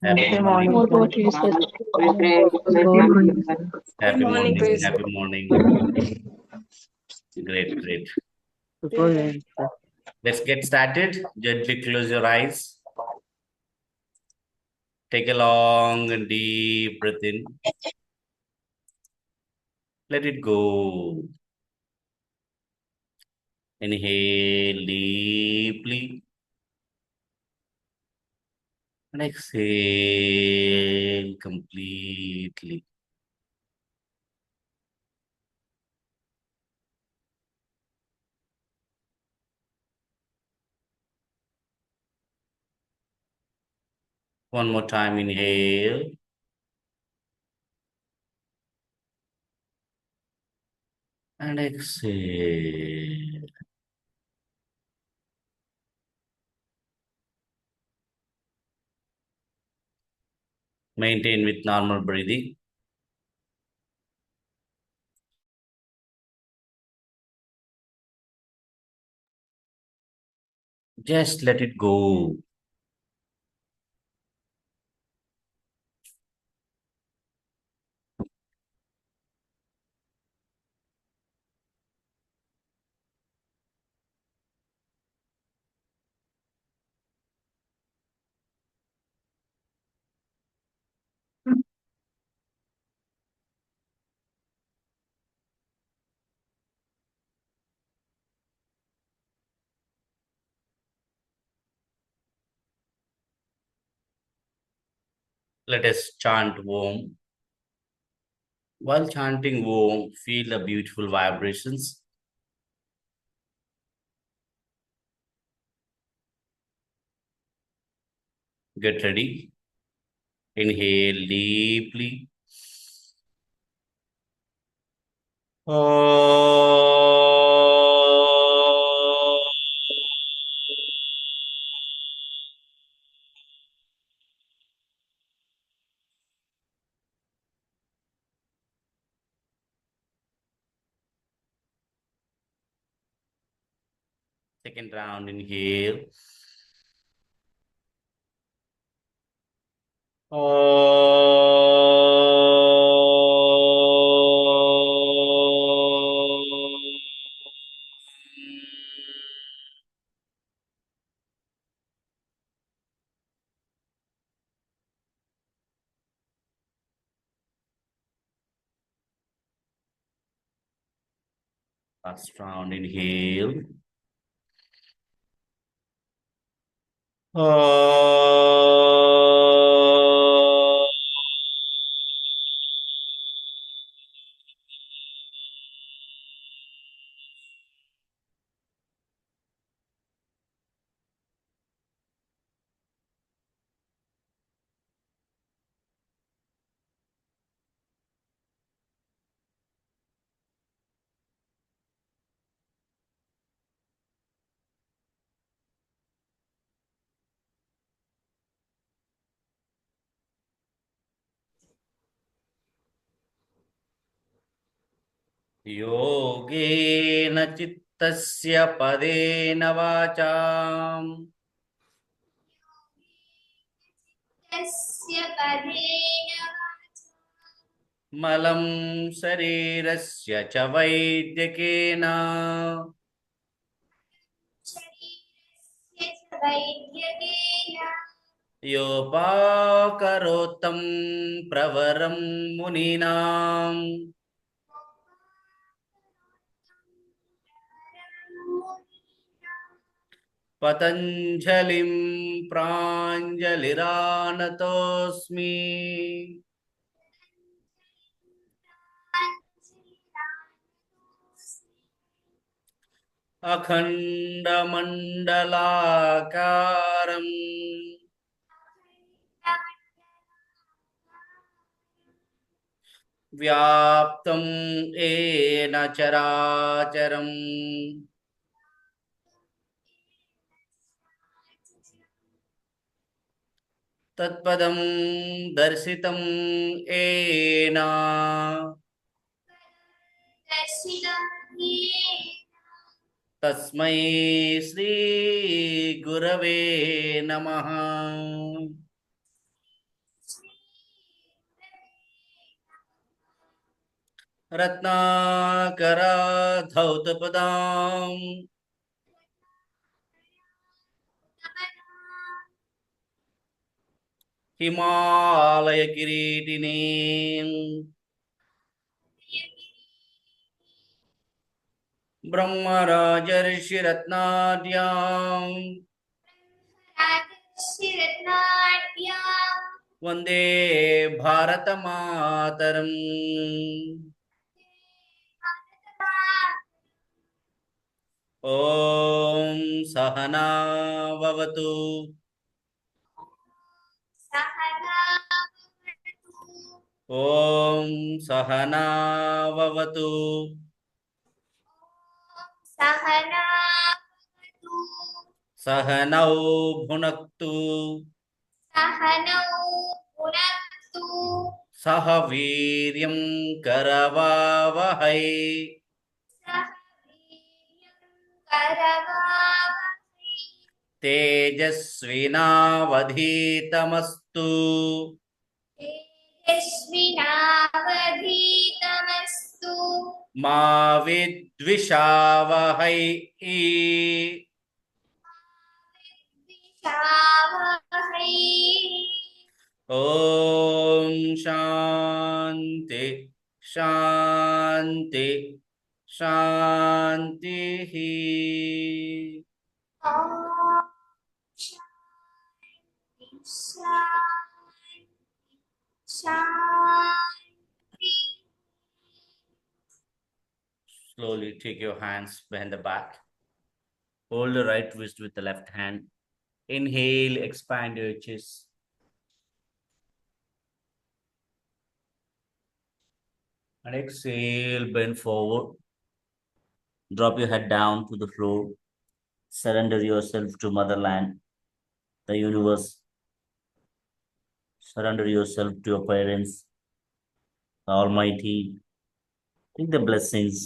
Happy Good morning. morning, What sir. you said. Good morning, sir. Happy morning. Praise Happy morning. Great, great. Good morning, sir. Let's get started. Gently close your eyes. Take a long and deep breath in. Let it go. Inhale deeply and exhale completely. One more time. Inhale and exhale. Maintain with normal breathing. Just let it go. Let us chant Om. While chanting Om, feel the beautiful vibrations. Get ready. Inhale deeply. Second round, inhale. Last round, inhale. योगेन चित्तस्य पदेन वाचाम् मलं शरीरस्य च वैद्यकेन योपाकरोत्तं प्रवरं मुनीनाम् पतञ्जलिं प्राञ्जलिरानतोऽस्मि अखण्डमण्डलाकारम् व्याप्तं येन चराचरम् तत्पदं दर्शितं येन तस्मै श्री गुरवे नमः। रत्नाकरा धौतपदां हिमालयकिरीटिनीं ब्रह्मराजर्षिरत्नाढ्यां वन्दे भारतमातरम्। ॐ सहना भवतु ॐ सहना भवतु सहनौ भुनक्तु सह वीर्यं करवावहै तेजस्विनावधीतमस्तु मा विद्विषावहै ॐ शान्ति शान्ति शान्तिः। Slowly take your hands behind the back. Hold the right wrist with the left hand. Inhale, expand your chest. And exhale, bend forward. Drop your head down to the floor. Surrender yourself to motherland, the universe. Surrender yourself to your parents, the Almighty. Take the blessings.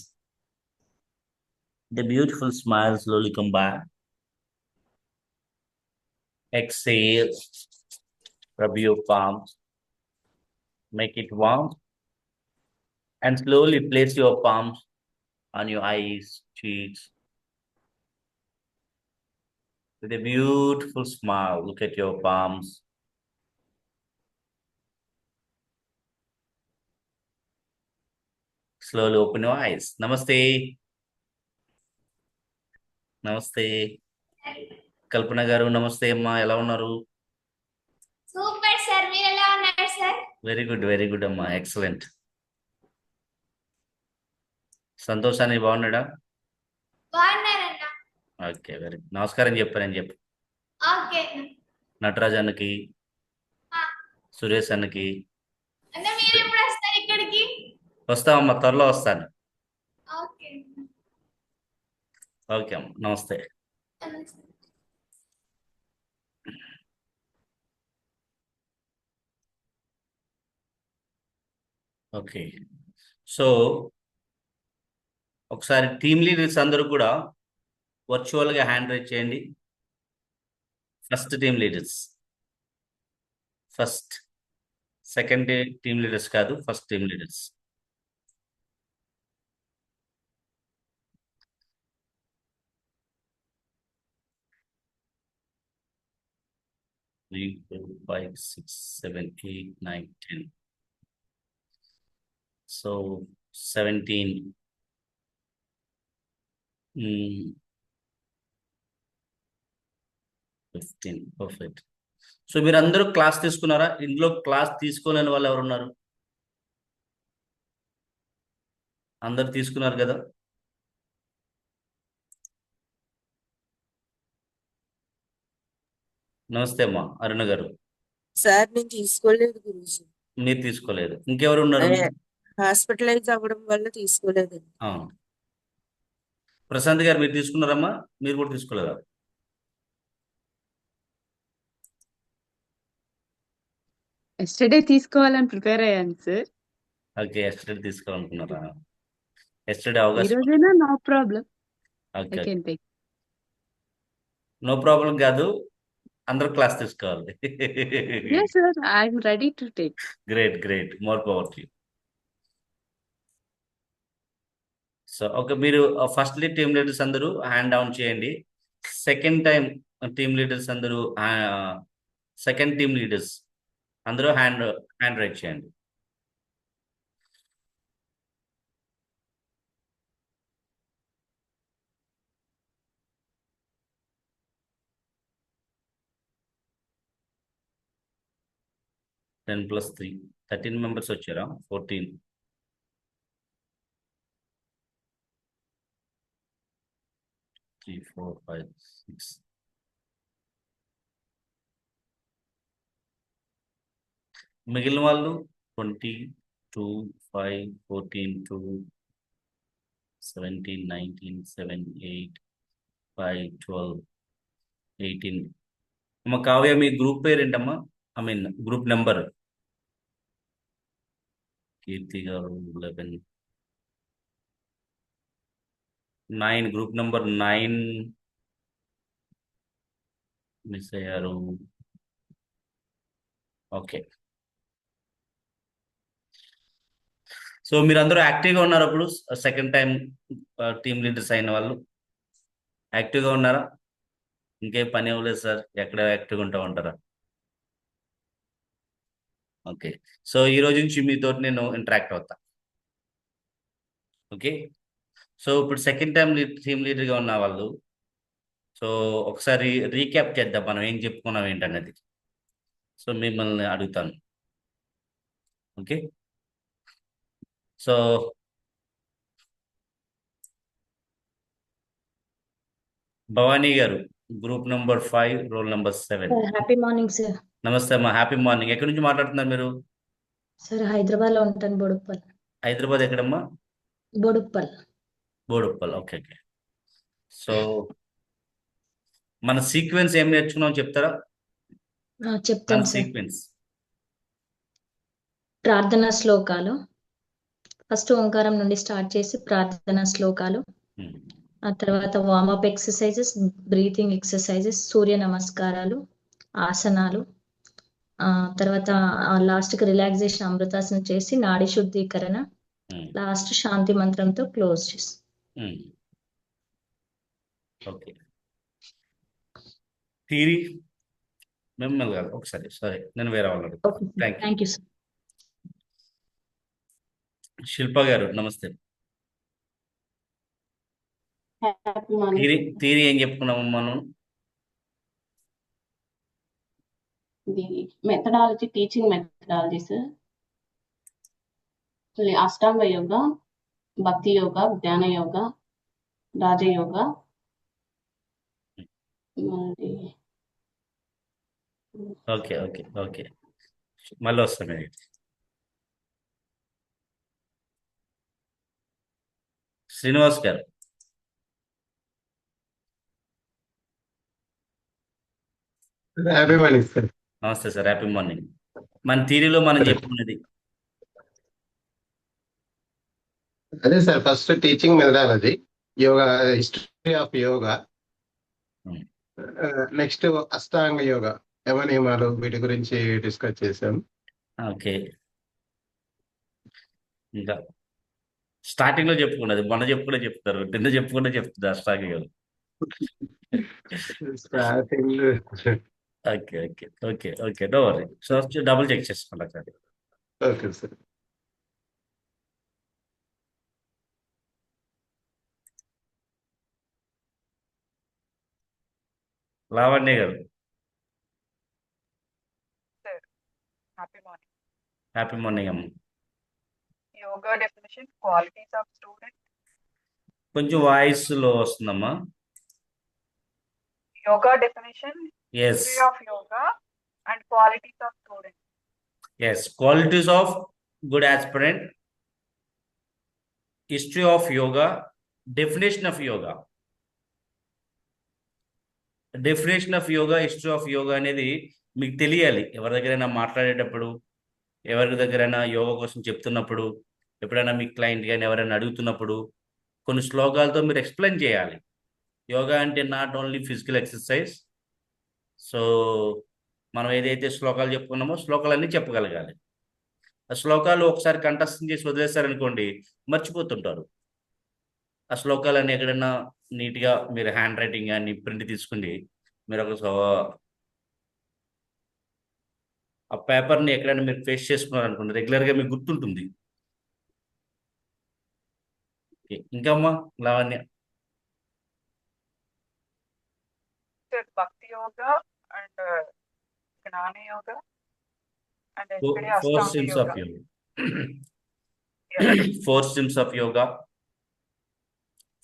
The beautiful smile slowly come back. Exhale. Rub your palms. Make it warm. And slowly place your palms on your eyes, cheeks. With a beautiful smile, look at your palms. Slowly open your eyes. Namaste. నమస్తే కల్పన గారు. నమస్తే అమ్మా, ఎలా ఉన్నారు? Super sir, మీరు ఎలా ఉన్నారు sir? Very good అమ్మా, ఎక్సలెంట్. సంతోషాన్ని బాగున్నాడా? బాగున్నారన్నా. Okay, very good. నమస్కారం చెప్పానని చెప్పు. ఓకే నటరాజ్ అన్నకి, సురేష్ అన్నకి. అన్న, మీరు ఎప్పుడు వస్తారు ఇక్కడికి? వస్తామమ్మా, త్వరలో వస్తాను. ఓకే ఓకే అమ్మ, నమస్తే. ఓకే, సో ఒకసారి టీమ్ లీడర్స్ అందరూ కూడా వర్చువల్గా హ్యాండ్ రైజ్ చేయండి. First team leaders, first second team leaders కాదు, first team leaders. Three, four, five, six, seven, 8, 9, 10. So 17. 15. Perfect. So మీరందరూ క్లాస్ తీసుకున్నారా? ఇందులో క్లాస్ తీసుకోలేని వాళ్ళు ఎవరున్నారు? అందరు తీసుకున్నారు కదా? నమస్తే అమ్మా, అరుణ గారు. సార్ నేను తీసుకోలేదు గురుజీ. మీరు తీసుకోలేదు, ఇంకెవరు ఉన్నారు? హాస్పిటలైజ్ అవ్వడం వల్ల తీసుకోలేదు. ప్రశాంత్ గారు, మీరు తీసుకున్నారమ్మా? మీరు కూడా తీసుకోలేదా? ఎస్టర్డే తీసుకోవాలని ప్రిపేర్ అయ్యాను సార్. ఓకే, ఎస్టర్డే తీసుకోవాలనుకున్నారా? ఎస్టర్డే ఈ అవకాశం. రోజైనా no problem, I okay, can take. No problem కాదు, అందరూ క్లాస్ తీసుకోవాలి. Yes sir, I'm ready to take. Great, more power to you. So okay, మీరు ఫస్ట్ టీమ్ లీడర్స్ అందరూ హ్యాండ్ డౌన్ చేయండి. సెకండ్ టైం టీమ్ లీడర్స్ అందరూ second team leaders అందరూ hand right చేయండి. (10+3) 13 members వచ్చారా? 14. 3, 4, 5, 6. మిగిలిన వాళ్ళు 20, 2, 5, 14, 2, 17, 19, 7, 8, 5, 12, 18. అమ్మ కావ్య, మీ గ్రూప్ పేరు ఏంటమ్మా? Group number. కీర్తి గారు 11. 9, గ్రూప్ నెంబర్ 9 మిస్ అయ్యారు. ఓకే, సో మీరు అందరూ యాక్టివ్గా ఉన్నారు. అప్పుడు సెకండ్ టైం టీమ్ లీడర్స్ అయిన వాళ్ళు యాక్టివ్గా ఉన్నారా? ఇంకేం పని అవ్వలేదు సార్, ఎక్కడ యాక్టివ్గా ఉంటారా? ఓకే, సో ఈ రోజు నుంచి మీతో నేను ఇంటరాక్ట్ అవుతా. ఓకే, సో ఇప్పుడు సెకండ్ టైం టీమ్ లీడర్గా ఉన్న వాళ్ళు, సో ఒకసారి రీక్యాప్ చేద్దాం మనం ఏం చెప్పుకున్నాం ఏంటన్నది. సో మిమ్మల్ని అడుగుతాను. ఓకే, సో భవానీ గారు group number 5, roll number 7. Happy morning sir. నమస్తే అమ్మా, హ్యాపీ మార్నింగ్. ఎక్కడి నుంచి మాట్లాడుతున్నారు మీరు? సార్ హైదరాబాద్ లో ఉంటాను, బోడుప్పల్. హైదరాబాద్ ఎక్కడమ్మా? Boduppal. Boduppal, okay okay. So మన సీక్వెన్స్ ఏం నేర్చుకున్నాం చెప్తారా? మన చెప్తాను సార్. సీక్వెన్స్ ప్రార్థనా శ్లోకాలు, ఫస్ట్ ఓంకారం నుండి స్టార్ట్ చేసి ప్రార్థనా శ్లోకాలు, ఆ తర్వాత వార్మప్ ఎక్సర్సైజెస్, బ్రీతింగ్ ఎక్సర్సైజెస్, సూర్య నమస్కారాలు, ఆసనాలు, తర్వాత లాస్ట్ కి రిలాక్సేషన్ అమృతాసనం చేసి నాడి శుద్ధీకరణ, లాస్ట్ శాంతి మంత్రంతో క్లోజ్ చేసి. ఓకే, థియరీ మిమ్మల్ని కాదు ఒకసారి, సరే నేను వేరే వాళ్ళు. Thank you sir. శిల్ప గారు నమస్తే. థియరీ ఏం చెప్పుకున్నాము మనం? ఇది మెథడాలజీ, టీచింగ్ మెథడాలజీ సార్. అష్టాంగ యోగ, భక్తి యోగ, ధ్యాన యోగ, రాజయోగ, మరి ఓకే ఓకే ఓకే, మళ్ళీ వస్తాను. Srinivas garu happy morning sir. నమస్తే సార్, హ్యాపీ మార్నింగ్. మన థియరీలో మనం చెప్పుకున్నది అదే sir, first teaching methodology, yoga, history of yoga, next Ashtanga yoga, యమ నియమాలు, వీటి గురించి డిస్కస్ చేసాం. ఓకే, ఇంకా స్టార్టింగ్ లో చెప్పుకున్నది మొన్న చెప్తారు, నిన్న చెప్తుంది అష్టాంగ యోగం. Starting. Okay okay okay okay, no worry. So double check చేసుకుంటా sir. Okay sir. Lavanya garu Happy morning. Happy morning అమ్మ. Yoga definition, qualities of student. కొంచెం వాయిస్ లో వస్తుందమ్మా. Yoga definition, yes history of yoga and qualities of student. Yes, qualities of good aspirant, history of yoga, definition of yoga. Definition of yoga, history of yoga అనేది మీకు తెలియాలి. ఎవరి దగ్గరైనా మాట్లాడేటప్పుడు, ఎవరి దగ్గరైనా యోగా కోసం చెప్తున్నప్పుడు, ఎప్పుడైనా మీ క్లయింట్ కానీ ఎవరైనా అడుగుతున్నప్పుడు కొన్ని శ్లోకాలతో మీరు ఎక్స్ప్లెయిన్ చేయాలి. యోగా అంటే not only physical exercise. So మనం ఏదైతే శ్లోకాలు చెప్పుకున్నామో శ్లోకాలన్నీ చెప్పగలగాలి. ఆ శ్లోకాలు ఒకసారి కంఠస్థం చేసి వదిలేస్తారనుకోండి, మర్చిపోతుంటారు. ఆ శ్లోకాలన్నీ ఎక్కడైనా నీట్గా మీరు హ్యాండ్ రైటింగ్ కానీ ప్రింట్ తీసుకుని మీరు ఆ పేపర్ని ఎక్కడైనా మీరు ఫేస్ చేసుకున్నారు అనుకోండి, రెగ్యులర్గా మీకు గుర్తుంటుంది. ఓకే, ఇంకా అమ్మా Lavanya. Sir, Bhakti Yoga and Gnana Yoga and yesterday four Ashtanga streams of Yoga. Yoga. Four streams of yoga.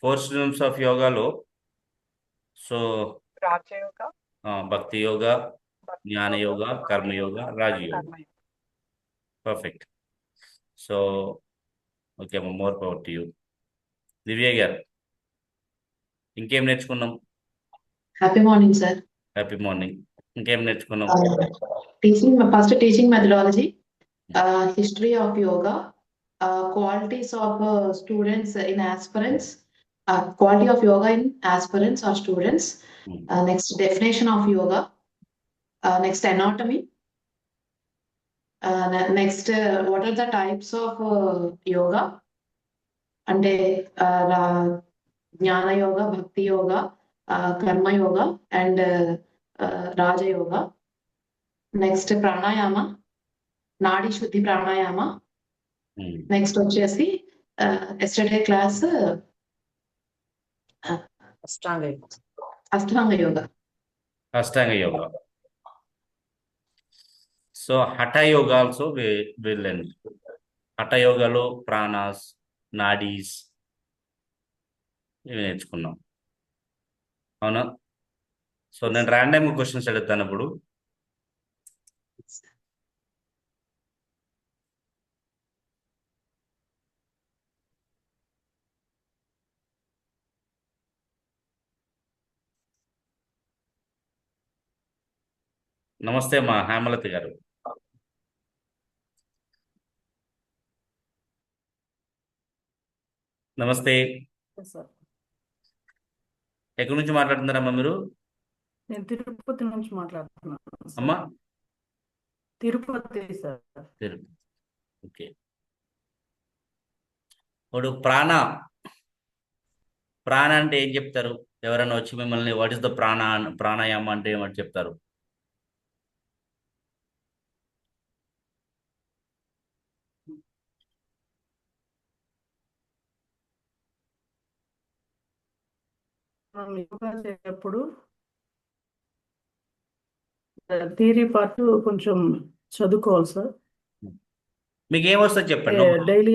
Four streams of యోగాలో సో Raja Yoga, భక్తి యోగా, Bhakti జ్ఞాన Yoga, యోగా, Gnana కర్మ Yoga yoga, and Rajayoga. Karma Yoga. Perfect. So okay అమ్మ, more power to you. దివ్య గారు, ఇంకేం నేర్చుకున్నాం? Happy morning sir. Happy morning. ఇంకేం నేర్చుకున్నాం? First teaching methodology, history of yoga, qualities of students in aspirants, quality of yoga in aspirants or students, next definition of yoga, next anatomy, next what are the types of yoga అంటే jnana yoga, bhakti yoga, karma yoga and rajayoga. Next pranayama, nadi శుద్ధి pranayama. Next వచ్చేసి yesterday class ashtanga yoga. Ashtanga yoga. So hatha yoga also వెళ్ళండి. హఠ యోగాలో ప్రాణాస్, నాడీస్ ఇవి నేర్చుకున్నాం, అవునా? So నేను random questions అడుగుతాను ఇప్పుడు. నమస్తే మా హేమలత గారు. నమస్తే. ఎక్కడి నుంచి మాట్లాడుతున్నారమ్మా మీరు? నేను తిరుపతి నుంచి మాట్లాడుతున్నాను సార్. అమ్మా తిరుపతి సార్. తిరుపతి. ఓకే. ఇప్పుడు ప్రాణ అంటే ఏం చెప్తారు? ఎవరైనా వచ్చి మిమ్మల్ని వాట్ ఇస్ ద ప్రాణాయామ అంటే ఏమంటే చెప్తారు? మనం యోగా చేసేటప్పుడు థియరీ పార్ట్ కొంచెం చదువుకోవాలి సార్. మీకు ఏమొస్తుంది చెప్పండి. డైలీ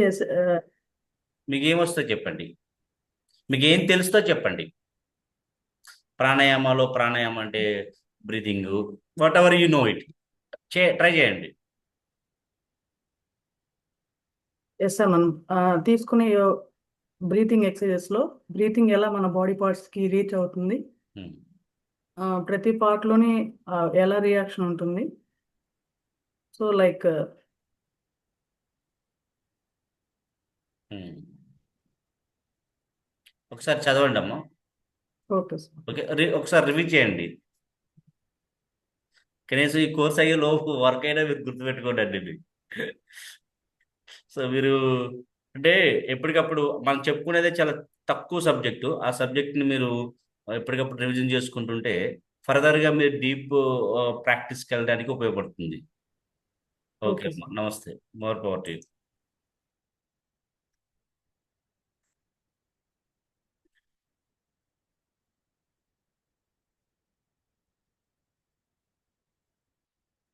మీకు ఏమొస్తుందో చెప్పండి, మీకు ఏం తెలుస్తో చెప్పండి. ప్రాణాయామం అంటే breathing, whatever you know it, try చేయండి. Yes sir. మనం తీసుకునే బ్రీతింగ్ ఎక్సర్సైజెస్ లో బ్రీతింగ్ ఎలా మన బాడీ పార్ట్స్ కి రీచ్ అవుతుంది, ప్రతి పార్ట్ లోని ఎలా రియాక్షన్ ఉంటుంది. సో లైక్ ఒకసారి చదవండి అమ్మా. Okay sir. ఓకే, ఒకసారి రివ్యూ చేయండి. కనీసం ఈ కోర్స్ అయ్యే లోపు వర్క్ అయినా మీరు గుర్తుపెట్టుకోండి అండి. సో మీరు అంటే ఎప్పటికప్పుడు మనం చెప్పుకునేదే చాలా తక్కువ సబ్జెక్టు. ఆ సబ్జెక్ట్ని మీరు ఎప్పటికప్పుడు రివిజన్ చేసుకుంటుంటే ఫర్దర్గా మీరు డీప్ ప్రాక్టీస్కి వెళ్ళడానికి ఉపయోగపడుతుంది. ఓకే అమ్మా, నమస్తే. More power to you.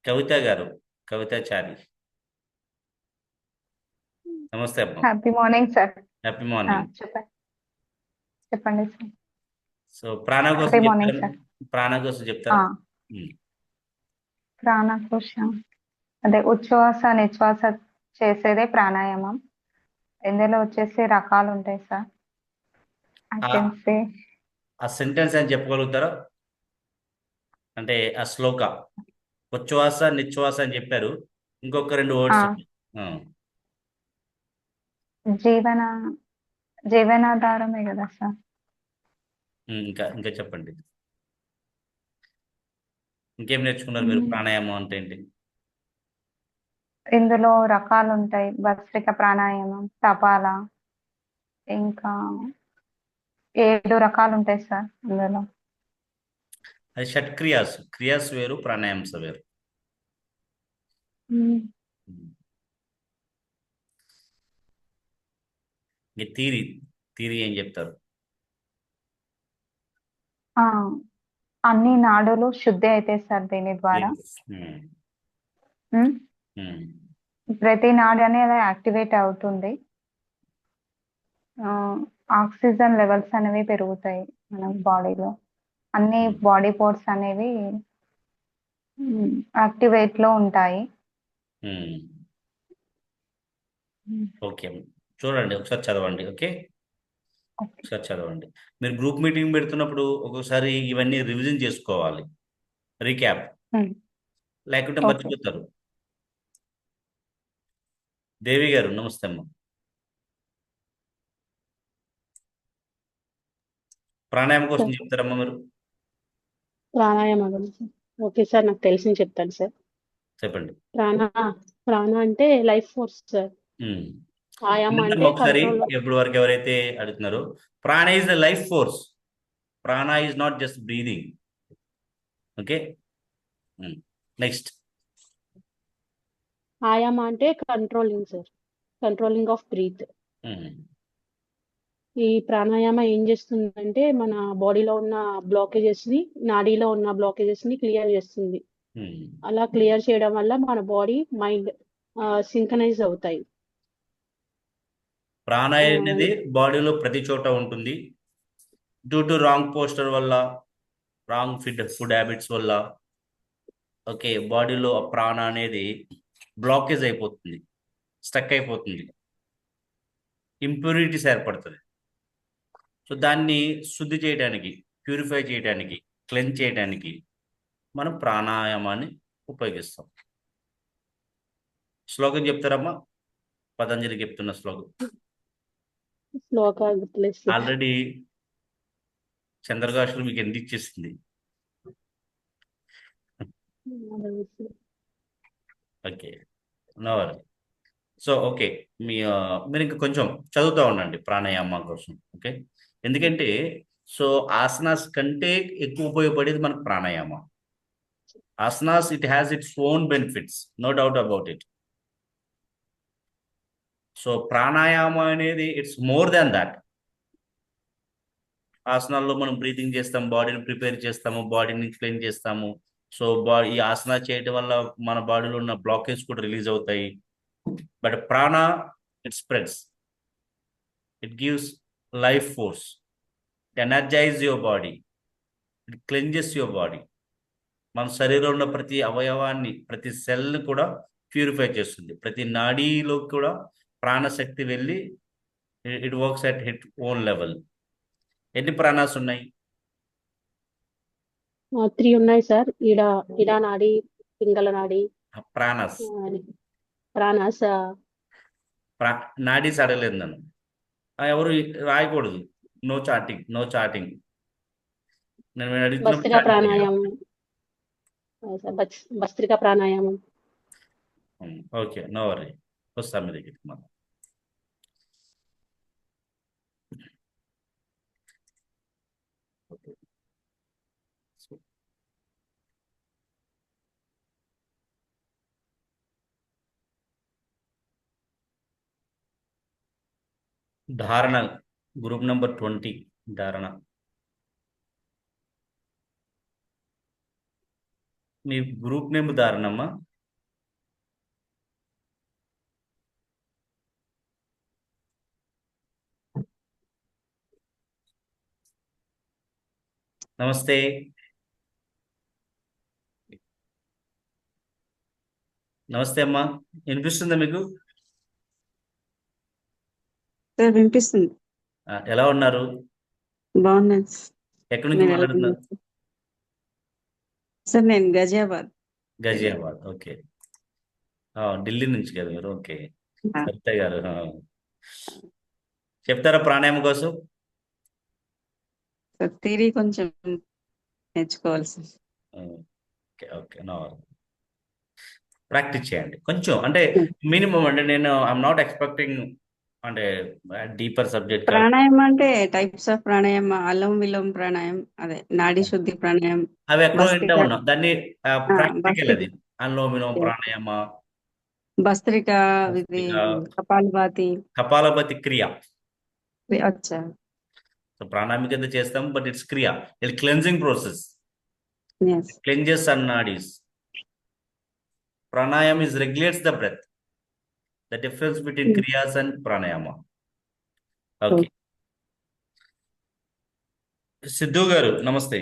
Kavitha garu, Kavithachari. నమస్తే అమ్మా. Happy morning sir. Happy morning. చెప్పండి సార్. సో ప్రాణ కోసం హ్యాపీ మార్నింగ్ చెప్తారా? సార్. ప్రాణ కోసం చెప్తారా? ప్రాణకోశం అదే ఉచ్ఛ్వాస నిశ్వాస చేసేదే ప్రాణాయామం. ఇందులో వచ్చేసి రకాలు ఉంటాయి సార్. ఆ సెంటెన్స్ అని చెప్పగలుగుతారా? అంటే ఆ శ్లోక ఉచ్ఛ్వాస నిశ్వాస అని చెప్పారు, ఇంకొక 2 వర్డ్స్. జీవనాధారమే కదా సార్. ఇంకా ఇంకా చెప్పండి. ఇంకేం నేర్చుకున్నారు మీరు? ప్రాణాయామం అంటే ఏంటి? ఇందులో రకాలు ఉంటాయి. భస్త్రిక ప్రాణాయామం, తపాల, ఇంకా 7 రకాలు ఉంటాయి సార్ అందులో. అది షట్క్రియాస్. క్రియాస్ వేరు, ప్రాణాయామ్స్ వేరు. మ్మ్. ఈ థీరీ థీరీ ఏం చెప్తారు? ఆ, అన్ని నాడులు శుద్ధి అవుతాయి సార్ దీని ద్వారా. ఉమ్, మ్మ్. ఉమ్, ప్రతి నాడి అనేది యాక్టివేట్ అవుతుంది. ఆక్సిజన్ లెవెల్స్ అనేవి పెరుగుతాయి మన బాడీలో. అన్ని బాడీ పార్ట్స్ అనేవి యాక్టివేట్ లో ఉంటాయి. ఉమ్. ఓకే, చూడండి ఒకసారి చదవండి. Okay, okay. ఒకసారి చదవండి. మీరు గ్రూప్ మీటింగ్ పెడుతున్నప్పుడు ఒక్కొక్కసారి ఇవన్నీ రివిజన్ చేసుకోవాలి, రీక్యాప్, మ్మ్. లేకుంటే ఓకే. మర్చిపోతారు. దేవి గారు నమస్తే అమ్మ. ప్రాణాయామం కోసం సార్ చెప్తారమ్మా మీరు? ప్రాణాయామం గురించి ఓకే సార్, నాకు తెలిసింది చెప్తాను సార్. చెప్పండి. ప్రాణ అంటే life force sir. Um. Ayama వినండి అంటే ఒకసారి, కంట్రోల్. ఎప్పటి వరకు ఎవరైతే అడుగుతున్నారో, prana is the life force. Prana is not just breathing. Okay, next. Ayama అంటే controlling sir, controlling of breath. ఈ ప్రాణాయామ ఏం చేస్తుందంటే మన బాడీలో ఉన్న బ్లాకేజెస్ ని, నాడీలో ఉన్న బ్లాకేజెస్ ని క్లియర్ చేస్తుంది. అలా క్లియర్ చేయడం వల్ల మన బాడీ మైండ్ సింకనైజ్ అవుతాయి. ప్రాణ అనేది బాడీలో ప్రతి చోట ఉంటుంది. డ్యూ టు రాంగ్ పోస్టర్ వల్ల, రాంగ్ ఫుడ్ హ్యాబిట్స్ వల్ల, ఓకే, బాడీలో ఆ ప్రాణ అనేది బ్లాకేజ్ అయిపోతుంది, స్టక్ అయిపోతుంది, ఇంప్యూరిటీస్ ఏర్పడుతుంది. సో దాన్ని శుద్ధి చేయడానికి, ప్యూరిఫై చేయడానికి, క్లెన్స్ చేయడానికి మనం ప్రాణాయామాన్ని ఉపయోగిస్తాం. శ్లోకం చెప్తారమ్మా? పతంజలి చెప్తున్న శ్లోకం. శ్లోకాలు గుర్తులేదు సార్. ఆల్రెడీ చంద్రకాశులు మీకు ఎందుకు ఇచ్చేస్తుంది. ఓకే, నవర్. సో ఓకే, మీరు ఇంకా కొంచెం చదువుతూ ఉండండి ప్రాణాయామం కోసం. ఓకే, ఎందుకంటే సో ఆసనాస్ కంటే ఎక్కువ ఉపయోగపడేది మనకు pranayama. Asanas, it has its own benefits, no doubt about it. So pranayama అనేది ఇట్స్ మోర్ దాన్ దాట్. ఆసనాల్లో మనం బ్రీతింగ్ చేస్తాం, బాడీని ప్రిపేర్ చేస్తాము, బాడీని క్లీన్ చేస్తాము. సో ఈ ఆసనా చేయటం వల్ల మన బాడీలో ఉన్న బ్లాకేజ్ కూడా రిలీజ్ అవుతాయి. But prana, it spreads, it gives life force, it energize your body, it cleanses your body. మన శరీరంలో ఉన్న ప్రతి అవయవాన్ని, ప్రతి సెల్ని కూడా ప్యూరిఫై చేస్తుంది. ప్రతి నాడీలో కూడా ప్రాణశక్తి వెళ్ళి it works at hit own level. ఎన్ని ప్రాణాస్ ఉన్నాయి? 3 ఉన్నాయి సార్. ఇడా నాడి, పింగళ నాడి, ప్రాణాస్. ప్రాణాస్. నాడీస్ అడగలేదు నన్ను, ఎవరు రాయకూడదు. No chatting, no chatting. నేను భస్త్రికా ప్రాణాయామం, భస్త్రికా ప్రాణాయామం. ఓకే, నో వరీ, వస్తాం మీ దగ్గరికి మనం. ధారణ, గ్రూప్ నెంబర్ 20 ధారణ. మీ గ్రూప్ నేమ్ ధారణమ్మా? నమస్తే. నమస్తే అమ్మా, వినిపిస్తుందా మీకు? సార్ వినిపిస్తుంది. ఎలా ఉన్నారు? బాగున్నాను ఎక్కడి నుంచి మాట్లాడుతున్నారు? సార్ నేను గజియాబాద్. గజియాబాద్, ఓకే. ఢిల్లీ నుంచి కదా మీరు? ఓకే, సత్య గారు చెప్తారా ప్రాణాయామం కోసం? సార్ థియరీ కొంచెం నేర్చుకోవాలి sir. Okay, okay, no practice చేయండి కొంచెం, అంటే మినిమం. అంటే నేను ఐఎమ్ నాట్ ఎక్స్పెక్టింగ్ అంటే డీపర్ సబ్జెక్ట్ కాదు. ప్రాణాయామం అంటే టైప్స్ ఆఫ్ ప్రాణాయామ అల్లం విలోమ ప్రాణాయామం అదే నాడీ శుద్ధి ప్రాణాయామం అవి ఎక్కడో వింటా భస్త్రిక ఉన్నాం. దాన్ని ప్రాక్టికల్ అది. అనులోమ Yes. ప్రాణాయామ, భస్త్రిక ఇది భస్త్రిక, కపాలభాతి కపాలభాతి క్రియ. అచ్చా సో ప్రాణాయామిక అయితే చేస్తాం, బట్ ఇట్స్ క్రియ. ఇది cleansing process, yes cleanses and nadis. Pranayama is regulates the breath. The difference between kriyas and pranayama. Okay. Siddhu గారు నమస్తే.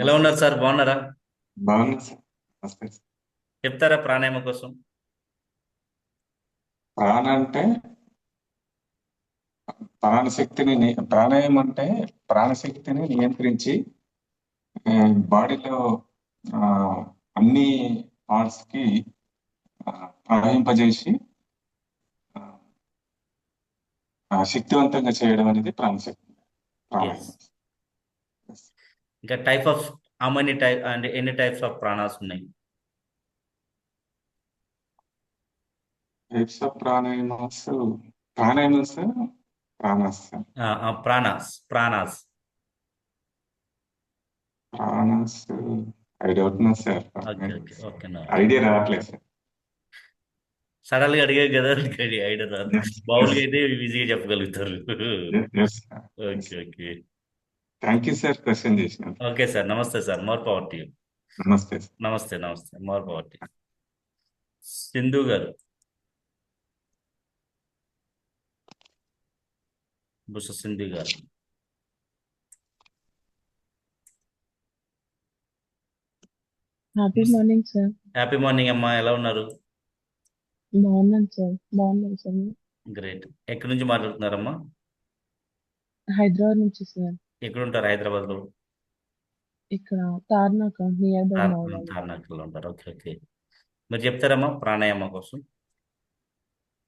ఎలా ఉన్నారు సార్? బాగున్నారా? బాగున్నా సార్. నమస్తే సార్. చెప్తారా ప్రాణాయామ కోసం? ప్రాణ అంటే ప్రాణాయామం అంటే ప్రాణశక్తిని నియంత్రించి బాడీలో అన్ని పార్ట్స్ కి ప్రవహింపజేసి శక్తివంతంగా చేయడం అనేది ప్రాణశక్తి. ప్రాణాయామం. ఇంకా టైప్ ఆఫ్ మనీ టైప్ అంటే ఎన్ని టైప్స్ ఆఫ్ ప్రాణాస్ ఉన్నాయి? Types of pranayamas pranayamas pranas pranas pranas pranas I don't know sir. Okay okay okay. Idea రావట్లేదు సార్. సడన్ గా అడిగారు కదా, ఐడియా రాదు. బావులుగా అయితే ఈజీగా చెప్పగలుగుతారు. Okay okay. Thank you sir question చేసిన. Okay sir. నమస్తే sir. More power to you. నమస్తే సార్. నమస్తే నమస్తే. More power to you. Sindhu garu, Busa Sindhu garu. Happy morning sir. Happy morning అమ్మా. ఎలా ఉన్నారు? బాగున్నాను సార్. బాగున్నాను సార్. గ్రేట్. ఎక్కడి నుంచి మాట్లాడుతున్నారమ్మా? హైదరాబాద్ నుంచి సార్. ఎక్కడ ఉంటారు హైదరాబాద్ లో? ఇక్కడ తార్నాక నియర్ బై మౌలాలి. తార్నాకలో ఉంటారు. Okay okay. మీరు చెప్తారమ్మా ప్రాణాయామ కోసం?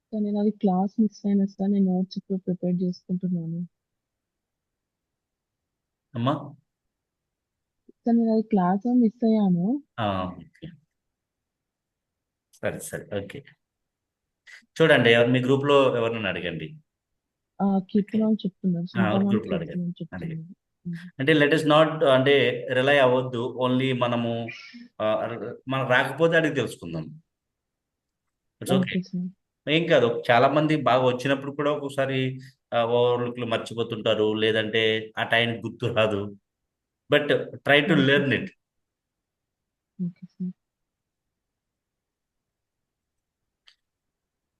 సార్ నేను అది క్లాస్ మిస్ అయినా సార్. నేను నోట్స్ ఇప్పుడు ప్రిపేర్ చేసుకుంటున్నాను అమ్మా. సార్. నేను అది క్లాస్ మిస్ అయ్యాను. ఓకే. సరే సరే. ఓకే. చూడండి, ఎవరు మీ గ్రూప్ లో ఎవరినైనా అడగండి. కీర్తన అని చెప్తున్నారు. అవుట్ గ్రూప్ లో అడగండి. అడగండి. అంటే లెట్ ఇస్ నాట్ అంటే రిలై అవ్వద్దు. ఓన్లీ మనము మనకు రాకపోతే అడిగి తెలుసుకుందాం. It's okay. Okay sir. ఏం కాదు. చాలా మంది బాగా వచ్చినప్పుడు కూడా ఒక్కొక్కసారి ఓవర్లుక్లు మర్చిపోతుంటారు, లేదంటే ఆ టైం గుర్తు రాదు. But try to learn it. Okay sir.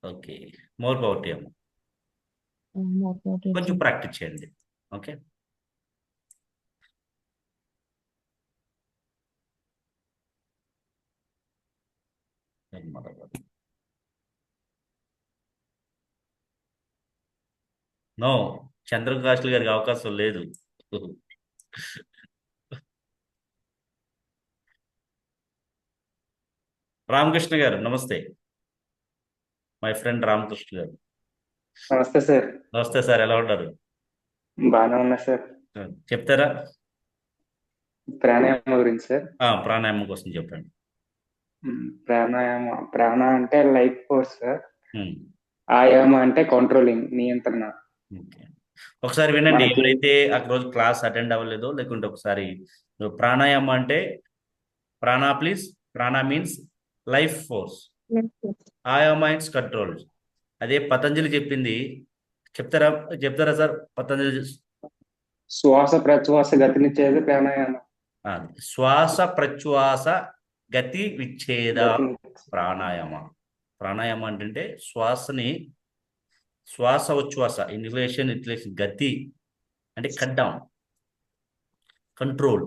Okay. More power to you. కొంచెం ప్రాక్టీస్ చేయండి. ఓకే. నో, చంద్రకాశులు గారికి అవకాశం లేదు. రామకృష్ణ గారు నమస్తే. మై ఫ్రెండ్ రామకృష్ణ గారు. నమస్తే సార్. నమస్తే సార్. ఎలా ఉన్నారు? బాగానే ఉన్నా సార్. చెప్తారా ప్రాణాయామం గురించి సార్? ప్రాణాయామం కోసం చెప్పండి. ప్రాణ అంటే లైఫ్ ఫోర్స్ సార్. ఆయామ అంటే కంట్రోలింగ్, నియంత్రణ. ఒకసారి వినండి. ఎవరైతే ఆ రోజు క్లాస్ అటెండ్ అవ్వలేదో, లేకుంటే ఒకసారి ప్రాణాయామం అంటే prana means life force, ayama means control. అదే పతంజలి చెప్పింది. చెప్తారా సార్? పతంజలి శ్వాస ప్రశ్వాస గతినిచ్చేది ప్రాణాయామం. శ్వాస ప్రశ్వాస గతి విచ్ఛేద ప్రాణాయామ. ప్రాణాయామం అంటే శ్వాస ఉచ్ఛ్వాస, ఇన్హలేషన్ ఇన్హలేషన్, గతి అంటే కట్ డౌన్, కంట్రోల్,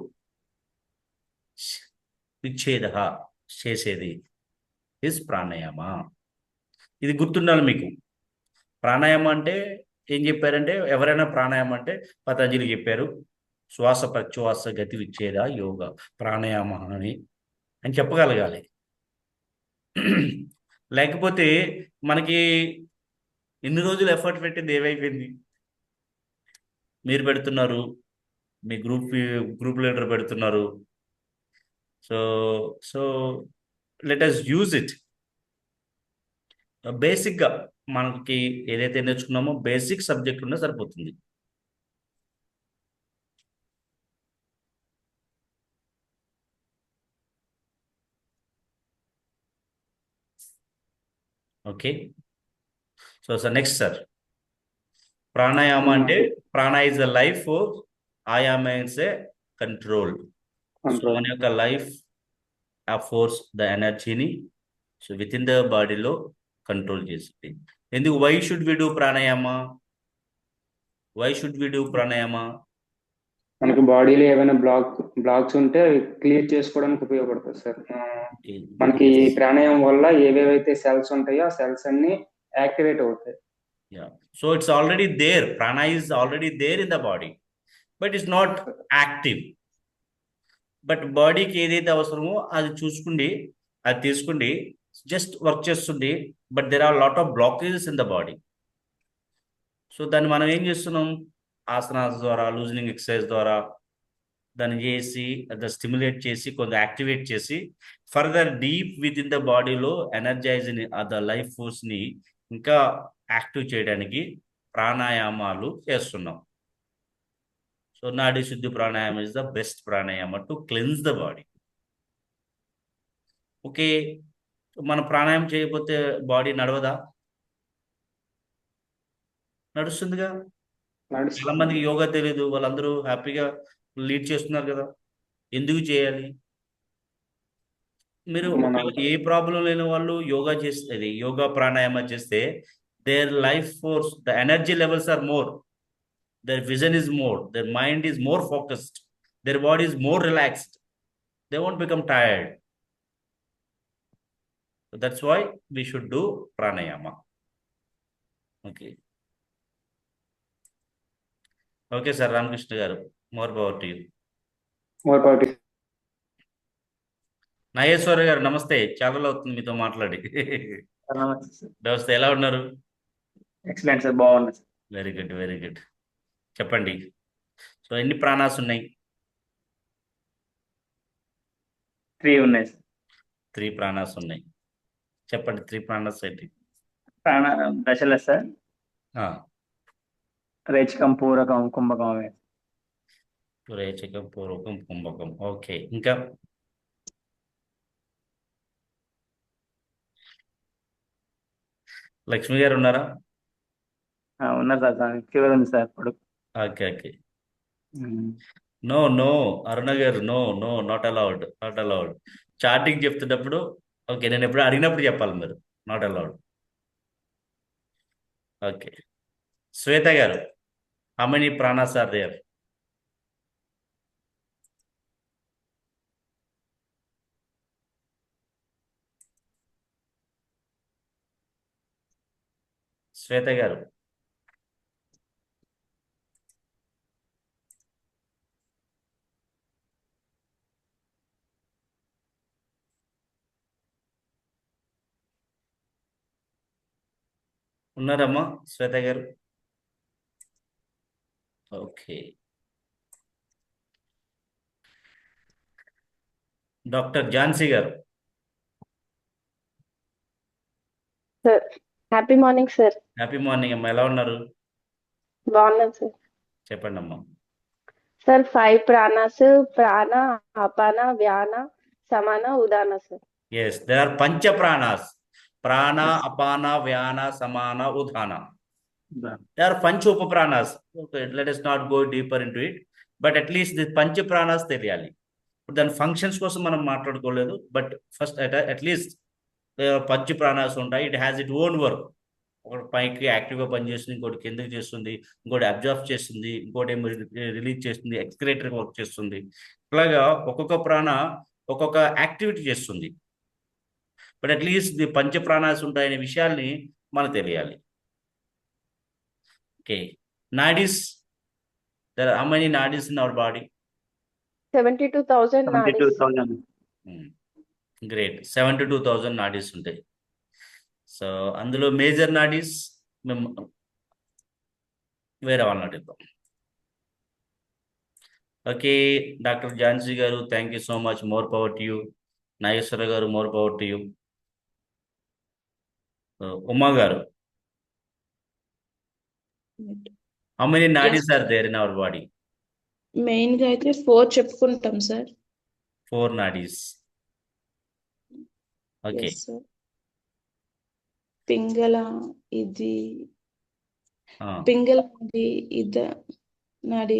విచ్ఛేద చేసేది ఇస్ ప్రాణాయామ. ఇది గుర్తుండాలి మీకు. ప్రాణాయామం అంటే ఏం చెప్పారంటే, ఎవరైనా ప్రాణాయామం అంటే పతంజలి చెప్పారు, శ్వాస ప్రశ్వాస గతి విచ్ఛేద యోగ ప్రాణాయామ అని చెప్పగలగాలి. లేకపోతే మనకి ఇన్ని రోజులు ఎఫర్ట్ పెట్టింది ఏమైపోయింది? మీరు పెడుతున్నారు, మీ గ్రూప్ లీడర్ పెడుతున్నారు. So let us use it. బేసిక్గా మనకి ఏదైతే నేర్చుకున్నామో బేసిక్ సబ్జెక్ట్ ఉన్నా సరిపోతుంది. Okay. Sir next sir, pranayama అంటే prana is the life force, ayama is a control. So మన యొక్క లైఫ్ ఆ ఫోర్స్ ద ఎనర్జీని సో విత్ ఇన్ ద బాడీలో కంట్రోల్ చేస్తుంది. ఎందుకు why should we do pranayama? Why should we do pranayama? మనకి బాడీలో ఏమైనా బ్లాక్స్ ఉంటే అవి క్లియర్ చేసుకోవడానికి ఉపయోగపడుతుంది సార్. మనకి ఈ ప్రాణాయామం వల్ల ఏవేవైతే సెల్స్ ఉంటాయో ఆ సెల్స్ అన్ని యాక్టివేట్ అవుతాయి. So it's already there, prana is already there in the body, but it's not active. But బాడీకి ఏదైతే అవసరమో అది చూసుకుండి, అది తీసుకుండి జస్ట్ వర్క్ చేస్తుంది. But there are lot of blockages in the body. So దాన్ని మనం ఏం చేస్తున్నాం, ఆసనాస్ ద్వారా, లూజనింగ్ ఎక్సర్సైజ్ ద్వారా దాన్ని చేసి అది స్టిమ్యులేట్ చేసి కొంత యాక్టివేట్ చేసి further deep with in the బాడీలో ఎనర్జైజ్ని ద లైఫ్ ఫోర్స్ని ఇంకా యాక్టివ్ చేయడానికి ప్రాణాయామాలు చేస్తున్నాం. సో నాడీ శుద్ధి ప్రాణాయామం is the best pranayama to cleanse the body. Okay, మన ప్రాణాయామం చేయకపోతే బాడీ నడవదా? నడుస్తుందిగా. చాలా మందికి యోగా తెలియదు, వాళ్ళందరూ హ్యాపీగా లీడ్ చేస్తున్నారు కదా. ఎందుకు చేయాలి? మీరు ఏ ప్రాబ్లం లేని వాళ్ళు యోగా చేస్తే, యోగా ప్రాణాయామ చేస్తే there life force, the energy levels are more, their vision is more, their mind is more focused, their body is more relaxed, they won't become tired. So that's why we should do pranayama. Okay sir, Ramakrishna garu, more power to you. Nageswara గారు నమస్తే, చాలా అవుతుంది మీతో మాట్లాడి. నమస్తే, ఎలా ఉన్నారు? Excellent sir, బాగున్నా sir. Very good, very good. చెప్పండి. సో ఎన్ని ప్రాణాస్ ఉన్నాయి? 3 ఉన్నాయి సార్. 3 ప్రాణాస్ ఉన్నాయి. చెప్పండి, 3 ప్రాణాస్ ఏంటి? ప్రాణ దశల సార్, రేచకం, పూరకం, కుంభకం. రేచకం, పూరకం, కుంభకం. ఓకే, ఇంకా? లక్ష్మి గారు ఉన్నారా? ఉన్నారు సార్, ఫీవర్ ఉంది సార్ ఇప్పుడు. Okay okay. No no Aruna garu, no no, not allowed, not allowed. Chatting చెప్తున్నప్పుడు ఓకే, నేను ఎప్పుడు అడిగినప్పుడు చెప్పాలి మీరు, నాట్ అలౌడ్. ఓకే. శ్వేత గారు, how many pranas are there? శ్వేత గారు, ఉన్నారమ్మా శ్వేత గారు? ఓకే. డాక్టర్ ఝాన్సీ గారు. Sir, happy morning sir. Happy morning అమ్మా, ఎలా ఉన్నారు? బాగున్నాను సార్. చెప్పండి అమ్మా. సార్ 5 ప్రాణాస్, ప్రాణ, అపాన, వ్యాన, సమాన, Udana sir. Yes, there are పంచ ప్రాణాస్. ప్రాణ, అపాన, వ్యాన, సమాన, Udana. There are panch upapranas. Okay, let us not go deeper into it, but at least the panch pranas తెలియాలి. దాని ఫంక్షన్స్ కోసం మనం మాట్లాడుకోలేదు, బట్ ఫస్ట్ అట్లీస్ట్ పంచ ప్రాణాస్ ఉంటాయి. It has it own work. ఒకటి పైకి యాక్టివ్గా పనిచేస్తుంది, ఇంకోటి కిందకి చేస్తుంది, ఇంకోటి అబ్జర్వ్ చేస్తుంది, ఇంకోటి ఏమో రిలీజ్ చేస్తుంది, ఎక్స్క్రేటరీ వర్క్ చేస్తుంది. ఇలాగా ఒక్కొక్క ప్రాణ ఒక్కొక్క యాక్టివిటీ చేస్తుంది. బట్ అట్లీస్ట్ ది పంచ ప్రాణాస్ ఉంటాయనే విషయాల్ని మనకు తెలియాలి. Okay, nadis. There are how many nadis in our body? 72,000 nadis. 72,000. Great, 72,000 nadis ఉంటాయి. సో అందులో మేజర్ నాడీస్ మేము వేరే వాళ్ళని అడుగుతాం. Okay, doctor Jhansi garu, thank you so much, more power to you. Nageswara garu, more power to you. Uma garu, how many nadis are there in our body? Main గా అయితే 4 చెప్పుకుంటాం సార్. 4 nadis. Okay. Yes sir. Pingala ఇది పింగళ నాడి నాడి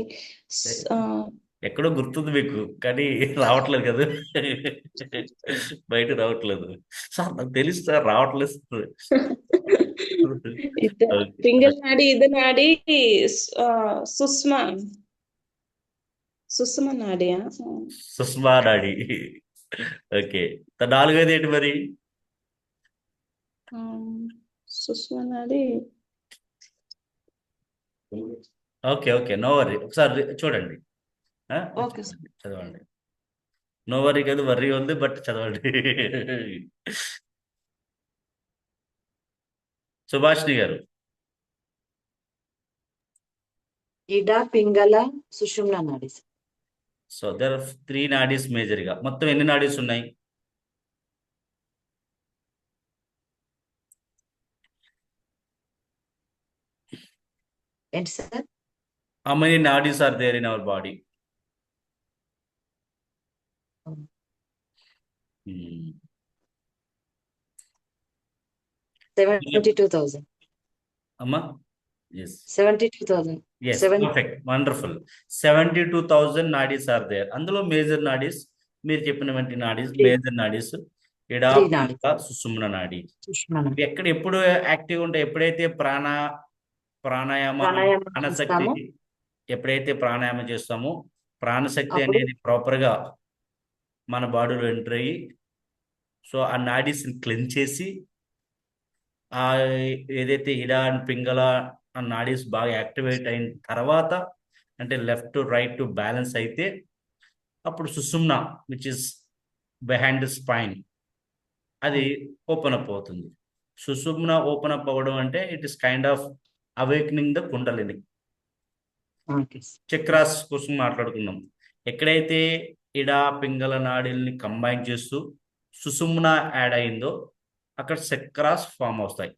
ఎక్కడో గుర్తుంది మీకు, కానీ రావట్లేదు కదా. బయట రావట్లేదు సార్, నాకు తెలుసు సార్, రావట్లేదు సార్. పింగళ నాడి నాడి సుష్మా సుష్మా నాడియా సుష్మా నాడి. ఓకే, 4వది ఏంటి మరి? సుష్మా నాడి. ఓకే ఓకే, నో వరీ, ఒకసారి చూడండి. Okay sir. చదవండి. నో వరీ కాదు, వర్రీ ఉంది, బట్ చదవండి. సుభాష్ని గారు. ఇడ, పింగళ, సుషుమ్న నాడీస్. సో దర్ 3 నాడీస్ మేజర్గా. మొత్తం ఎన్ని నాడీస్ ఉన్నాయి? ఏంటి sir? How many nadis are there in our body? 72,000. Amma? Yes. 72,000. Yes, perfect. Wonderful. 72,000 nadis are there. అందులో మేజర్ నాడీస్ మీరు చెప్పినటువంటి నాడీస్, మేజర్ నాడీస్ ఇడా, సుషుమ్న నాడి. ఎక్కడ ఎప్పుడు యాక్టివ్ ఉంటాయి? ఎప్పుడైతే ప్రాణశక్తి ఎప్పుడైతే ప్రాణాయామం చేస్తామో, ప్రాణశక్తి అనేది ప్రాపర్గా మన బాడీలో ఎంటర్ అయ్యి, సో ఆ నాడీస్ని క్లెన్స్ చేసి, ఆ ఏదైతే ఇడా అండ్ పింగళ ఆ నాడీస్ బాగా యాక్టివేట్ అయిన తర్వాత, అంటే left to right to balance అయితే, అప్పుడు Sushumna which is behind the spine అది ఓపెన్ అప్ అవుతుంది. సుషుమ్న ఓపెన్ అప్ అవ్వడం అంటే it is kind of awakening the kundalini. Chakras కోసం మాట్లాడుకున్నాం. ఎక్కడైతే ఇడా పింగళ నాడీల్ని కంబైన్ చేస్తూ సుషుమ్న యాడ్ అయిందో అక్కడ చక్రాస్ ఫామ్ అవుతాయి.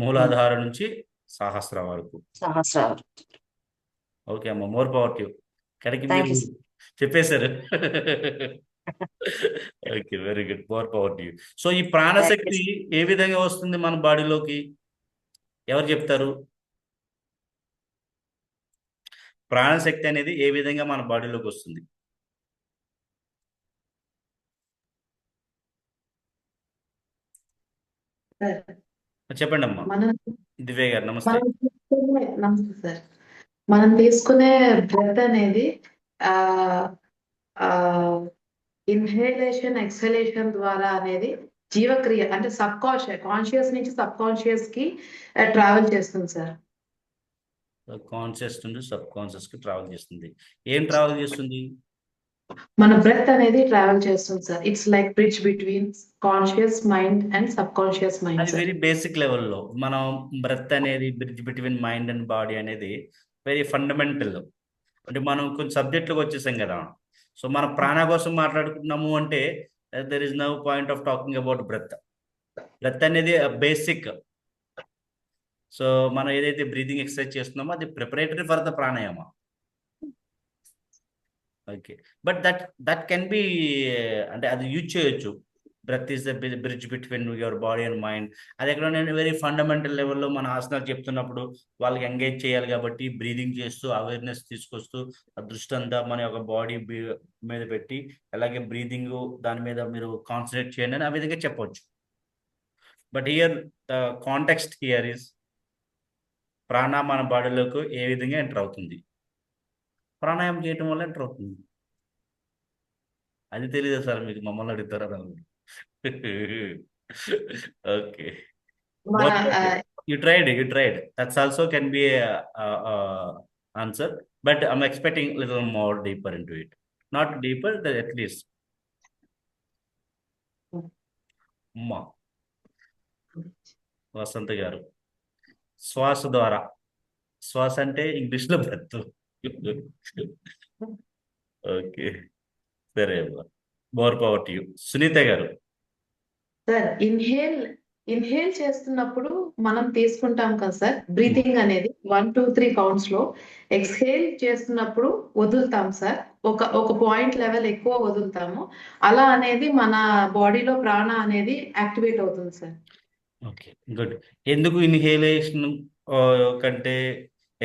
మూలాధార నుంచి సహస్ర వరకు. ఓకే అమ్మ, more power to you. Correct, మీరు చెప్పేశారు. Okay, very good, more power to you. So ఈ ప్రాణశక్తి ఏ విధంగా వస్తుంది మన బాడీలోకి? ఎవరు చెప్తారు? ప్రాణశక్తి అనేది ఏ విధంగా మన బాడీలోకి వస్తుంది? చెప్పండి అమ్మా. దివ్య గారు నమస్తే. నమస్తే సార్. మనం తీసుకునే బ్రెత్ అనేది ఇన్హేలేషన్, ఎక్సలేషన్ ద్వారా అనేది జీవక్రియ, అంటే కాన్షియస్ నుంచి సబ్ కాన్షియస్ కి ట్రావెల్ చేస్తుంది సార్. కాన్షియస్ నుండి సబ్ కాన్షియస్ కి ట్రావెల్ చేస్తుంది. ఏం ట్రావెల్ చేస్తుంది? మన బ్రెత్ అనేది ట్రావెల్ చేస్తుంది sir. It's like bridge between conscious mind and sub conscious mind. అది వెరీ బేసిక్ లెవెల్లో మనం బ్రెత్ అనేది bridge between mind and body అనేది వెరీ ఫండమెంటల్. అంటే మనం కొంచెం సబ్జెక్టులకు వచ్చేసాం కదా. సో మనం ప్రాణ కోసం మాట్లాడుకున్నాము అంటే there is no point of talking about breath. Breath అనేది బేసిక్. సో మనం ఏదైతే బ్రీతింగ్ ఎక్సర్సైజ్ చేస్తున్నామో అది preparatory for the pranayama. Okay, but that can be, అంటే అది యూజ్ చేయొచ్చు. Breath is the bridge between your body and mind. అది ఎక్కడ నేను వెరీ ఫండమెంటల్ లెవెల్లో మన ఆసనాలు చెప్తున్నప్పుడు వాళ్ళకి ఎంగేజ్ చేయాలి కాబట్టి బ్రీదింగ్ చేస్తూ అవేర్నెస్ తీసుకొస్తూ ఆ దృష్టి అంతా మన యొక్క బాడీ మీద పెట్టి, అలాగే బ్రీదింగ్ దాని మీద మీరు కాన్సన్ట్రేట్ చేయండి అని ఆ విధంగా చెప్పవచ్చు. But here the context here is ప్రాణ మన బాడీలోకి ఏ విధంగా ఎంటర్ అవుతుంది, ప్రాణాయామం చేయటం వల్ల ఎంటర్ అవుతుంది. అది తెలియదు సార్ మీకు, మమ్మల్ని అడుగుతారా? Okay, you tried. That's also can be a answer, but I'm expecting a little more deeper into it. Not deeper, but at least. అమ్మా వసంత గారు, శ్వాస ద్వారా, శ్వాస అంటే ఇంగ్లీష్లో బ్రెత్. ఓకే, సరే అమ్మా, more power to you. Sunitha garu. Sir inhale చేస్తున్నప్పుడు మనం తీసుకుంటాం కదా సార్, బ్రీతింగ్ అనేది 1 2 3 కౌంట్స్ లో. ఎక్స్హేల్ చేస్తున్నప్పుడు వదులుతాం సార్, ఒక పాయింట్ లెవెల్ ఎక్కువ వదులుతాము. అలా అనేది మన బాడీలో ప్రాణ అనేది యాక్టివేట్ అవుతుంది సార్. Okay, good. ఎందుకు ఇన్హేలేషన్ కంటే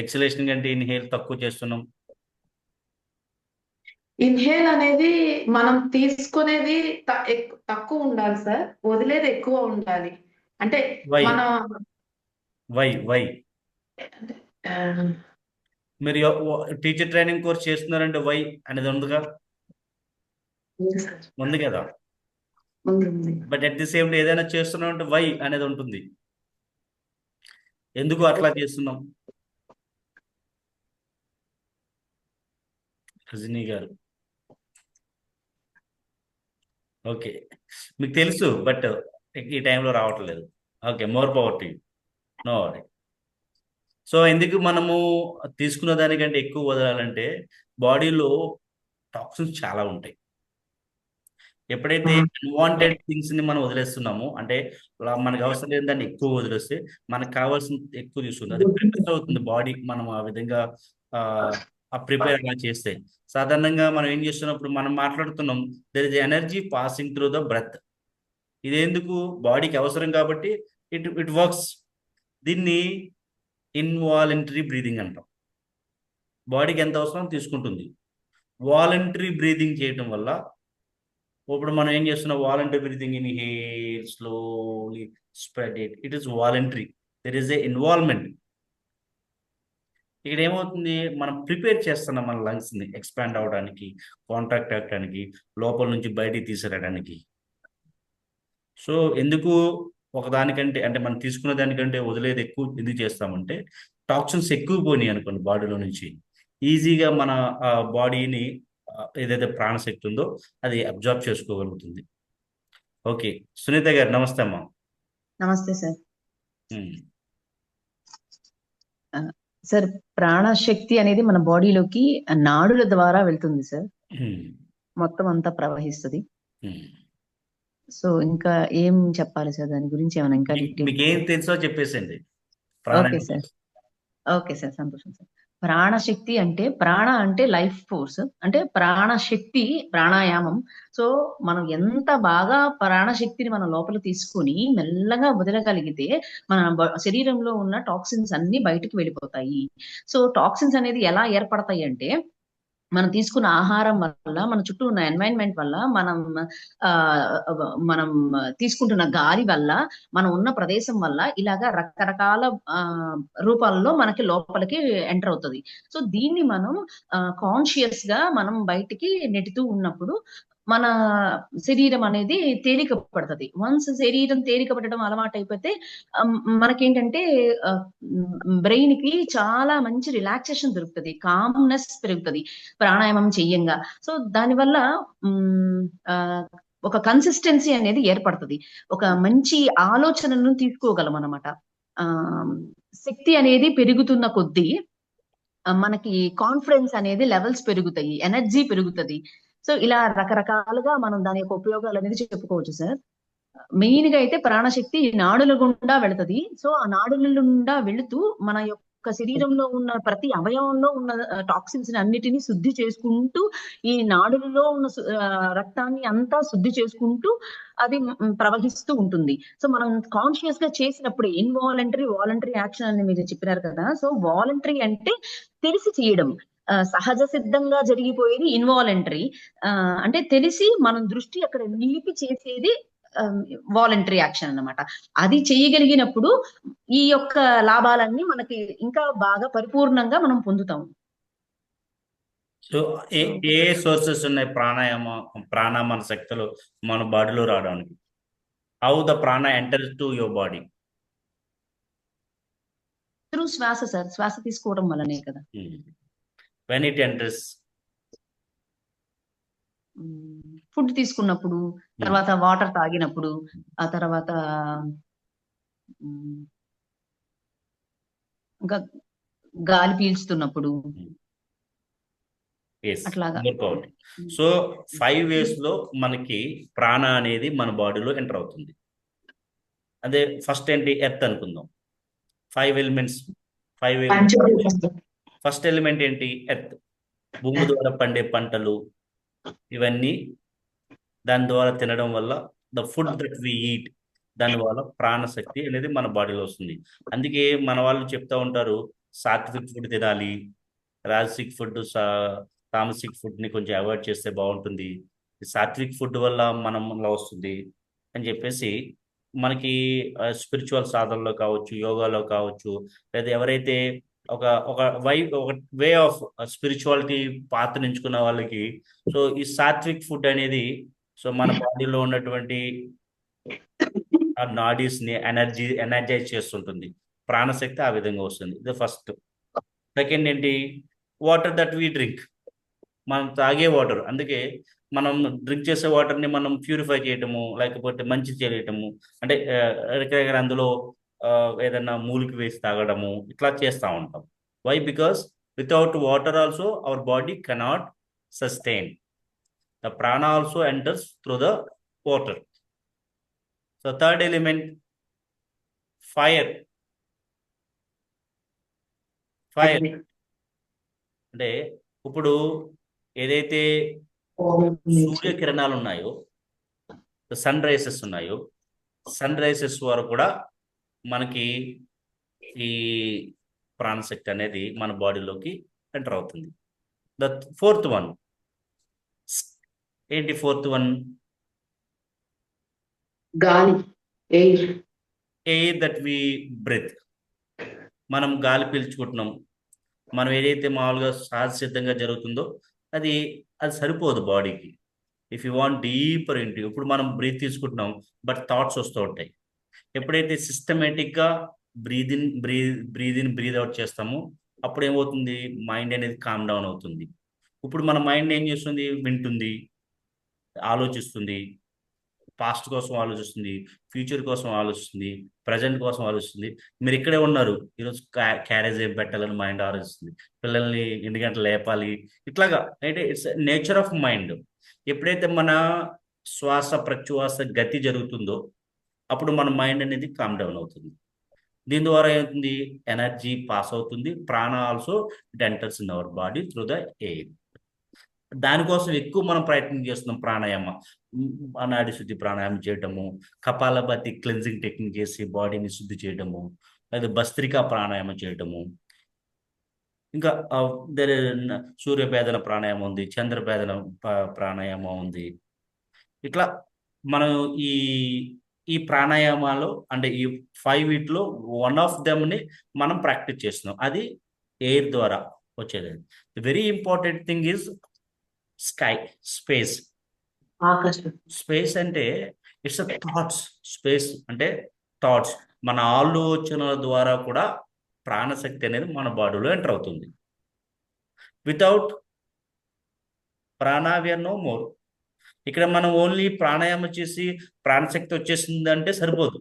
ఎక్సలేషన్ కంటే ఇన్హేల్ తక్కువ చేస్తున్నాం? ఇన్హేల్ అనేది మనం తీసుకునేది తక్కువ ఉండాలి సార్, వదిలేది ఎక్కువ ఉండాలి. అంటే వై మన వై ఆ, మీరు టీచర్ ట్రైనింగ్ కోర్స్ చేస్తున్నారంటే వై అనేది ఉందిగా, ఉంది సార్, ఉంది కదా. ఉంది. బట్ అట్ ది సేమ్ ఏదైనా చేస్తున్నాం అంటే వై అనేది ఉంటుంది. ఎందుకు అట్లా చేస్తున్నాం? రజనీ గారు, ఓకే, మీకు తెలుసు బట్ ఈ టైంలో రావట్లేదు. Okay, more power to you, no worry. So ఎందుకు మనము తీసుకున్న దానికంటే ఎక్కువ వదలాలంటే బాడీలో టాక్సిన్స్ చాలా ఉంటాయి. ఎప్పుడైతే అన్వాంటెడ్ థింగ్స్ ని మనం వదిలేస్తున్నామో, అంటే మనకు అవసరం లేని దాన్ని ఎక్కువ వదిలేస్తే మనకు కావాల్సిన ఎక్కువ తీసుకుంది. అది ప్రిపేర్ అవుతుంది బాడీ, మనం ఆ విధంగా ప్రిపేర్ అలా చేస్తే. సాధారణంగా మనం ఏం చేస్తున్నప్పుడు మనం మాట్లాడుతున్నాం, there is energy passing through the breath. ఇదేందుకు? బాడీకి అవసరం కాబట్టి ఇట్ వర్క్స్. దీన్ని ఇన్వాలంటరీ బ్రీదింగ్ అంటాం. బాడీకి ఎంత అవసరం తీసుకుంటుంది. వాలంటరీ బ్రీదింగ్ చేయటం వల్ల, ఇప్పుడు మనం ఏం చేస్తున్నాం, voluntary breathing, inhale slowly spread it is voluntary, there is a involvement. ఇక్కడ ఏమవుతుంది, మనం ప్రిపేర్ చేస్తున్నాం మన లంగ్స్ని ఎక్స్పాండ్ అవడానికి, కాంట్రాక్ట్ అవ్వడానికి, లోపల నుంచి బయటికి తీసుకురావడానికి. సో ఎందుకు ఒకదానికంటే, అంటే మనం తీసుకున్న దానికంటే వదిలేది ఎక్కువ ఎందుకు చేస్తామంటే, టాక్సిన్స్ ఎక్కువ పోయినాయి అనుకోండి బాడీలో నుంచి, ఈజీగా మన బాడీని ఏదైతే ప్రాణశక్తి ఉందో అది అబ్జార్బ్ చేసుకోగలుగుతుంది. ఓకే, సునీత గారు నమస్తే అమ్మా. నమస్తే సార్. సార్, ప్రాణశక్తి అనేది మన బాడీలోకి నాడుల ద్వారా వెళ్తుంది సార్, మొత్తం అంతా ప్రవహిస్తుంది. సో ఇంకా ఏం చెప్పాలి సార్ దాని గురించి? ఏమైనా ఇంకా మీకు ఏం తెలుసో చెప్పేసండి. ఓకే సార్, ఓకే సార్, సంతోషం సార్. ప్రాణశక్తి అంటే, ప్రాణ అంటే లైఫ్ ఫోర్స్, అంటే ప్రాణశక్తి ప్రాణాయామం. సో మనం ఎంత బాగా ప్రాణశక్తిని మన లోపల తీసుకొని మెల్లగా వదలగలిగితే మన శరీరంలో ఉన్న టాక్సిన్స్ అన్ని బయటకు వెళ్ళిపోతాయి. సో టాక్సిన్స్ అనేది ఎలా ఏర్పడతాయి అంటే, మనం తీసుకున్న ఆహారం వల్ల, మన చుట్టూ ఉన్న ఎన్వైరన్మెంట్ వల్ల, మనం తీసుకుంటున్న గాలి వల్ల, మనం ఉన్న ప్రదేశం వల్ల, ఇలాగా రకరకాల రూపాల్లో మనకి లోపలికి ఎంటర్ అవుతుంది. సో దీన్ని మనం కాన్షియస్ గా మనం బయటికి నెట్టుతూ ఉన్నప్పుడు మన శరీరం అనేది తేలిక పడుతుంది. వన్స్ శరీరం తేలిక పడడం అలవాటు అయిపోతే మనకేంటంటే బ్రెయిన్ కి చాలా మంచి రిలాక్సేషన్ దొరుకుతుంది, కామ్నెస్ పెరుగుతుంది ప్రాణాయామం చెయ్యంగా. సో దానివల్ల ఒక కన్సిస్టెన్సీ అనేది ఏర్పడుతుంది, ఒక మంచి ఆలోచనను తీసుకోగలం అన్నమాట. శక్తి అనేది పెరుగుతున్న కొద్దీ మనకి కాన్ఫిడెన్స్ అనేది లెవెల్స్ పెరుగుతాయి, ఎనర్జీ పెరుగుతుంది. సో ఇలా రకరకాలుగా మనం దాని యొక్క ఉపయోగాలు అనేది చెప్పుకోవచ్చు సార్. మెయిన్ గా అయితే ప్రాణశక్తి నాడుల గుండా వెళుతుంది. సో ఆ నాడుల గుండా వెళుతూ మన యొక్క శరీరంలో ఉన్న ప్రతి అవయవంలో ఉన్న టాక్సిన్స్ అన్నిటినీ శుద్ధి చేసుకుంటూ, ఈ నాడులలో ఉన్న రక్తాన్ని అంతా శుద్ధి చేసుకుంటూ అది ప్రవహిస్తూ ఉంటుంది. సో మనం కాన్షియస్ గా చేసినప్పుడు ఇన్వాలంటరీ, వాలంటరీ యాక్షన్ అని మీరు చెప్పినారు కదా. సో వాలంటరీ అంటే తెలిసి చేయడం, సహజ సిద్ధంగా జరిగిపోయేది ఇన్వాలంటరీ. అంటే తెలిసి మనం దృష్టి అక్కడ నిలిపి చేసేది వాలంటరీ యాక్షన్ అన్నమాట. అది చేయగలిగినప్పుడు ఈ యొక్క లాభాలన్నీ మనకి ఇంకా బాగా పరిపూర్ణంగా మనం పొందుతాం. సో ఏ సోర్సెస్ ఉన్నాయి ప్రాణాయామ శక్తులు మన బాడీలో రావడానికి? హౌ ద ప్రాణ enters to your body? Through శ్వాస సార్, శ్వాస తీసుకోవడం వల్లనే కదా. When it enters? ఫుడ్ తీసుకున్నప్పుడు, తర్వాత వాటర్ తాగినప్పుడు, ఆ తర్వాత ఇంకా గాలి పీల్చుతున్నప్పుడు, అట్లాగా. సో 5 ways లో మనకి ప్రాణ అనేది మన బాడీలో ఎంటర్ అవుతుంది. అదే ఫస్ట్ ఏంటి ఎర్త్ అనుకుందాం. 5 ఎలిమెంట్స్ 5 ఫస్ట్ ఎలిమెంట్ ఏంటి ఎర్త్. భూమి ద్వారా పండే పంటలు ఇవన్నీ దాని ద్వారా తినడం వల్ల the food that we eat దాని వల్ల ప్రాణశక్తి అనేది మన బాడీలో వస్తుంది. అందుకే మన వాళ్ళు చెప్తా ఉంటారు సాత్విక్ ఫుడ్ తినాలి, రాజసిక్ ఫుడ్ తామసిక్ ఫుడ్ని కొంచెం అవాయిడ్ చేస్తే బాగుంటుంది, సాత్విక్ ఫుడ్ వల్ల మనలో వస్తుంది అని చెప్పేసి మనకి స్పిరిచువల్ సాధనలో కావచ్చు, యోగాలో కావచ్చు, లేదా ఎవరైతే ఒక ఒక వే ఆఫ్ స్పిరిచువాలిటీ పాత్ర ఎంచుకున్న వాళ్ళకి సో ఈ సాత్విక్ ఫుడ్ అనేది సో మన బాడీలో ఉన్నటువంటి ఆ నాడీస్ని ఎనర్జైజ్ చేస్తుంటుంది, ప్రాణశక్తి ఆ విధంగా వస్తుంది. ఇది ఫస్ట్. సెకండ్ ఏంటి వాటర్ దట్ వీ డ్రింక్, మనం తాగే వాటర్. అందుకే మనం డ్రింక్ చేసే వాటర్ని మనం ప్యూరిఫై చేయటము లేకపోతే మంచి చేయటము అంటే ఎక్కడెక్కడ అందులో ఏదైనా మూలికి వేసి తాగడము ఇట్లా చేస్తూ ఉంటాం. Why? Because without water also our body cannot sustain. The prana also enters through the water. So third element fire. Fire అంటే ఇప్పుడు ఏదైతే సూర్యకిరణాలు ఉన్నాయో, సన్ రైసెస్ ఉన్నాయో, సన్ రైసెస్ వరకు కూడా మనకి ఈ ప్రాణశక్తి అనేది మన బాడీలోకి ఎంటర్ అవుతుంది. ద ఫోర్త్ వన్ ఏంటి? ఫోర్త్ వన్ గాలి, ఎయిర్ దట్ వి బ్రెత్. మనం గాలి పీల్చుకుంటున్నాం. మనం ఏదైతే మామూలుగా సహజ సిద్ధంగా జరుగుతుందో అది సరిపోదు బాడీకి. If you want deeper into, ఇప్పుడు మనం బ్రీత్ తీసుకుంటున్నాం బట్ థాట్స్ వస్తూ ఉంటాయి. ఎప్పుడైతే సిస్టమేటిక్గా బ్రీద్ ఇన్ బ్రీద్ అవుట్ చేస్తామో అప్పుడు ఏమవుతుంది? మైండ్ అనేది కామ్ డౌన్ అవుతుంది. ఇప్పుడు మన మైండ్ ఏం చేస్తుంది? వింటుంది, ఆలోచిస్తుంది, పాస్ట్ కోసం ఆలోచిస్తుంది, ఫ్యూచర్ కోసం ఆలోచిస్తుంది, ప్రజెంట్ కోసం ఆలోచిస్తుంది. మీరు ఇక్కడే ఉన్నారు, ఈరోజు క్యారేజ్ ఏం పెట్టాలని మైండ్ ఆలోచిస్తుంది, పిల్లల్ని ఎన్ని గంటలు లేపాలి, ఇట్లాగా. అంటే ఇట్స్ నేచర్ ఆఫ్ మైండ్. ఎప్పుడైతే మన శ్వాస ప్రశ్వాస గతి జరుగుతుందో అప్పుడు మన మైండ్ అనేది కామ్ డౌన్ అవుతుంది. దీని ద్వారా ఏమవుతుంది? ఎనర్జీ పాస్ అవుతుంది. ప్రాణ also it enters in our body through the air. దానికోసం ఎక్కువ మనం ప్రయత్నం చేస్తున్నాం. ప్రాణాయామ, నాడి శుద్ధి ప్రాణాయామం చేయటము, కపాలభాతి క్లెన్జింగ్ టెక్నిక్ చేసి బాడీని శుద్ధి చేయటము, లేదా భస్త్రికా ప్రాణాయామం చేయటము, ఇంకా సూర్యభేదన ప్రాణాయామం ఉంది, చంద్రభేదన ప్రాణాయామం ఉంది. ఇట్లా మనం ఈ ప్రాణాయామాలు అంటే ఈ 5 వీటిలో వన్ ఆఫ్ దెమ్ని మనం ప్రాక్టీస్ చేస్తున్నాం. అది ఎయిర్ ద్వారా వచ్చేది. Very important thing is space. Space అంటే ఇట్స్ థాట్స్. స్పేస్ అంటే థాట్స్. మన ఆలోచనల ద్వారా కూడా ప్రాణశక్తి అనేది మన బాడీలో ఎంటర్ అవుతుంది. వితౌట్ ప్రాణ వి ఆర్ నో మోర్. ఇక్కడ మనం ఓన్లీ ప్రాణాయామం చేసి ప్రాణశక్తి వచ్చేసింది అంటే సరిపోదు.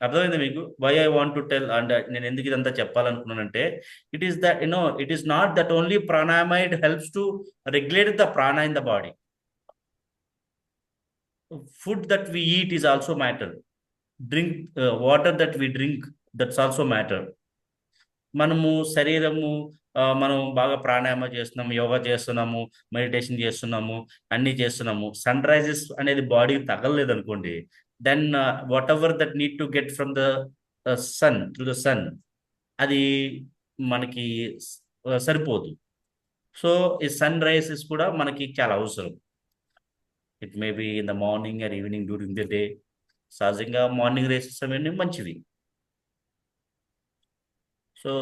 అర్థమైంది మీకు? Why I want to tell అంటే నేను ఎందుకు ఇదంతా చెప్పాలనుకున్నానంటే it is not that only pranayama it helps to regulate the prana in the body. Food that we eat is also matter. Drink water that we drink that's also matter. మనము శరీరము మనం బాగా ప్రాణాయామం చేస్తున్నాము, యోగా చేస్తున్నాము, మెడిటేషన్ చేస్తున్నాము, అన్నీ చేస్తున్నాము. సన్ రైజెస్ అనేది బాడీకి తగలలేదు అనుకోండి, then whatever that need to get from the sun through the sun అది మనకి సరిపోదు. సో ఈ సన్ రైజెస్ కూడా మనకి చాలా అవసరం. It may be in the morning or evening during the day. సహజంగా మార్నింగ్ రైజెస్ అవన్నీ మంచివి. సో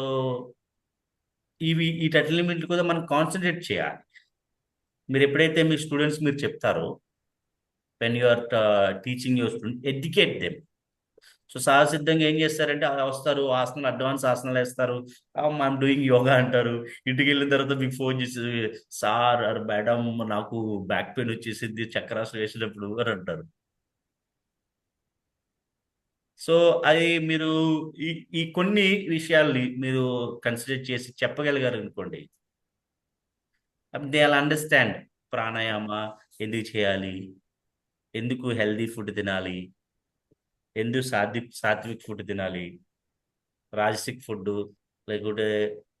వీటన్నిటి కూడా మనం కాన్సన్ట్రేట్ చేయాలి. మీరు ఎప్పుడైతే మీ స్టూడెంట్స్ మీరు చెప్తారో when you are teaching your student educate them. So సహసిద్ధంగా ఏం చేస్తారంటే వస్తారు, ఆసనాలు అడ్వాన్స్ ఆసనాలు వేస్తారు, ఐఎమ్ డూయింగ్ యోగా అంటారు. ఇంటికి వెళ్ళిన తర్వాత మీకు ఫోన్ చేసి సార్ ఆర్ మేడం నాకు బ్యాక్ పెయిన్ వచ్చేసింది చక్రాసనం వేసినప్పుడు అని అంటారు. సో అది మీరు ఈ కొన్ని విషయాల్ని మీరు కన్సిడర్ చేసి చెప్పగలిగారు అనుకోండి, దే ఆల్ అండర్స్టాండ్ ప్రాణాయామ ఎందుకు చేయాలి, ఎందుకు హెల్దీ ఫుడ్ తినాలి, ఎందుకు సాత్విక్ ఫుడ్ తినాలి, రాజసిక్ ఫుడ్ లేకుంటే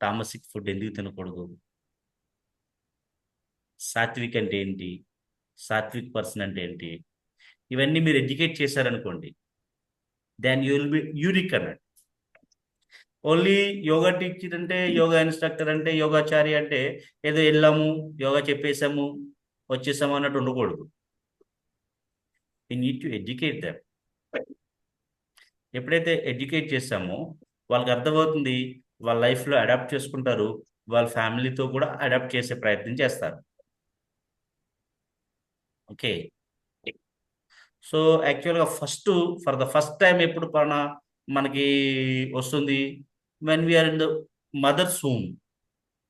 తామసిక్ ఫుడ్ ఎందుకు తినకూడదు, సాత్విక్ అంటే ఏంటి, సాత్విక్ పర్సన్ అంటే ఏంటి, ఇవన్నీ మీరు ఎడ్యుకేట్ చేశారనుకోండి, then you will be unique అన్నట్టు. ఓన్లీ యోగా టీచర్ అంటే, యోగా ఇన్స్ట్రక్టర్ అంటే, యోగాచారి అంటే ఏదో వెళ్ళాము యోగా చెప్పేసాము వచ్చేసాము అన్నట్టు ఉండకూడదు. You need to educate them. ఎప్పుడైతే ఎడ్యుకేట్ చేస్తామో వాళ్ళకి అర్థమవుతుంది, వాళ్ళ లైఫ్లో అడాప్ట్ చేసుకుంటారు, వాళ్ళ ఫ్యామిలీతో కూడా అడాప్ట్ చేసే ప్రయత్నం చేస్తారు. ఓకే. సో యాక్చువల్గా ఫర్ ద ఫస్ట్ టైం ఎప్పుడు మనకి వస్తుంది, when we're in the mother's home,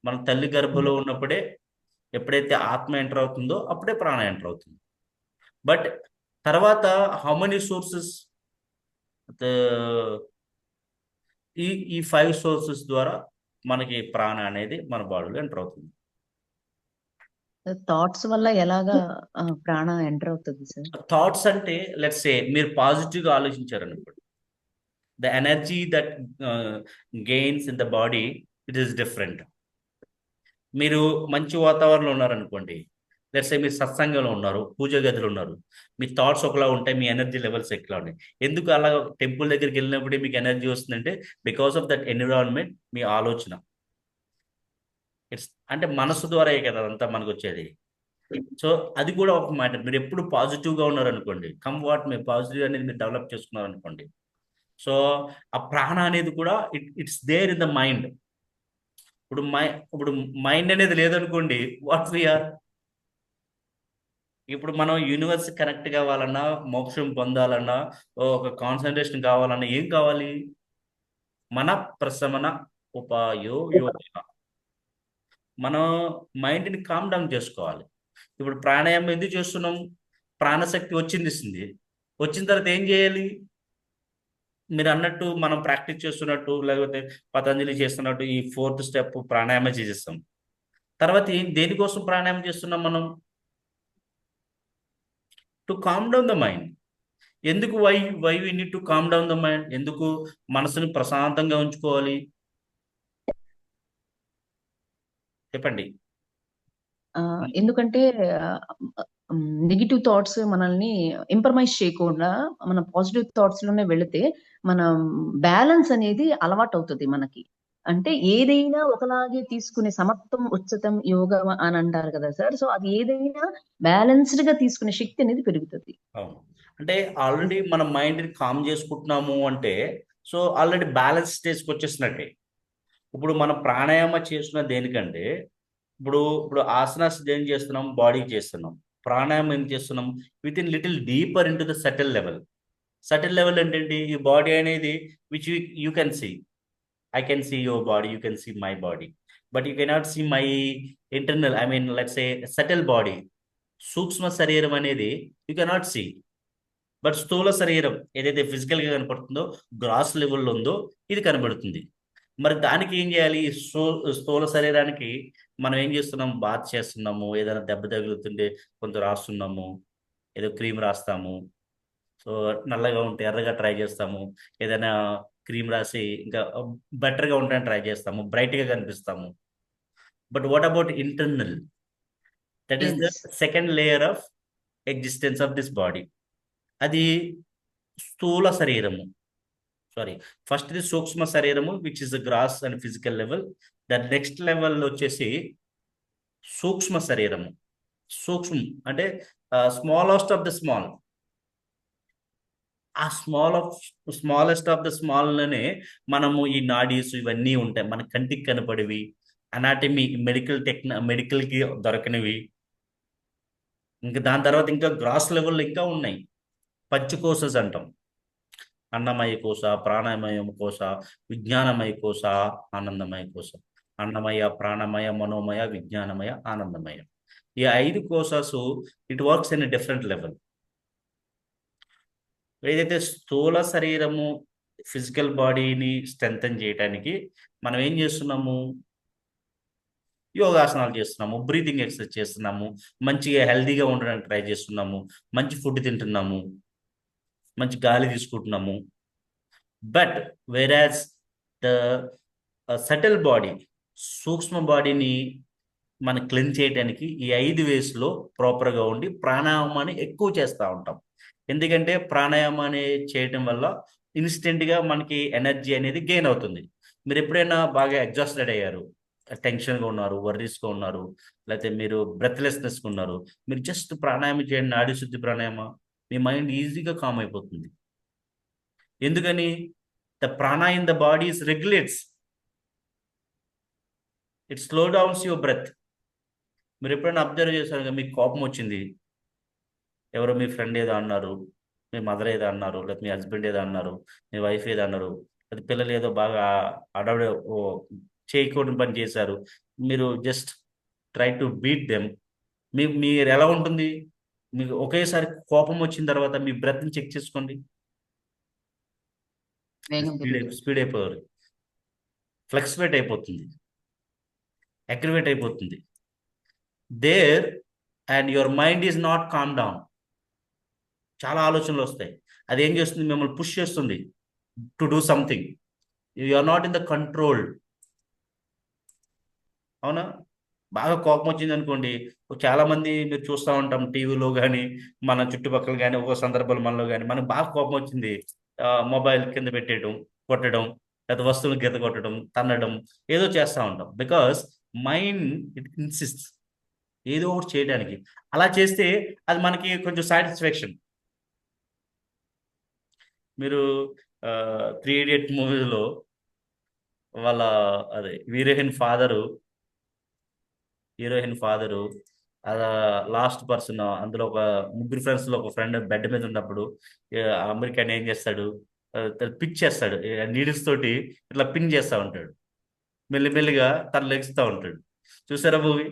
మన తల్లి గర్భంలో ఉన్నప్పుడే ఎప్పుడైతే ఆత్మ ఎంటర్ అవుతుందో అప్పుడే ప్రాణ ఎంటర్ అవుతుంది. బట్ తర్వాత హౌ మెనీ సోర్సెస్, ఈ 5 సోర్సెస్ ద్వారా మనకి ప్రాణ అనేది మన బాడీలో ఎంటర్ అవుతుంది. థాట్స్ వల్ల ఎలాగా ప్రాణ ఎంటర్ అవుతుంది సార్? థాట్స్ అంటే లెట్స్ సే మీరు పాజిటివ్గా ఆలోచించారనుకోండి, the energy that gains in the body it is different. మీరు మంచి వాతావరణంలో ఉన్నారనుకోండి, లెట్స్ సే మీరు సత్సంగంలో ఉన్నారు, పూజ గదిలో ఉన్నారు, మీ థాట్స్ ఒకలా ఉంటాయి, మీ ఎనర్జీ లెవెల్స్ ఎట్లా ఉన్నాయి. ఎందుకు అలా టెంపుల్ దగ్గరికి వెళ్ళినప్పుడే మీకు ఎనర్జీ వస్తుందంటే బికాస్ ఆఫ్ దట్ ఎన్విరాన్మెంట్, మీ ఆలోచన. అంటే మనసు ద్వారాయే కదా అదంతా మనకు వచ్చేది. సో అది కూడా ఒక మ్యాటర్. మీరు ఎప్పుడు పాజిటివ్గా ఉన్నారనుకోండి, మీరు పాజిటివ్ అనేది మీరు డెవలప్ చేసుకున్నారనుకోండి, సో ఆ ప్రాణ అనేది కూడా it's there in the mind. ఇప్పుడు మైండ్ అనేది లేదనుకోండి, వాట్ వీఆర్. ఇప్పుడు మనం యూనివర్స్ కనెక్ట్ కావాలన్నా, మోక్షం పొందాలన్నా, ఒక కాన్సన్ట్రేషన్ కావాలన్నా ఏం కావాలి? మన ప్రశమన ఉపాయో యోగ. మనం మైండ్ని కామ్ డౌన్ చేసుకోవాలి. ఇప్పుడు ప్రాణాయామం ఎందుకు చేస్తున్నాం? ప్రాణశక్తి ఇస్తుంది. వచ్చిన తర్వాత ఏం చేయాలి? మీరు అన్నట్టు మనం ప్రాక్టీస్ చేస్తున్నట్టు, లేకపోతే పతంజలి చేస్తున్నట్టు ఈ 4th స్టెప్ ప్రాణాయామం చేసేస్తాం. తర్వాత దేనికోసం ప్రాణాయామం చేస్తున్నాం మనం? To calm down the mind. ఎందుకు why we need to calm down the mind? ఎందుకు మనసుని ప్రశాంతంగా ఉంచుకోవాలి? చెప్పండి. ఎందుకంటే నెగిటివ్ థాట్స్ మనల్ని ఇంప్రమైజ్ చేయకుండా మన పాజిటివ్ థాట్స్ లోనే వెళితే మనం బ్యాలెన్స్ అనేది అలవాటు అవుతుంది మనకి. అంటే ఏదైనా ఒకలాగే తీసుకునే సమత్వం ఉచితం యోగా అని అంటారు కదా సార్. సో అది ఏదైనా బ్యాలెన్స్డ్ గా తీసుకునే శక్తి అనేది పెరుగుతుంది. అవును. అంటే ఆల్రెడీ మన మైండ్ని కామ్ చేసుకుంటున్నాము అంటే, సో ఆల్రెడీ బ్యాలెన్స్ స్టేజ్కి వచ్చేసినట్టే. ఇప్పుడు మనం ప్రాణాయామ చేస్తున్న దేనికంటే, ఇప్పుడు ఆసనాస్ ఏం చేస్తున్నాం? బాడీకి చేస్తున్నాం. ప్రాణాయామం ఏం చేస్తున్నాం? Within little deeper into the subtle level. Subtle level ఏంటంటే ఈ బాడీ అనేది which you can see. I can see your body, you can see my body, but you cannot see my internal, I mean, let's say subtle body. సూక్ష్మ శరీరం అనేది you cannot see, but స్థూల శరీరం ఏదైతే ఫిజికల్గా కనపడుతుందో, gross లెవెల్లో ఉందో ఇది కనబడుతుంది. మరి దానికి ఏం చేయాలి? స్థూల శరీరానికి మనం ఏం చేస్తున్నాం? బాత్ చేస్తున్నాము, ఏదైనా దెబ్బ తగులుతుంటే కొంత రాస్తున్నాము, ఏదో క్రీమ్ రాస్తాము, సో నల్లగా ఉంటే ఎర్రగా ట్రై చేస్తాము, ఏదైనా క్రీమ్ రాసి ఇంకా బెటర్గా ఉంటాయని ట్రై చేస్తాము, బ్రైట్గా కనిపిస్తాము. But what about internal? That is the second layer of existence of this body. అది స్థూల శరీరము, ఫస్ట్ ఇది సూక్ష్మ శరీరము which is the gross and physical level. The next level వచ్చేసి సూక్ష్మ శరీరము. సూక్ష్మం అంటే స్మాలెస్ట్ ఆఫ్ ద స్మాల్. ఆ స్మాలెస్ట్ ఆఫ్ ద స్మాల్లోనే మనము ఈ నాడీస్ ఇవన్నీ ఉంటాయి, మన కంటికి కనపడేవి, అనాటమీ, మెడికల్కి దొరకనివి. ఇంకా దాని తర్వాత ఇంకా గ్రాస్ లెవెల్లో ఇంకా ఉన్నాయి, పంచకోశస్ అంటాం. అన్నమయ కోశ, ప్రాణమయ కోశ, విజ్ఞానమయ కోశ, ఆనందమయ కోశ. అన్నమయ, ప్రాణమయ, మనోమయ, విజ్ఞానమయ, ఆనందమయ. ఈ 5 కోశాసు it works in different level. ఏదైతే స్థూల శరీరము ఫిజికల్ బాడీని స్ట్రెంథన్ చేయడానికి మనం ఏం చేస్తున్నాము? యోగాసనాలు చేస్తున్నాము, బ్రీతింగ్ ఎక్సర్సైజ్ చేస్తున్నాము, మంచిగా హెల్తీగా ఉండడానికి ట్రై చేస్తున్నాము, మంచి ఫుడ్ తింటున్నాము, మంచి గాలి తీసుకుంటున్నాము. But whereas the subtle body, సూక్ష్మ బాడీని మనం క్లీన్ చేయడానికి ఈ 5 వేస్లో ప్రాపర్గా ఉండి ప్రాణాయామాన్ని ఎక్కువ చేస్తూ ఉంటాం. ఎందుకంటే ప్రాణాయామాన్ని చేయటం వల్ల ఇన్స్టెంట్గా మనకి ఎనర్జీ అనేది గెయిన్ అవుతుంది. మీరు ఎప్పుడైనా బాగా ఎగ్జాస్టెడ్ అయ్యారు, టెన్షన్గా ఉన్నారు, వర్రీస్గా ఉన్నారు, లేకపోతే మీరు బ్రెత్లెస్నెస్గా ఉన్నారు, మీరు జస్ట్ ప్రాణాయామం చేయండి, నాడీ శుద్ధి ప్రాణాయామ, మీ మైండ్ ఈజీగా కామ్ అయిపోతుంది. ఎందుకని? The prana in the body regulates, it slow downs your breath. మీరు ఎప్పుడైనా అబ్జర్వ్ చేశారు కదా, మీకు కోపం వచ్చింది, ఎవరో మీ ఫ్రెండ్ ఏదో అన్నారు, మీ మదర్ ఏదో అన్నారు, లేకపోతే మీ హస్బెండ్ ఏదో అన్నారు, మీ వైఫ్ ఏదో అన్నారు, అది పిల్లలు ఏదో బాగా అడవడే చేయకూడని పని చేశారు, మీరు just try to beat them. మీరు ఎలా ఉంటుంది? మీకు ఒకేసారి కోపం వచ్చిన తర్వాత మీ బ్రెత్ని చెక్ చేసుకోండి, స్పీడ్ అయిపోయారు, ఫ్లక్చువేట్ అయిపోతుంది, అగ్రివేట్ అయిపోతుంది there, and your mind is not calm down. చాలా ఆలోచనలు వస్తాయి. అది ఏం చేస్తుంది? మిమ్మల్ని పుష్ చేస్తుంది to do something. You are not in the control. అవునా? బాగా కోపం వచ్చింది అనుకోండి, చాలా మంది మీరు చూస్తూ ఉంటాం టీవీలో కానీ మన చుట్టుపక్కల కానీ, ఒక్కో సందర్భాలు మనలో కానీ, మనకు బాగా కోపం వచ్చింది, మొబైల్ కింద పెట్టేయడం, కొట్టడం, లేదా వస్తువులు గీత కొట్టడం, తన్నడం, ఏదో చేస్తూ ఉంటాం. బికాస్ మైండ్ ఇట్ ఇన్సిస్ట్స్ ఏదో ఒకటి చేయడానికి. అలా చేస్తే అది మనకి కొంచెం సాటిస్ఫాక్షన్. మీరు 3 Idiots మూవీలో వాళ్ళ అదే హీరోయిన్ ఫాదరు లాస్ట్ పర్సన్, అందులో ఒక ముగ్గురు ఫ్రెండ్స్లో ఒక ఫ్రెండ్ బెడ్ మీద ఉన్నప్పుడు అమెరికన్ ఏం చేస్తాడు, పిక్ చేస్తాడు, నీడిల్స్ తోటి ఇట్లా పిన్ చేస్తూ ఉంటాడు, మెల్లిమెల్లిగా తను లెగిస్తూ ఉంటాడు. చూసారా మూవీ?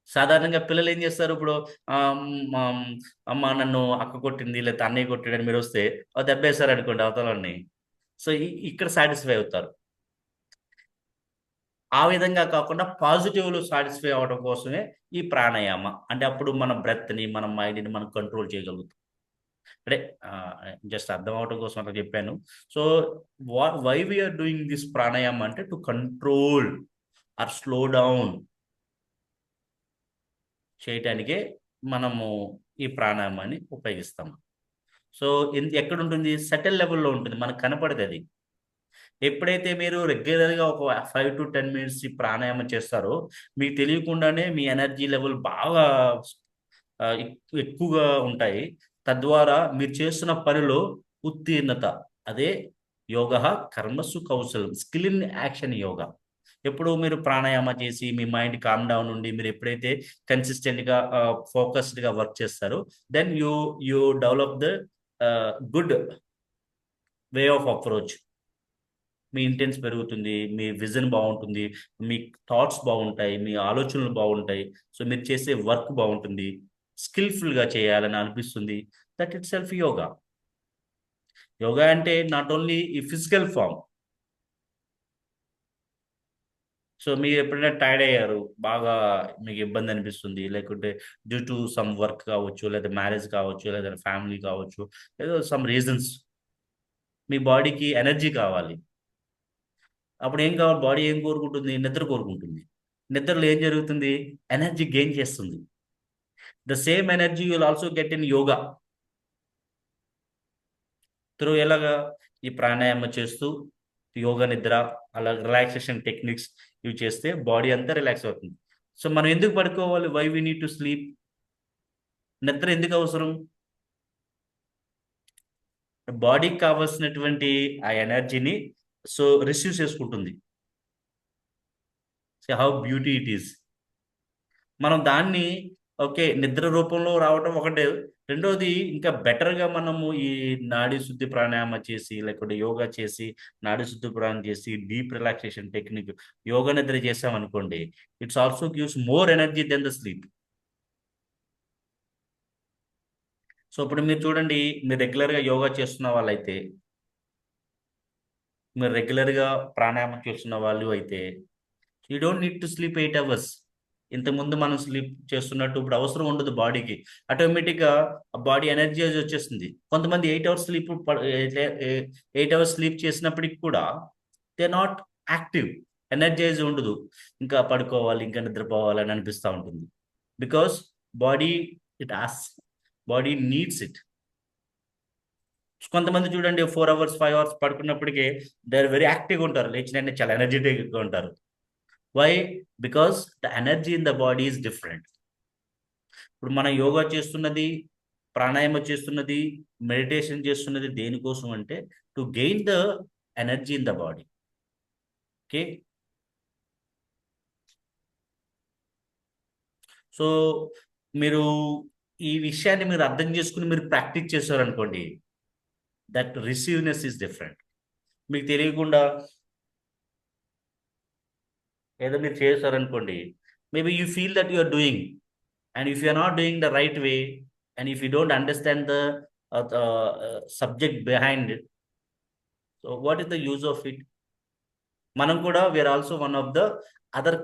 సాధారణంగా పిల్లలు ఏం చేస్తారు, ఇప్పుడు అమ్మ నన్ను అక్క కొట్టింది లేకపోతే అన్నయ్య కొట్టాడని మీరు వస్తే దెబ్బేస్తారు అనుకోండి అవతలని, సో ఇక్కడ సాటిస్ఫై అవుతారు. ఆ విధంగా కాకుండా పాజిటివ్లో సాటిస్ఫై అవ్వడం కోసమే ఈ ప్రాణాయామ. అంటే అప్పుడు మన బ్రెత్ని, మన మైండ్ని మనం కంట్రోల్ చేయగలుగుతాం. అంటే జస్ట్ అర్థం అవడం కోసం అట్లా చెప్పాను. So why we are doing this pranayama అంటే to control or slow down చేయటానికే మనము ఈ ప్రాణాయామాన్ని ఉపయోగిస్తాము. సో ఎక్కడ ఉంటుంది? సటిల్ లెవెల్లో ఉంటుంది, మనకు కనపడదు అది. ఎప్పుడైతే మీరు రెగ్యులర్గా ఒక 5 to 10 minutes ఈ ప్రాణాయామం చేస్తారో మీకు తెలియకుండానే మీ ఎనర్జీ లెవెల్ బాగా ఎక్కువగా ఉంటాయి. తద్వారా మీరు చేస్తున్న పనిలో ఉత్తీర్ణత, అదే యోగ కర్మసు కౌశలం, స్కిల్ ఇన్ యాక్షన్ యోగా. ఎప్పుడు మీరు ప్రాణాయామ చేసి మీ మైండ్ కామ్ డౌన్ ఉండి మీరు ఎప్పుడైతే కన్సిస్టెంట్గా ఫోకస్డ్గా వర్క్ చేస్తారో then you develop the good way of approach. మీ ఇంటెన్స్ పెరుగుతుంది, మీ విజన్ బాగుంటుంది, మీ థాట్స్ బాగుంటాయి, మీ ఆలోచనలు బాగుంటాయి. సో మీరు చేసే వర్క్ బాగుంటుంది, స్కిల్ఫుల్గా చేయాలని అనిపిస్తుంది. That it self yoga. Yoga అంటే నాట్ ఓన్లీ ఈ ఫిజికల్ ఫామ్. సో మీరు ఎప్పుడైనా టైర్డ్ అయ్యారు, బాగా మీకు ఇబ్బంది అనిపిస్తుంది, లేకుంటే డ్యూ టు సమ్ వర్క్ కావచ్చు, లేదా మ్యారేజ్ కావచ్చు, లేదా ఫ్యామిలీ కావచ్చు, ఏదో సమ్ రీజన్స్ మీ బాడీకి ఎనర్జీ కావాలి. అప్పుడు ఏం కావాలి? బాడీ ఏం కోరుకుంటుంది? నిద్ర కోరుకుంటుంది. నిద్రలో ఏం జరుగుతుంది? ఎనర్జీ గెయిన్ చేస్తుంది. The same energy you will also get in yoga through ఎలాగా? ఈ ప్రాణాయామం చేస్తూ యోగా నిద్ర, అలా రిలాక్సేషన్ టెక్నిక్స్ ఇవి చేస్తే బాడీ అంతా రిలాక్స్ అవుతుంది. సో మనం ఎందుకు పడుకోవాలి? Why we need to sleep. నిద్ర ఎందుకు అవసరం? బాడీకి కావాల్సినటువంటి ఆ ఎనర్జీని సో రిసీవ్ చేసుకుంటుంది. So how beauty it is. మనం దాన్ని ఓకే నిద్ర రూపంలో రావటం ఒకటే. రెండోది ఇంకా బెటర్గా మనము ఈ నాడీ శుద్ధి ప్రాణాయామ చేసి, లేకుంటే యోగా చేసి, నాడీ శుద్ధి ప్రాణాయామం చేసి, deep relaxation technique yoga nidra చేసామనుకోండి, it's also gives more energy than the sleep. So ఇప్పుడు మీరు చూడండి, మీరు రెగ్యులర్గా యోగా చేస్తున్న వాళ్ళైతే మీరు రెగ్యులర్గా ప్రాణాయామం చేస్తున్న వాళ్ళు అయితే you don't need to sleep 8 hours. ఇంతకుముందు మనం స్లీప్ చేస్తున్నట్టు ఇప్పుడు అవసరం ఉండదు బాడీకి. ఆటోమేటిక్గా బాడీ ఎనర్జైజ్ వచ్చేస్తుంది. కొంతమంది 8 అవర్స్ స్లీప్ చేసినప్పటికి కూడా దే నాట్ యాక్టివ్, ఎనర్జైజ్ ఉండదు. ఇంకా పడుకోవాలి, ఇంకా నిద్రపోవాలి అని అనిపిస్తూ ఉంటుంది. Because body body needs it. కొంతమంది చూడండి 4 అవర్స్ 5 అవర్స్ పడుకున్నప్పటికీ దే ఆర్ వెరీ యాక్టివ్గా ఉంటారు, లేచిన చాలా ఎనర్జెటిక్గా ఉంటారు. Why? Because the energy in the body is different. ఇప్పుడు మనం యోగా చేస్తున్నది, ప్రాణాయామం చేస్తున్నది, మెడిటేషన్ చేస్తున్నది దేనికోసం అంటే to gain the energy in the body. Okay, so మీరు ఈ విషయాన్ని మీరు అర్థం చేసుకుని మీరు ప్రాక్టీస్ చేశారనుకోండి, దట్ రిసీవ్నెస్ ఈజ్ డిఫరెంట్. మీకు తెలియకుండా ఏదో మీరు చేశారనుకోండి, maybe you feel that you are doing, and if you are not doing the right way, and if you don't understand the subject behind it, so what is the use of it? మనం కూడా we're also one of the other,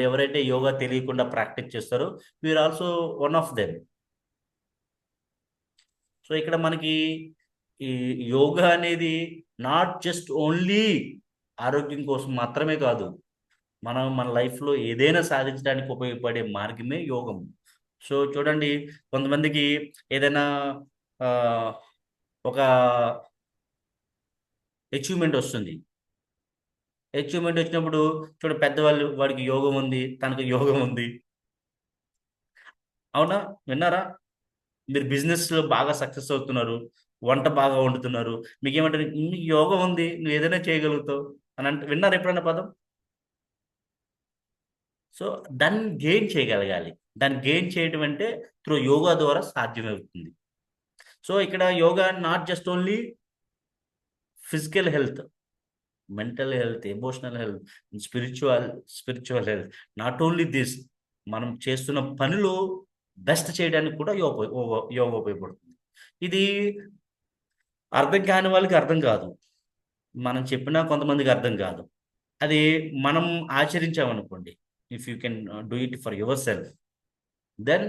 ఎవరైతే యోగా తెలియకుండా practice చేస్తారో we're also one of them. So ఇక్కడ మనకి ఈ యోగా అనేది not just only ఆరోగ్యం కోసం మాత్రమే కాదు, మనం మన లైఫ్లో ఏదైనా సాధించడానికి ఉపయోగపడే మార్గమే యోగం. సో చూడండి, కొంతమందికి ఏదైనా ఒక అచీవ్మెంట్ వస్తుంది. అచీవ్మెంట్ వచ్చినప్పుడు పెద్దవాళ్ళు, వాడికి యోగం ఉంది, తనకు యోగం ఉంది. అవునా, విన్నారా? మీరు బిజినెస్లో బాగా సక్సెస్ అవుతున్నారు, వంట బాగా వండుతున్నారు, మీకేమంటారు? నీకు యోగం ఉంది, నువ్వు ఏదైనా చేయగలుగుతావు అని అంటే విన్నారు ఎప్పుడన్నా పదం? సో దాన్ని గెయిన్ చేయగలగాలి. దాన్ని గెయిన్ చేయడం అంటే త్రూ యోగా ద్వారా సాధ్యమవుతుంది. సో ఇక్కడ yoga not just only physical health, mental health, emotional health, spiritual health. Not only this, మనం చేస్తున్న పనిలో బెస్ట్ చేయడానికి కూడా యోగా ఉపయోగపడుతుంది. ఇది అర్థం కాని వాళ్ళకి అర్థం కాదు, మనం చెప్పినా కొంతమందికి అర్థం కాదు. అది మనం ఆచరించామనుకోండి, if you can do it for yourself, then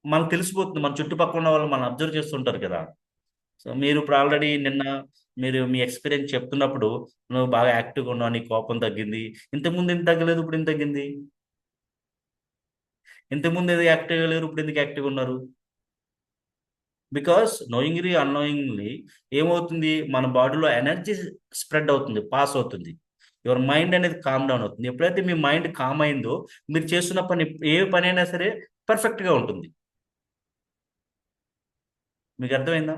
మనకు తెలిసిపోతుంది. మన చుట్టుపక్కల ఉన్న వాళ్ళు మనం అబ్జర్వ్ చేస్తుంటారు కదా. సో మీరు ఇప్పుడు ఆల్రెడీ నిన్న మీరు మీ ఎక్స్పీరియన్స్ చెప్తున్నప్పుడు, నువ్వు బాగా యాక్టివ్గా ఉన్నావు, నీ కోపం తగ్గింది, ఇంతకుముందు ఎందుకు తగ్గలేదు, ఇప్పుడు ఎందుకు తగ్గింది? ఇంతకుముందు ఏదో యాక్టివ్గా లేరు, ఇప్పుడు ఎందుకు యాక్టివ్గా ఉన్నారు? బికాస్ నోయింగ్లీ అన్నోయింగ్లీ ఏమవుతుంది, మన బాడీలో ఎనర్జీ స్ప్రెడ్ అవుతుంది, పాస్ అవుతుంది. యువర్ మైండ్ అనేది కామ్ డౌన్ అవుతుంది. ఎప్పుడైతే మీ మైండ్ కామ్ అయిందో, మీరు చేస్తున్న పని, ఏ పని అయినా సరే పర్ఫెక్ట్గా ఉంటుంది. మీకు అర్థమైందా?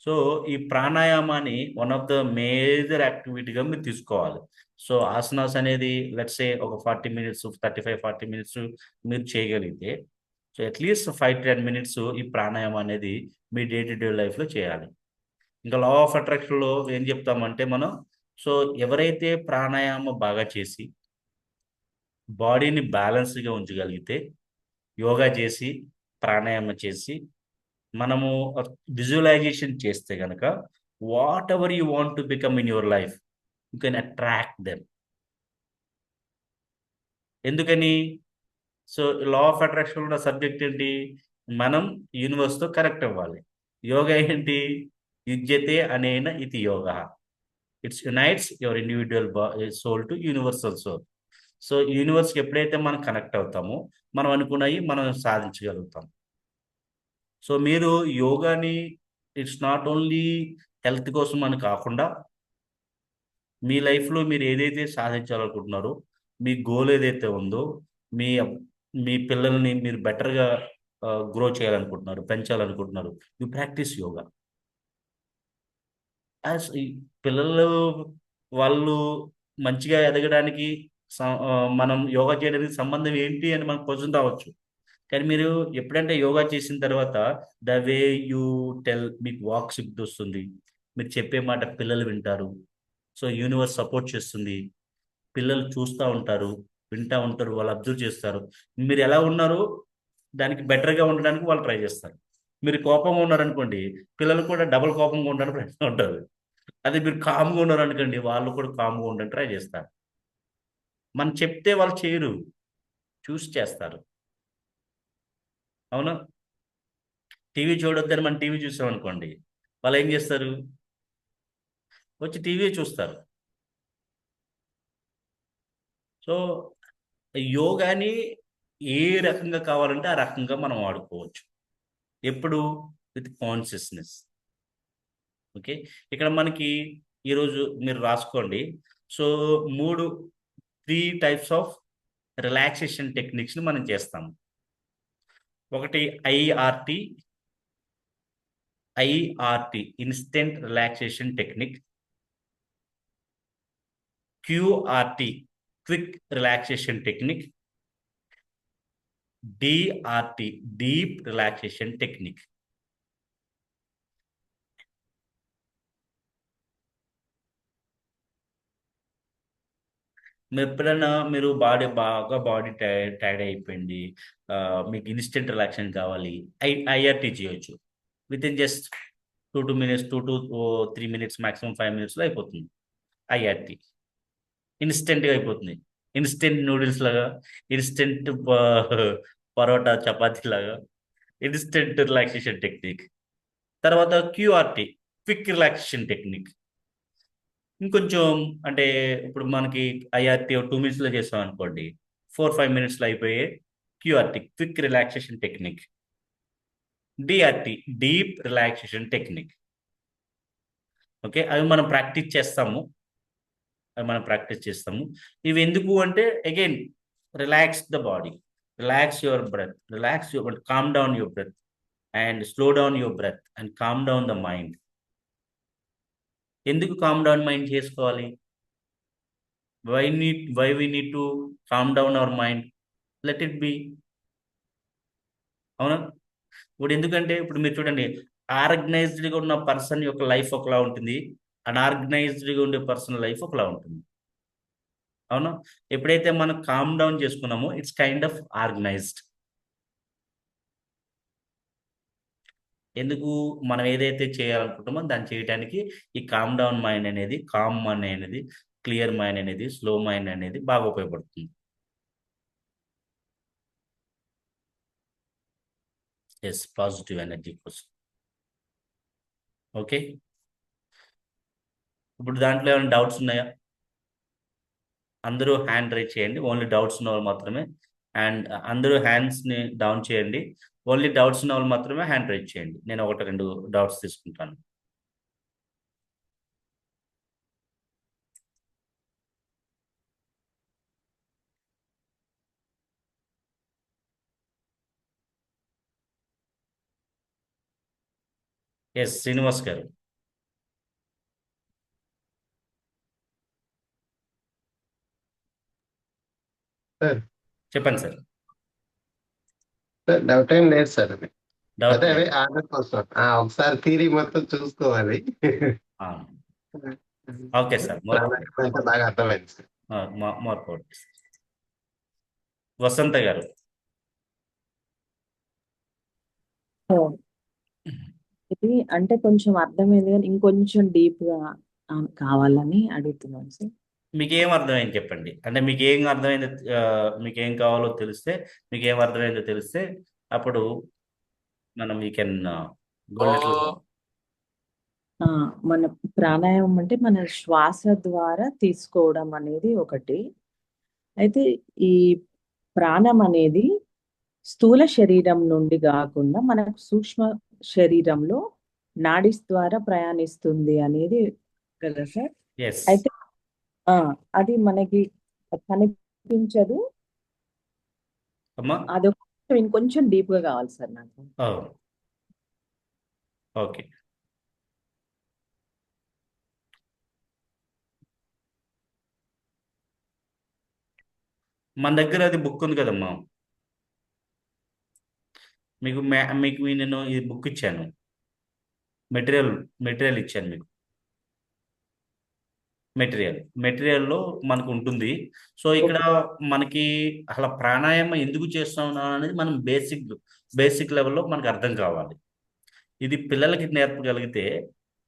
సో ఈ ప్రాణాయామాన్ని వన్ ఆఫ్ ద మేజర్ యాక్టివిటీగా మీరు తీసుకోవాలి. సో ఆసనాస్ అనేది లెట్స్ సే ఒక 40 మినిట్స్, 35-40 మినిట్స్ మీరు చేయగలిగితే, సో అట్లీస్ట్ 5-10 మినిట్స్ ఈ ప్రాణాయామం అనేది మీ డే టు డే లైఫ్లో చేయాలి. ఇంకా లా ఆఫ్ అట్రాక్షన్లో ఏం చెప్తామంటే మనం, సో ఎవరైతే ప్రాణాయామం బాగా చేసి బాడీని బ్యాలెన్స్గా ఉంచగలిగితే, యోగా చేసి ప్రాణాయామం చేసి మనము విజువలైజేషన్ చేస్తే కనుక, what ever you want to become in your life, you can attract them. ఎందుకని? సో లా ఆఫ్ అట్రాక్షన్ ఉన్న సబ్జెక్ట్ ఏంటి? మనం యూనివర్స్తో కనెక్ట్ అవ్వాలి. యోగా ఏంటి? యుజ్యతే అనేన ఇది యోగా. It's unites your individual soul to universal soul. So యూనివర్స్కి ఎప్పుడైతే మనం కనెక్ట్ అవుతామో, మనం అనుకున్నవి మనం సాధించగలుగుతాం. సో మీరు యోగాని ఇట్స్ నాట్ ఓన్లీ హెల్త్ కోసం అని కాకుండా, మీ లైఫ్లో మీరు ఏదైతే సాధించాలనుకుంటున్నారో, మీ గోల్ ఏదైతే ఉందో, మీ మీ పిల్లల్ని మీరు బెటర్గా గ్రో చేయాలనుకుంటున్నారు, పెంచాలనుకుంటున్నారు, యూ ప్రాక్టీస్ యోగా. యాజ్ ఈ పిల్లలు వాళ్ళు మంచిగా ఎదగడానికి మనం యోగా చేయడానికి సంబంధం ఏంటి అని మనకు క్వశ్చన్ రావచ్చు. కానీ మీరు ఎప్పుడంటే యోగా చేసిన తర్వాత ద వే యూ టెల్, మీకు వాక్ శక్తి వస్తుంది, మీరు చెప్పే మాట పిల్లలు వింటారు. సో యూనివర్స్ సపోర్ట్ చేస్తుంది, పిల్లలు చూస్తూ ఉంటారు, వింటూ ఉంటారు, వాళ్ళు అబ్జర్వ్ చేస్తారు. మీరు ఎలా ఉన్నారో దానికి బెటర్గా ఉండడానికి వాళ్ళు ట్రై చేస్తారు. మీరు కోపంగా ఉన్నారనుకోండి, పిల్లలు కూడా డబుల్ కోపంగా ఉండడానికి ప్రయత్నం ఉంటుంది. అదే మీరు కామ్గా ఉన్నారనుకోండి, వాళ్ళు కూడా కామ్గా ఉండడానికి ట్రై చేస్తారు. మనం చెప్తే వాళ్ళు చేయరు, చూసి చేస్తారు. అవునా? టీవీ చూడొద్దని మనం టీవీ చూసాం అనుకోండి, వాళ్ళు ఏం చేస్తారు? వచ్చి టీవీ చూస్తారు. సో యోగాని ఏ రకంగా కావాలంటే ఆ రకంగా మనం వాడుకోవచ్చు. ఎప్పుడు? With consciousness. ఓకే, ఇక్కడ మనకి ఈరోజు మీరు రాసుకోండి. సో 3 టైప్స్ ఆఫ్ రిలాక్సేషన్ టెక్నిక్స్ని మనం చేస్తాము. ఒకటి IRT instant relaxation technique. QRT quick relaxation technique. DRT deep relaxation technique. ఎప్పుడైనా మీరు బాడీ టైర్డ్ అయిపోయింది, మీకు ఇన్స్టెంట్ రిలాక్సేషన్ కావాలి, ఐఆర్టీ చేయొచ్చు. With in just 2 minutes, 2 to 3 minutes, maximum 5 minutesలో అయిపోతుంది. ఐఆర్టీ ఇన్స్టెంట్గా అయిపోతుంది. ఇన్స్టెంట్ నూడిల్స్ లాగా, ఇన్స్టెంట్ పరోటా చపాతీ లాగా, ఇన్స్టెంట్ రిలాక్సేషన్ టెక్నిక్. తర్వాత క్యూఆర్టీ క్విక్ రిలాక్సేషన్ టెక్నిక్. ఇంకొంచెం అంటే ఇప్పుడు మనకి ఐఆర్టీ 2 minutesలో చేస్తాం అనుకోండి, 4-5 minutesలో అయిపోయే QRT quick relaxation technique. DRT deep relaxation technique. Okay, అవి మనం ప్రాక్టీస్ చేస్తాము. ఇవి ఎందుకు అంటే, again relax the body, relax your breath, calm down your breath and slow down your breath and calm down the mind. ఎందుకు calm down mind చేసుకోవాలి? Why we need to calm down our mind? Let it be. అవునా? ఇప్పుడు ఎందుకంటే ఇప్పుడు మీరు చూడండి, ఆర్గనైజ్డ్గా ఉన్న person యొక్క లైఫ్ ఒకలా ఉంటుంది, అన్ఆర్గనైజ్డ్గా ఉండే పర్సన్ లైఫ్ ఒకలా ఉంటుంది. అవునా? ఎప్పుడైతే మనం కామ్ డౌన్ చేసుకున్నామో ఇట్స్ కైండ్ ఆఫ్ ఆర్గనైజ్డ్. ఎందుకు? మనం ఏదైతే చేయాలనుకుంటామో దాన్ని చేయడానికి ఈ కామ్ డౌన్ మైండ్ అనేది, కామ్ మైండ్ అనేది, క్లియర్ మైండ్ అనేది, స్లో మైండ్ అనేది బాగా ఉపయోగపడుతుంది. ఎస్, పాజిటివ్ ఎనర్జీ కోసం. ఓకే, ఇప్పుడు దాంట్లో ఏమైనా డౌట్స్ ఉన్నాయా? అందరూ హ్యాండ్ రైజ్ చేయండి, ఓన్లీ డౌట్స్ ఉన్న వాళ్ళు మాత్రమే. అండ్ అందరూ హ్యాండ్స్ని డౌన్ చేయండి, ఓన్లీ డౌట్స్ ఉన్న వాళ్ళు మాత్రమే హ్యాండ్ రైజ్ చేయండి. నేను 1-2 డౌట్స్ తీసుకుంటాను. ఎస్, శ్రీనివాస్ గారు. సార్ చెప్పండి సార్. డౌట్ ఏం లేదు సార్. అది డౌట్ అదే అవి ఆర్డర్ కోసం ఒకసారి థియరీ మొత్తం చూసుకోవాలి. ఓకే సార్, ప్రాణాయామం అంటే బాగా అర్థమైంది సార్. మార్పు. వసంత గారు. ఇది అంటే కొంచెం అర్థమైంది కానీ ఇంకొంచెం డీప్ గా కావాలని అడుగుతున్నాను సార్. మీకు ఏం అర్థమైంది చెప్పండి. అంటే మీకు ఏం అర్థమైందో, మీకు ఏం కావాలో తెలిస్తే, మీకు ఏం అర్థమైందో తెలిస్తే అప్పుడు మనం వీ కెన్ మన ప్రాణాయామం అంటే మన శ్వాస ద్వారా తీసుకోవడం అనేది ఒకటి. అయితే ఈ ప్రాణం అనేది స్థూల శరీరం నుండి కాకుండా మనకు సూక్ష్మ శరీరంలో నాడీస్ ద్వారా ప్రయాణిస్తుంది అనేది కదా సార్. అయితే అది మనకి కనిపించదు. అది ఇంకొంచెం డీప్ గా కావాలి సార్ నాకు. ఓకే, మన దగ్గర అది బుక్ ఉంది కదమ్మా, మీకు నేను ఈ బుక్ ఇచ్చాను, మెటీరియల్ ఇచ్చాను మీకు. మెటీరియల్లో మనకు ఉంటుంది. సో ఇక్కడ మనకి అసలు ప్రాణాయామం ఎందుకు చేస్తున్నాం అనేది మనం బేసిక్ లెవెల్లో మనకు అర్థం కావాలి. ఇది పిల్లలకి నేర్పగలిగితే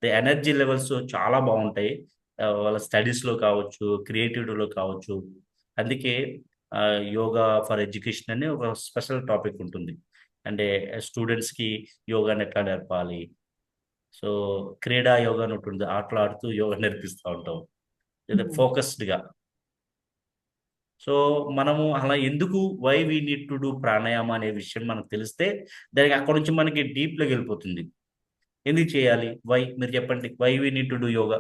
ది ఎనర్జీ లెవెల్స్ చాలా బాగుంటాయి. వాళ్ళ స్టడీస్లో కావచ్చు, క్రియేటివిటీలో కావచ్చు. అందుకే యోగా ఫర్ ఎడ్యుకేషన్ అని ఒక స్పెషల్ టాపిక్ ఉంటుంది. అంటే స్టూడెంట్స్కి యోగాని ఎట్లా నేర్పాలి. సో క్రీడా యోగా అని ఉంటుంది, ఆటలు ఆడుతూ యోగా నేర్పిస్తూ ఉంటాం, లేదా ఫోకస్డ్గా. సో మనము అలా ఎందుకు why we need to do pranayama అనే విషయం మనకు తెలిస్తే దానికి అక్కడ నుంచి మనకి డీప్లోకి వెళ్ళిపోతుంది. ఎందుకు చేయాలి, వై మీరు చెప్పండి, why we need to do yoga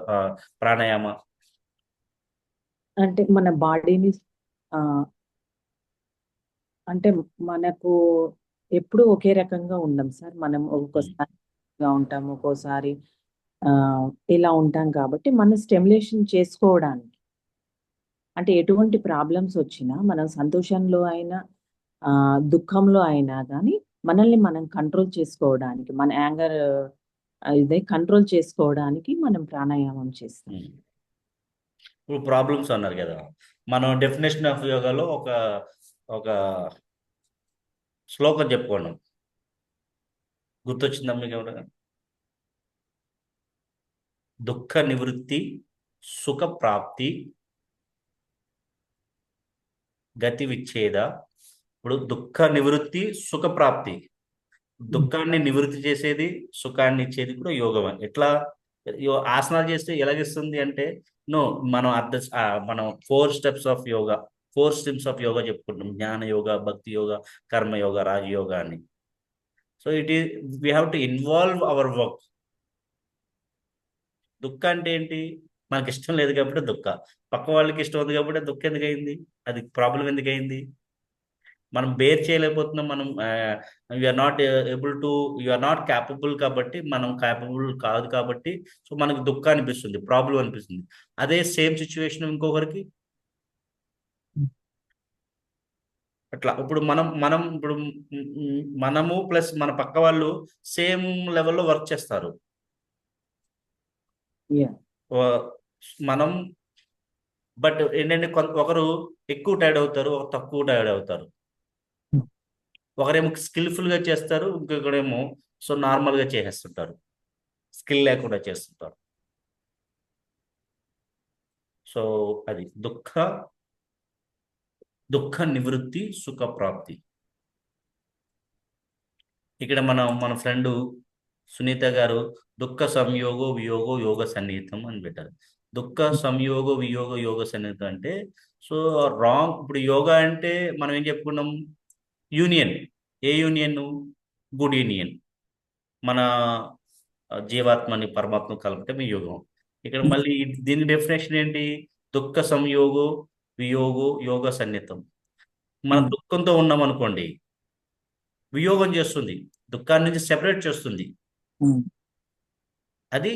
pranayama? అంటే మన బాడీని అంటే మనకు ఎప్పుడు ఒకే రకంగా ఉండం సార్. మనం ఒక్కొక్కసారి ఉంటాము, ఒక్కోసారి ఇలా ఉంటాం. కాబట్టి మన స్టిమ్యులేషన్ చేసుకోవడానికి, అంటే ఎటువంటి ప్రాబ్లమ్స్ వచ్చినా మనం సంతోషంలో అయినా దుఃఖంలో అయినా కానీ మనల్ని మనం కంట్రోల్ చేసుకోవడానికి, మన యాంగర్ ఇదే కంట్రోల్ చేసుకోవడానికి మనం ప్రాణాయామం చేస్తాం. ఇప్పుడు ప్రాబ్లమ్స్ అన్నారు కదా, మనం డెఫినేషన్ ఆఫ్ యోగాలో ఒక ఒక శ్లోకం చెప్పుకున్నాం, గుర్తొచ్చిందా మీకు ఎవరైనా? దుఃఖ నివృత్తి సుఖ ప్రాప్తి గతి విచ్ఛేద. ఇప్పుడు దుఃఖ నివృత్తి సుఖ ప్రాప్తి, దుఃఖాన్ని నివృత్తి చేసేది, సుఖాన్ని ఇచ్చేది కూడా యోగమే. ఎట్లా ఆసనాలు చేస్తే ఎలాగిస్తుంది అంటే మనం మనం 4 steps of yoga, 4 streams of yoga చెప్పుకుంటాం. జ్ఞాన యోగా, భక్తి యోగా, కర్మ యోగా, రాజయోగా అని. So we have to involve our work. దుఃఖ అంటే ఏంటి, మనకి ఇష్టం లేదు కాబట్టి దుఃఖ, పక్క వాళ్ళకి ఇష్టం ఉంది కాబట్టి దుఃఖం ఎందుకు అయింది, అది ప్రాబ్లం ఎందుకు అయింది? మనం బేర్ చేయలేకపోతున్నాం, మనం you're not able to, you're not capable కాబట్టి, మనం క్యాపబుల్ కాదు కాబట్టి సో మనకి దుఃఖం అనిపిస్తుంది, ప్రాబ్లం అనిపిస్తుంది. అదే సేమ్ సిచ్యువేషన్ ఇంకొకరికి అట్లా. ఇప్పుడు ఇప్పుడు మనము ప్లస్ మన పక్క వాళ్ళు సేమ్ లెవెల్లో వర్క్ చేస్తారు. మనం బట్ ఏంటంటే ఒకరు ఎక్కువ టైర్డ్ అవుతారు, ఒకరు తక్కువ టైర్డ్ అవుతారు. ఒకరేమో స్కిల్ఫుల్గా చేస్తారు, ఇంకొకరేమో సో నార్మల్గా చేసేస్తుంటారు, స్కిల్ లేకుండా చేస్తుంటారు. సో అది దుఃఖ నివృత్తి సుఖ ప్రాప్తి. ఇక్కడ మన ఫ్రెండ్ సునీత గారు దుఃఖ సంయోగో వియోగో యోగ సన్నిహితం అని పెట్టారు. దుఃఖ సంయోగ వియోగ యోగ సన్నిహితం అంటే సో రాంగ్. ఇప్పుడు యోగా అంటే మనం ఏం చెప్పుకున్నాం, union. A union? Good union. మన జీవాత్మని పరమాత్మ కలపటం యోగం. ఇక్కడ మళ్ళీ దీని డెఫినేషన్ ఏంటి? దుఃఖ సంయోగో వియోగో యోగ సన్నిహితం. మనం దుఃఖంతో ఉన్నాం అనుకోండి, వియోగం చేస్తుంది, దుఃఖాన్ని నుంచి సెపరేట్ చేస్తుంది. అది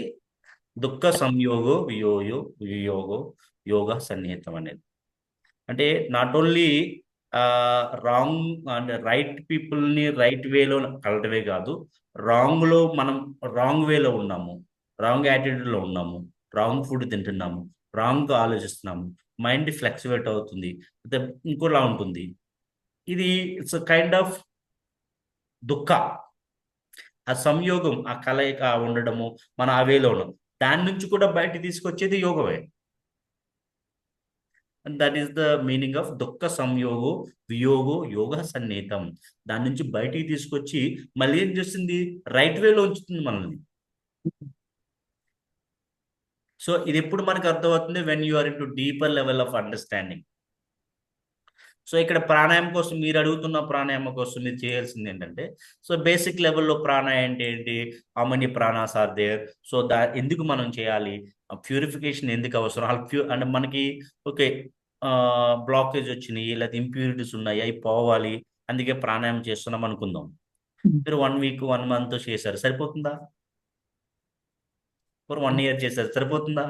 దుఃఖ సంయోగో వియోగో యోగ సన్నిహితం అనేది. అంటే నాట్ ఓన్లీ రాంగ్ అంటే రైట్ పీపుల్ని రైట్ వేలో కలటమే కాదు, మనం రాంగ్ వేలో ఉన్నాము, రాంగ్ యాటిట్యూడ్లో ఉన్నాము, రాంగ్ ఫుడ్ తింటున్నాము, రాంగ్గా ఆలోచిస్తున్నాము, మైండ్ ఫ్లక్చువేట్ అవుతుంది, ఇంకోలా ఉంటుంది. ఇది ఇట్స్ కైండ్ ఆఫ్ దుఃఖ. ఆ సంయోగం, ఆ కలయిక ఉండడము, మన ఆ వేలో ఉండడం, దాని నుంచి కూడా బయట తీసుకొచ్చేది యోగమే. And that is the meaning of దుఃఖ సంయోగో వియోగో యోగ సన్నిహితం. దాని నుంచి బయటికి తీసుకొచ్చి మళ్ళీ ఏం చేస్తుంది, రైట్ వేలో ఉంచుతుంది మనల్ని. సో ఇది ఎప్పుడు మనకు అర్థమవుతుంది, when you are into deeper level of understanding. So ఇక్కడ ప్రాణాయామం కోసం, మీరు అడుగుతున్న ప్రాణాయామం కోసం మీరు చేయాల్సింది ఏంటంటే, సో బేసిక్ లెవెల్లో ప్రాణాయామం అంటే ఏంటి, how many pranas are there, so ఎందుకు మనం చేయాలి, ప్యూరిఫికేషన్ ఎందుకు అవసరం, అంటే మనకి ఓకే బ్లాకేజ్ వచ్చినాయి లేదా ఇంప్యూరిటీస్ ఉన్నాయి, అవి పోవాలి, అందుకే ప్రాణాయామం చేస్తున్నాం అనుకుందాం. మీరు 1 వీక్ 1 మంత్ చేశారు, సరిపోతుందా? 1 year చేశారు, సరిపోతుందా?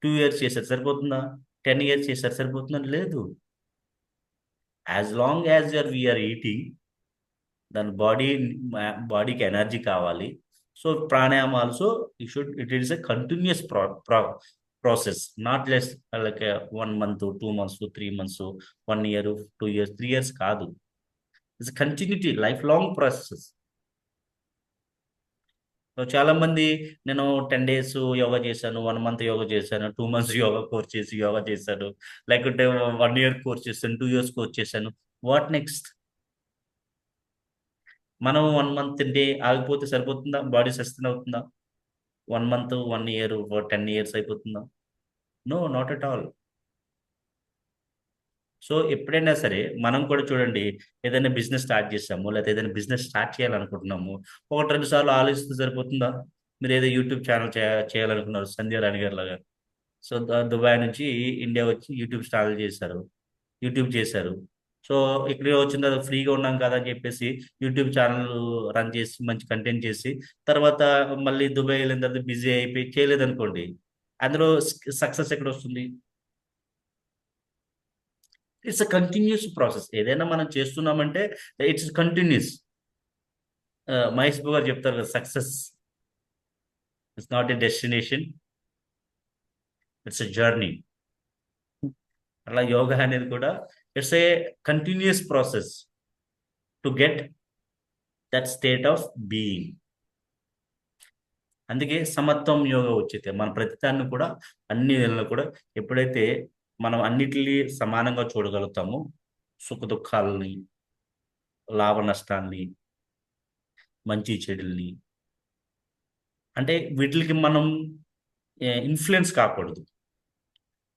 2 years చేశారు, సరిపోతుందా? 10 years చేశారు, సరిపోతుందా? లేదు. As long as we're eating, దాని బాడీకి ఎనర్జీ కావాలి. సో ప్రాణాయామం also it is a continuous process, not less like 1 month 2 months 3 months 1 year 2 years 3 years కాదు. It's continuity, life long process. చాలా మంది నేను 10 days యోగా చేశాను, 1 month యోగా చేశాను, 2 months యోగా కోర్స్ చేసి యోగా చేశాను, లేకుంటే 1 year కోర్స్ చేశాను, 2 years కోర్స్ చేశాను. What next? మనం 1 month ఆగిపోతే సరిపోతుందా? బాడీ సస్టైన్ అవుతుందా? 1 month, 1 year, 10 years అయిపోతుందా? No, not at all. So ఎప్పుడైనా సరే మనం కూడా చూడండి, ఏదైనా బిజినెస్ స్టార్ట్ చేసాము, లేకపోతే ఏదైనా బిజినెస్ స్టార్ట్ చేయాలనుకుంటున్నాము, 1-2 సార్లు ఆలోచిస్తే సరిపోతుందా? మీరు ఏదో యూట్యూబ్ ఛానల్ చేయాలనుకున్నారు, సంధ్య రాణి గారు లాగా. సో దుబాయ్ నుంచి ఇండియా వచ్చి యూట్యూబ్ చేశారు. సో ఇక్కడ వచ్చిన తర్వాత ఫ్రీగా ఉన్నాం కదా అని చెప్పేసి యూట్యూబ్ ఛానల్ రన్ చేసి మంచి కంటెంట్ చేసి తర్వాత మళ్ళీ దుబాయ్ వెళ్ళిన తర్వాత బిజీ అయిపోయి చేయలేదనుకోండి, అందులో సక్సెస్ ఎక్కడ వస్తుంది? It's a continuous process. ఏదైనా మనం చేస్తున్నామంటే ఇట్స్ కంటిన్యూస్. మహేష్ బాబు గారు చెప్తారు కదా, success it's not a destination, it's a journey. అలా యోగా అనేది కూడా it's a continuous process to get that state of being. అందుకే సమత్వం యోగా ఉచ్యతే. మన ప్రతిదాన్ని కూడా అన్ని నెలలు కూడా ఎప్పుడైతే మనం అన్నిటిని సమానంగా చూడగలుగుతామో, సుఖ దుఃఖాలని, లాభ నష్టాన్ని, మంచి చెడుల్ని, అంటే వీటికి మనం ఇన్ఫ్లుయెన్స్ కాకూడదు.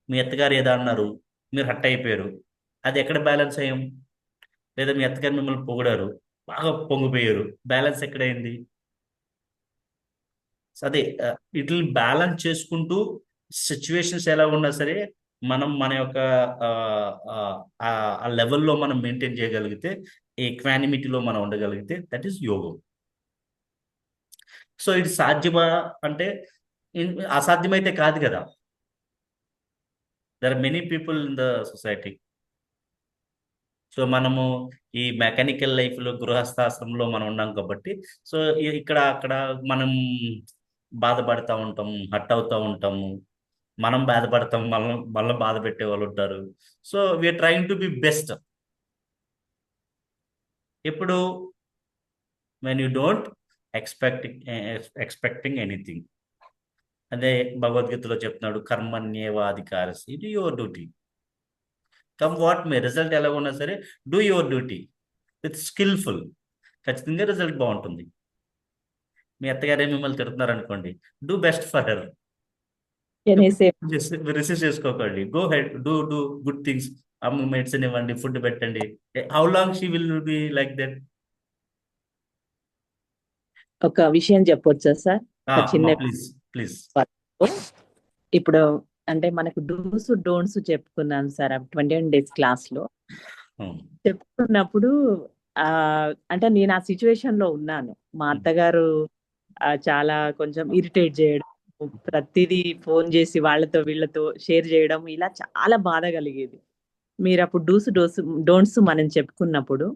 మీ అత్తగారు ఏదో అన్నారు, మీరు హట్ అయిపోయారు, అది ఎక్కడ బ్యాలెన్స్ అయ్యాం? లేదా మీ అత్తగారు మిమ్మల్ని పొగిడారు, బాగా పొంగిపోయారు, బ్యాలెన్స్ ఎక్కడైంది? అదే వీటిని బ్యాలెన్స్ చేసుకుంటూ సిచ్యువేషన్స్ ఎలా ఉన్నా సరే మనం మన యొక్క ఆ లెవెల్లో మనం మెయింటైన్ చేయగలిగితే, ఈక్వానిమిటీలో మనం ఉండగలిగితే, దట్ ఈస్ యోగం. సో ఇది సాధ్యమా అంటే అసాధ్యమైతే కాదు కదా. There are many people in the society. So మనము ఈ మెకానికల్ లైఫ్లో, గృహస్థాశ్రమంలో మనం ఉన్నాం కాబట్టి, సో ఇక్కడ అక్కడ మనం బాధపడతా ఉంటాము, హట్ అవుతూ ఉంటాము, మనం బాధపడతాం, మళ్ళీ బాధ పెట్టే వాళ్ళు ఉంటారు. So we are trying to be best. ఎప్పుడు? When you don't expecting anything. అదే భగవద్గీతలో చెప్తున్నాడు, కర్మణ్యేవాధికారసి, ఇది your duty. Come what may, result ఎలా ఉన్నా సరే do your duty with skillful. ఖచ్చితంగా రిజల్ట్ బాగుంటుంది. మీ అత్తగారే మిమ్మల్ని తిడుతున్నారు అనుకోండి, do best for her. Receive చేసుకోకండి, go head, do good things. అమ్మ మెడిసిన్ ఇవ్వండి, ఫుడ్ పెట్టండి. How long she will be like that? ఒక విషయం చెప్పొచ్చా సార్? ఒక చిన్న ప్లీజ్. ఇప్పుడు అంటే మనకు డూస్ డోంట్స్ చెప్పుకున్నాను సార్ 21 days క్లాస్ లో. చెప్పుకున్నప్పుడు అంటే నేను ఆ సిచ్యువేషన్ లో ఉన్నాను. మా అత్తగారు చాలా కొంచెం ఇరిటేట్ చేయడం, ప్రతిదీ ఫోన్ చేసి వాళ్ళతో వీళ్ళతో షేర్ చేయడం, ఇలా చాలా బాధ కలిగేది. మీరు అప్పుడు డోంట్స్ మనం చెప్పుకున్నప్పుడు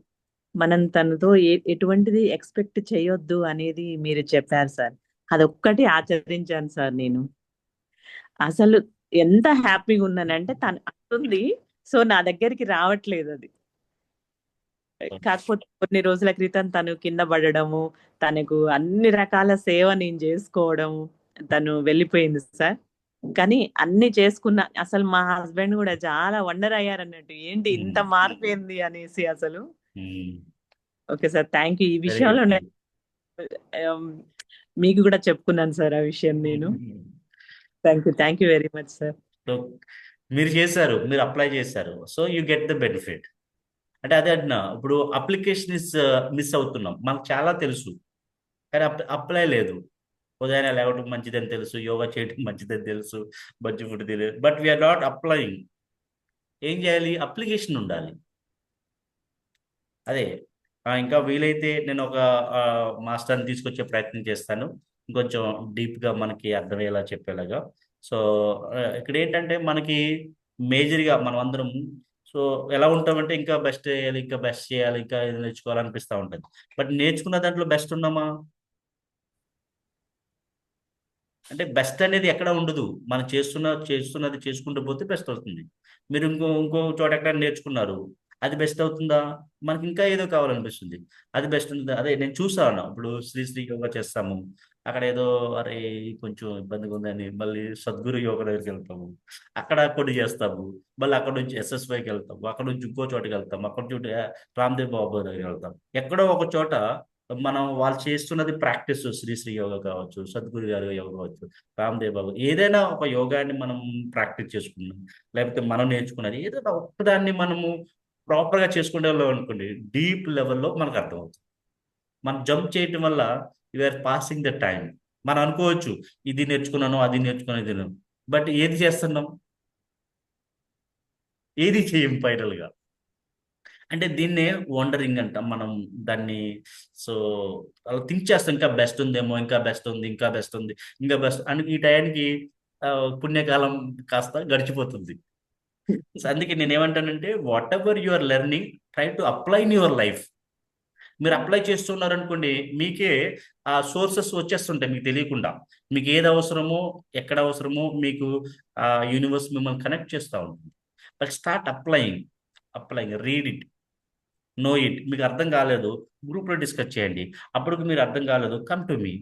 మనం తనతో ఎటువంటిది ఎక్స్పెక్ట్ చేయొద్దు అనేది మీరు చెప్పారు సార్. అదొక్కటి ఆచరించాను సార్ నేను. అసలు ఎంత హ్యాపీగా ఉన్నానంటే, తను అంటుంది, సో నా దగ్గరికి రావట్లేదు అది. కాకపోతే కొన్ని రోజుల క్రితం తను కింద పడడము, తనకు అన్ని రకాల సేవ నేను చేసుకోవడము, తను వెళ్ళిపోయింది సార్. కానీ అన్ని చేసుకున్న, అసలు మా హస్బెండ్ కూడా చాలా వండర్ అయ్యారు అన్నట్టు, ఏంటి ఇంత మార్పు ఏంది అనేసి అసలు. Okay sir, thank you. ఈ విషయంలో మీకు కూడా చెప్పుకున్నాను సార్ ఆ విషయం నేను. Thank you very much sir. So మీరు చేశారు, మీరు అప్లై చేశారు, so you get the benefit. అంటే అదే అంటున్నా, ఇప్పుడు అప్లికేషన్ మిస్ అవుతున్నాం. మనకు చాలా తెలుసు కానీ అప్లై లేదు. ఉదయాన్నే లేవడం మంచిదని తెలుసు, యోగా చేయడం మంచిదని తెలుసు, మంచి ఫుడ్ తెలియదు, బట్ వీఆర్ నాట్ అప్లయింగ్. ఏం చేయాలి? అప్లికేషన్ ఉండాలి. అదే ఇంకా వీలైతే నేను ఒక మాస్టర్ని తీసుకొచ్చే ప్రయత్నం చేస్తాను, ఇంకొంచెం డీప్గా మనకి అర్థమయ్యేలా చెప్పేలాగా. సో ఇక్కడ ఏంటంటే మనకి మేజర్గా మనం అందరం సో ఎలా ఉంటామంటే ఇంకా బెస్ట్ చేయాలి, ఇంకా బెస్ట్ చేయాలి, ఇంకా నేర్చుకోవాలనిపిస్తూ ఉంటుంది. బట్ నేర్చుకున్న దాంట్లో బెస్ట్ ఉన్నామా అంటే బెస్ట్ అనేది ఎక్కడ ఉండదు. మనం చేస్తున్నది చేసుకుంటూ పోతే బెస్ట్ అవుతుంది. మీరు ఇంకో చోట ఎక్కడ నేర్చుకున్నారు, అది బెస్ట్ అవుతుందా? మనకి ఇంకా ఏదో కావాలనిపిస్తుంది, అది బెస్ట్ ఉంటుందా? అదే నేను చూసాను, ఇప్పుడు శ్రీ యోగా చేస్తాము, అక్కడ ఏదో అరే కొంచెం ఇబ్బందిగా ఉందని మళ్ళీ సద్గురు యోగా దగ్గరికి వెళ్తాము, అక్కడ కొన్ని చేస్తాము, మళ్ళీ అక్కడ నుంచి SSYకి వెళ్తాము, అక్కడ నుంచి ఇంకో చోటుకి వెళ్తాము, అక్కడ నుంచి రామ్దేవ్ బాబా దగ్గరికి వెళ్తాం. ఎక్కడో ఒక చోట మనం వాళ్ళు చేస్తున్నది ప్రాక్టీస్, శ్రీ యోగా కావచ్చు, సద్గురు గారి యోగా కావచ్చు, రామ్దేవ్ బాబా, ఏదైనా ఒక యోగాన్ని మనం ప్రాక్టీస్ చేసుకున్నాం, లేకపోతే మనం నేర్చుకున్నది ఏదైనా ఒక్కదాన్ని మనము ప్రాపర్గా చేసుకునే అనుకోండి, డీప్ లెవెల్లో మనకు అర్థమవుతుంది. మనం జంప్ చేయటం వల్ల యూఆర్ పాసింగ్ ద టైం. మనం అనుకోవచ్చు ఇది నేర్చుకున్నాను, అది నేర్చుకునేది, బట్ ఏది చేస్తున్నాం, ఏది చేయం ఫైనల్గా. అంటే దీన్నే వండరింగ్ అంటాం మనం దాన్ని. సో అలా థింక్ చేస్తాం, ఇంకా బెస్ట్ ఉందేమో, ఇంకా బెస్ట్ ఉంది, ఇంకా బెస్ట్ ఉంది, ఇంకా బెస్ట్ అని. ఈ టయానికి పుణ్యకాలం కాస్త గడిచిపోతుంది. సో అందుకే నేను ఏమంటానంటే, whatever you are learning, try to apply in your life. మీరు అప్లై చేస్తున్నారు అనుకోండి, మీకే ఆ సోర్సెస్ వచ్చేస్తుంటాయి మీకు తెలియకుండా. మీకు ఏది అవసరమో, ఎక్కడ అవసరమో మీకు ఆ యూనివర్స్ మిమ్మల్ని కనెక్ట్ చేస్తూ ఉంటుంది. But start applying, read it, know it. మీకు అర్థం కాలేదు, గ్రూప్లో డిస్కస్ చేయండి. అప్పటికి మీరు అర్థం కాలేదు, కమ్ టు మీ.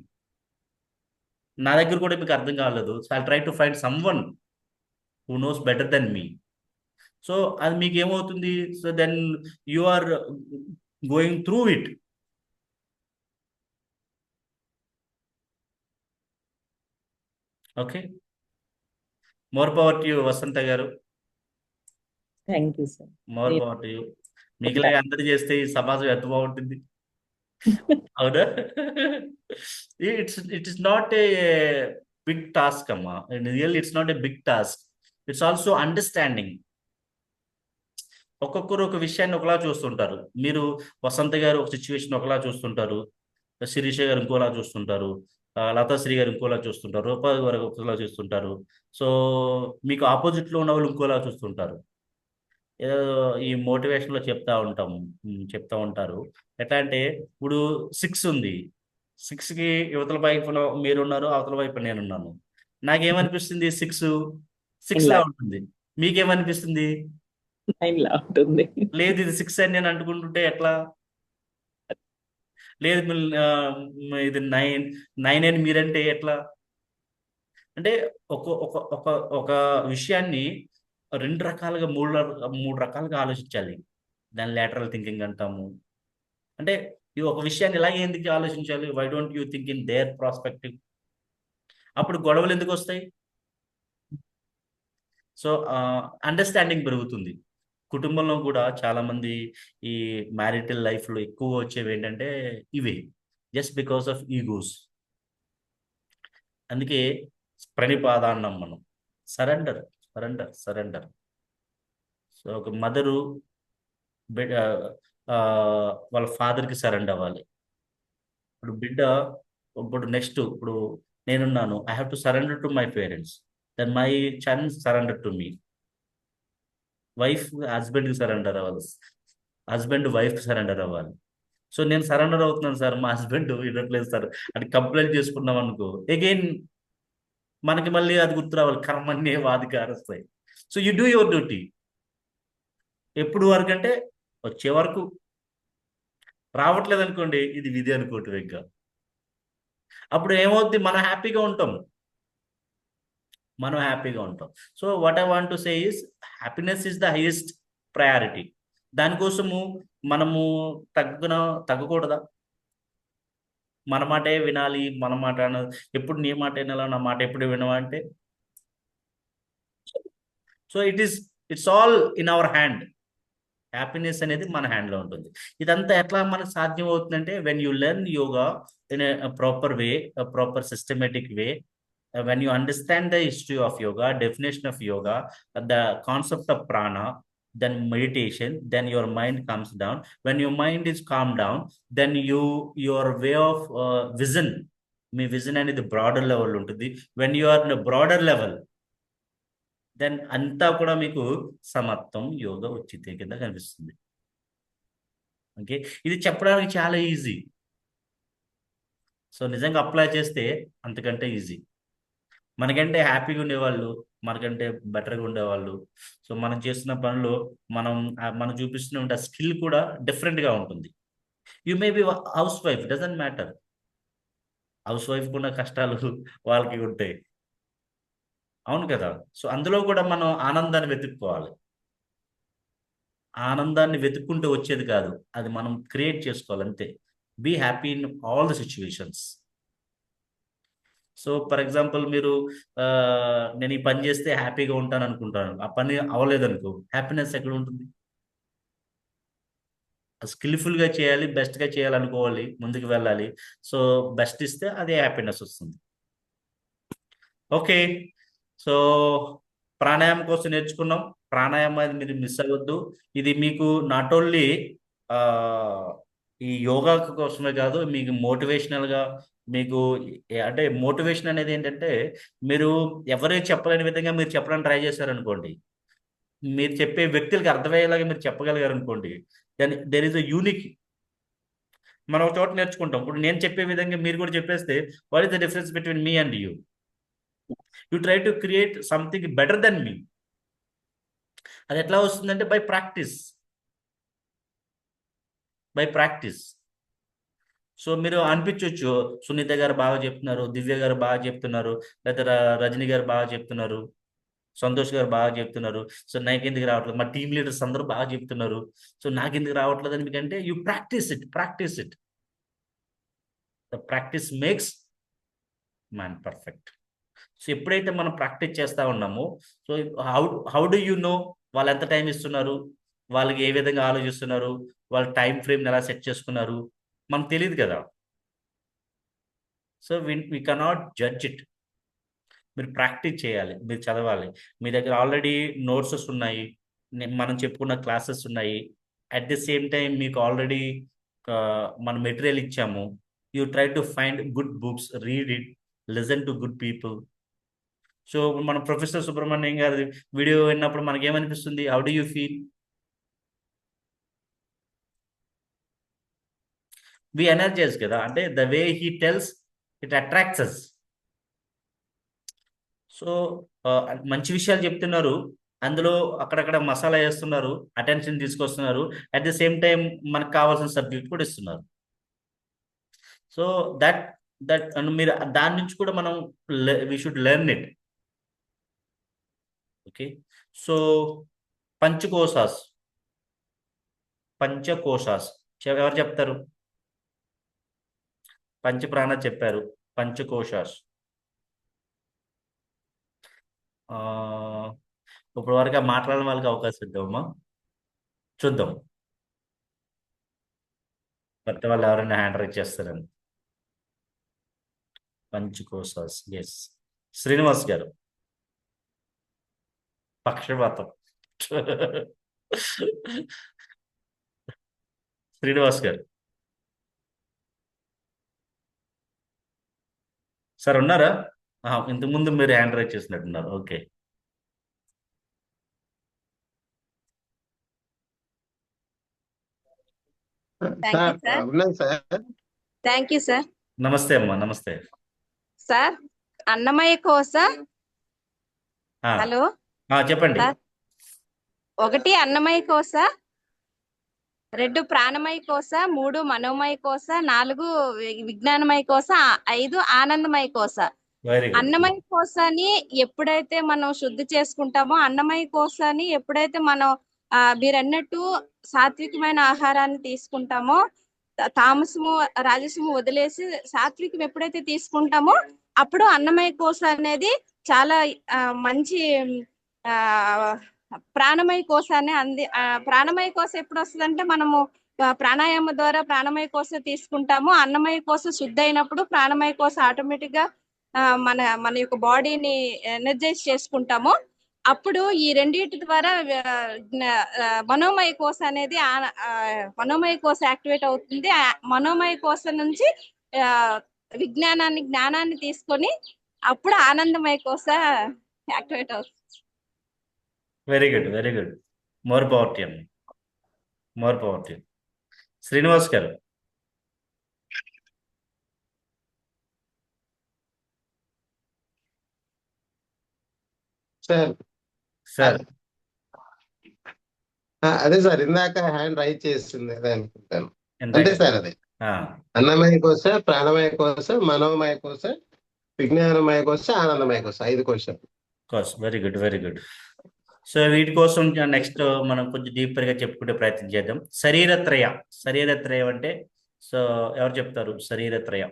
నా దగ్గర కూడా మీకు అర్థం కాలేదు, so I try to find someone who knows better than me. So అది మీకు ఏమవుతుంది, so then you are going through it. Okay, more power to you Vasantha గారు. Thank you sir. More power to you. మీకులాగా అందరు చేస్తే ఈ సమాజం ఎంత బాగుంటుంది, అవునా? It's not a big task అమ్మా, real it's not a big task. It's also understanding. ఒక్కొక్కరు ఒక విషయాన్ని ఒకలా చూస్తుంటారు. మీరు వసంత గారు ఒక సిచ్యువేషన్ ఒకలా చూస్తుంటారు, శిరీష గారు ఇంకోలా చూస్తుంటారు, లతాశ్రీ గారు ఇంకోలా చూస్తుంటారు, రూపా గారు ఒకలా చూస్తుంటారు. సో మీకు ఆపోజిట్లో ఉన్న వాళ్ళు ఇంకోలా చూస్తుంటారు. ఏదో ఈ మోటివేషన్లో చెప్తా ఉంటారు. ఎట్లా అంటే, ఇప్పుడు 6 ఉంది, 6కి యువతల వైపున మీరున్నారు, అవతల వైపు నేనున్నాను. నాకేమనిపిస్తుంది, 6 లా ఉంటుంది. మీకేమనిపిస్తుంది? 9 లా ఉంటుంది. లేదు ఇది 6 అని నేను అనుకుంటుంటే ఎట్లా? లేదు ఇది 9 అని మీరంటే ఎట్లా? అంటే ఒక ఒక ఒక ఒక విషయాన్ని 2 రకాలుగా, 3 రకాలుగా ఆలోచించాలి. దాన్ని లాటరల్ థింకింగ్ అంటాము. అంటే ఈ ఒక విషయాన్ని ఇలాగే ఎందుకు ఆలోచించాలి, why don't you think in their prospective? అప్పుడు గొడవలు ఎందుకు వస్తాయి? సో అండర్స్టాండింగ్ పెరుగుతుంది. కుటుంబంలో కూడా చాలామంది ఈ మ్యారిటల్ లైఫ్లో ఎక్కువ వచ్చేవి ఏంటంటే ఇవే, జస్ట్ బికాస్ ఆఫ్ ఈగోస్. అందుకే ప్రణిపాద అన్నాం మనం, సరెండర్. సో ఒక మదరు వాళ్ళ ఫాదర్కి సరెండర్ అవ్వాలి. ఇప్పుడు నెక్స్ట్, ఇప్పుడు నేనున్నాను, I have to surrender to my parents, then my son surrender to me. Wife హస్బెండ్కి సరెండర్ అవ్వాలి, హస్బెండ్ వైఫ్కి సరెండర్ అవ్వాలి. సో నేను సరెండర్ అవుతున్నాను సార్, మా హస్బెండ్ వినట్లేదు సార్ అని కంప్లైంట్ చేసుకున్నాం అనుకో, అగైన్ మనకి మళ్ళీ అది గుర్తు రావాలి, కర్మన్యే వాధికారస్తాయి. So you do your duty. ఎప్పుడు వరకు అంటే వచ్చే వరకు. రావట్లేదు అనుకోండి, ఇది విధి అనుకోవటం. ఇంకా అప్పుడు ఏమవుద్ది, మనం హ్యాపీగా ఉంటాం. So what I want to say is, happiness is the highest priority. దానికోసము మనము తగ్గకూడదా? మన మాటే వినాలి, మన మాట ఎప్పుడు నీ మాట వినాలా, నా మాట ఎప్పుడు వినవా అంటే, so it's all in our hand. Happiness అనేది మన హ్యాండ్లో ఉంటుంది. ఇదంతా ఎట్లా మనకు సాధ్యం అవుతుందంటే, when you learn yoga in a proper way, proper systematic way, when you understand the history of yoga, definition of yoga, the concept of prana, then meditation, then your mind comes down. When your mind is calmed down, then your way of vision, మీ vision అనేది broader level ఉంటుంది. When you are in broader level, then అంతా కూడా మీకు సమత్వం యోగ ఉచితే కింద కనిపిస్తుంది. Okay, ఇది చెప్పడానికి చాలా ఈజీ. సో నిజంగా అప్లై చేస్తే అంతకంటే ఈజీ. మనకంటే హ్యాపీగా ఉండేవాళ్ళు, మనకంటే బెటర్గా ఉండేవాళ్ళు. సో మనం చేస్తున్న పనులు, మనం చూపిస్తున్న స్కిల్ కూడా డిఫరెంట్గా ఉంటుంది. You may be house wife, doesn't matter. House వైఫ్కి ఉన్న కష్టాలు వాళ్ళకి ఉంటాయి. అవును కదా? సో అందులో కూడా మనం ఆనందాన్ని వెతుక్కోవాలి. ఆనందాన్ని వెతుక్కుంటూ వచ్చేది కాదు, అది మనం క్రియేట్ చేసుకోవాలి అంతే. Be happy in all the situations. So for example మీరు నేను ఈ పని చేస్తే హ్యాపీగా ఉంటాను అనుకుంటాను, ఆ పని అవ్వలేదనుకో, హ్యాపీనెస్ ఎక్కడ ఉంటుంది? స్కిల్ఫుల్గా చేయాలి, బెస్ట్గా చేయాలనుకోవాలి, ముందుకు వెళ్ళాలి. సో బెస్ట్ ఇస్తే అదే హ్యాపీనెస్ వస్తుంది. ఓకే, సో ప్రాణాయామం కోసం నేర్చుకున్నాం. ప్రాణాయామం అది మీరు మిస్ అవ్వద్దు. ఇది మీకు నాట్ ఓన్లీ ఈ యోగా కోసమే కాదు, మీకు మోటివేషనల్గా, మీకు అంటే మోటివేషన్ అనేది ఏంటంటే, మీరు ఎవరే చెప్పలేని విధంగా మీరు చెప్పడానికి ట్రై చేశారనుకోండి, మీరు చెప్పే వ్యక్తులకు అర్థమయ్యేలాగా మీరు చెప్పగలిగారు అనుకోండి, then there is a unique. మనం ఒక చోట నేర్చుకుంటాం. ఇప్పుడు నేను చెప్పే విధంగా మీరు కూడా చెప్పేస్తే, what is the difference between me and you? You try to create something better than me. అది ఎట్లా వస్తుందంటే by practice. By practice. So మీరు అనిపించవచ్చు, సునీత గారు బాగా చెప్తున్నారు, దివ్య గారు బాగా చెప్తున్నారు, లేదా రజనీ గారు బాగా చెప్తున్నారు, సంతోష్ గారు బాగా చెప్తున్నారు, సో నాకెందుకు రావట్లేదు, మా టీమ్ లీడర్స్ అందరూ బాగా చెప్తున్నారు, సో నాకెందుకు రావట్లేదు అని. మీకంటే you practice it, practice it. The practice makes man perfect. So ఎప్పుడైతే మనం ప్రాక్టీస్ చేస్తూ ఉన్నామో, so how do you know వాళ్ళు ఎంత టైం ఇస్తున్నారు, వాళ్ళకి ఏ విధంగా ఆలోచిస్తున్నారు, వాళ్ళ టైం ఫ్రేమ్ని ఎలా సెట్ చేసుకున్నారు, మనకు తెలియదు కదా. So we cannot judge it. మీరు ప్రాక్టీస్ చేయాలి, మీరు చదవాలి. మీ దగ్గర ఆల్రెడీ నోట్సెస్ ఉన్నాయి, మనం చెప్పుకున్న క్లాసెస్ ఉన్నాయి. అట్ ది సేమ్ టైం మీకు ఆల్రెడీ మన మెటీరియల్ ఇచ్చాము. You try to find good books, read it, listen to good people. So మన ప్రొఫెసర్ సుబ్రహ్మణ్యం గారి వీడియో విన్నప్పుడు మనకి ఏమనిపిస్తుంది? How do you feel? We energise కదా, అంటే the way he tells it attracts us. So మంచి విషయాలు చెప్తున్నారు, అందులో అక్కడక్కడ మసాలా వేస్తున్నారు, అటెన్షన్ తీసుకొస్తున్నారు, అట్ ది సేమ్ టైం మనకు కావాల్సిన సబ్జెక్ట్ కూడా ఇస్తున్నారు. సో దట్ మీరు దాని నుంచి కూడా మనం we should learn it. Okay, so పంచకోశాస్ ఎవరు చెప్తారు? పంచప్రాణ చెప్పారు, పంచకోశాస్. ఇప్పుడు వరకు మాట్లాడిన వాళ్ళకి అవకాశం ఇద్దామా, చూద్దాం కొత్త వాళ్ళు ఎవరైనా హ్యాండ్ రైజ్ చేస్తారని. పంచకోశాస్, ఎస్. శ్రీనివాస్ గారు, పక్షపాతం. శ్రీనివాస్ గారు సార్ ఉన్నారా? ఇంతకుముందు మీరు హ్యాండ్ రైజ్ చేసినట్టున్నారు. Okay, thank you sir. నమస్తే అమ్మా. నమస్తే సార్. అన్నమయ్య కోశ. హలో చెప్పండి. సార్, 1 అన్నమయ్య కోశ, 2 ప్రాణమయ కోశ, 3 మనోమయ కోశ, 4 విజ్ఞానమయ కోశ, 5 ఆనందమయ కోశ. అన్నమయ కోశాన్ని ఎప్పుడైతే మనం శుద్ధి చేసుకుంటామో, అన్నమయ కోశాన్ని ఎప్పుడైతే మనం మీరు అన్నట్టు సాత్వికమైన ఆహారాన్ని తీసుకుంటామో, తామసము రాజసము వదిలేసి సాత్వికం ఎప్పుడైతే తీసుకుంటామో, అప్పుడు అన్నమయ కోశ అనేది చాలా మంచి ప్రాణమయ కోశాన్ని ప్రాణమయ కోశ ఎప్పుడు వస్తుందంటే, మనము ప్రాణాయామ ద్వారా ప్రాణమయ కోశ తీసుకుంటాము. అన్నమయ కోశ శుద్ధి అయినప్పుడు ప్రాణమయ కోశ ఆటోమేటిక్ గా మన యొక్క బాడీని ఎనర్జైజ్ చేసుకుంటాము. అప్పుడు ఈ రెండింటి ద్వారా మనోమయ కోశ అనేది మనోమయ కోశ యాక్టివేట్ అవుతుంది. మనోమయ కోశ నుంచి జ్ఞానాన్ని తీసుకొని అప్పుడు ఆనందమయ కోశ యాక్టివేట్ అవుతుంది. Very good, very good. More power to you, more power to you. Srinivas గారు. సార్ అదే సార్, ఇందాక హ్యాండ్ రైజ్ చేస్తుంది అదే అనుకుంటాను. అంతే సార్, అదే అన్నమయ కోశ, ప్రాణమయ కోశ, మనోమయ కోశ, విజ్ఞానమయ కోశ, ఆనందమయ కోశ. 5 question. Very good, very good. So వీటి కోసం నెక్స్ట్ మనం కొంచెం డీపర్ గా చెప్పుకునే ప్రయత్నం చేద్దాం. శరీరత్రయం అంటే సో ఎవరు చెప్తారు? శరీరత్రయం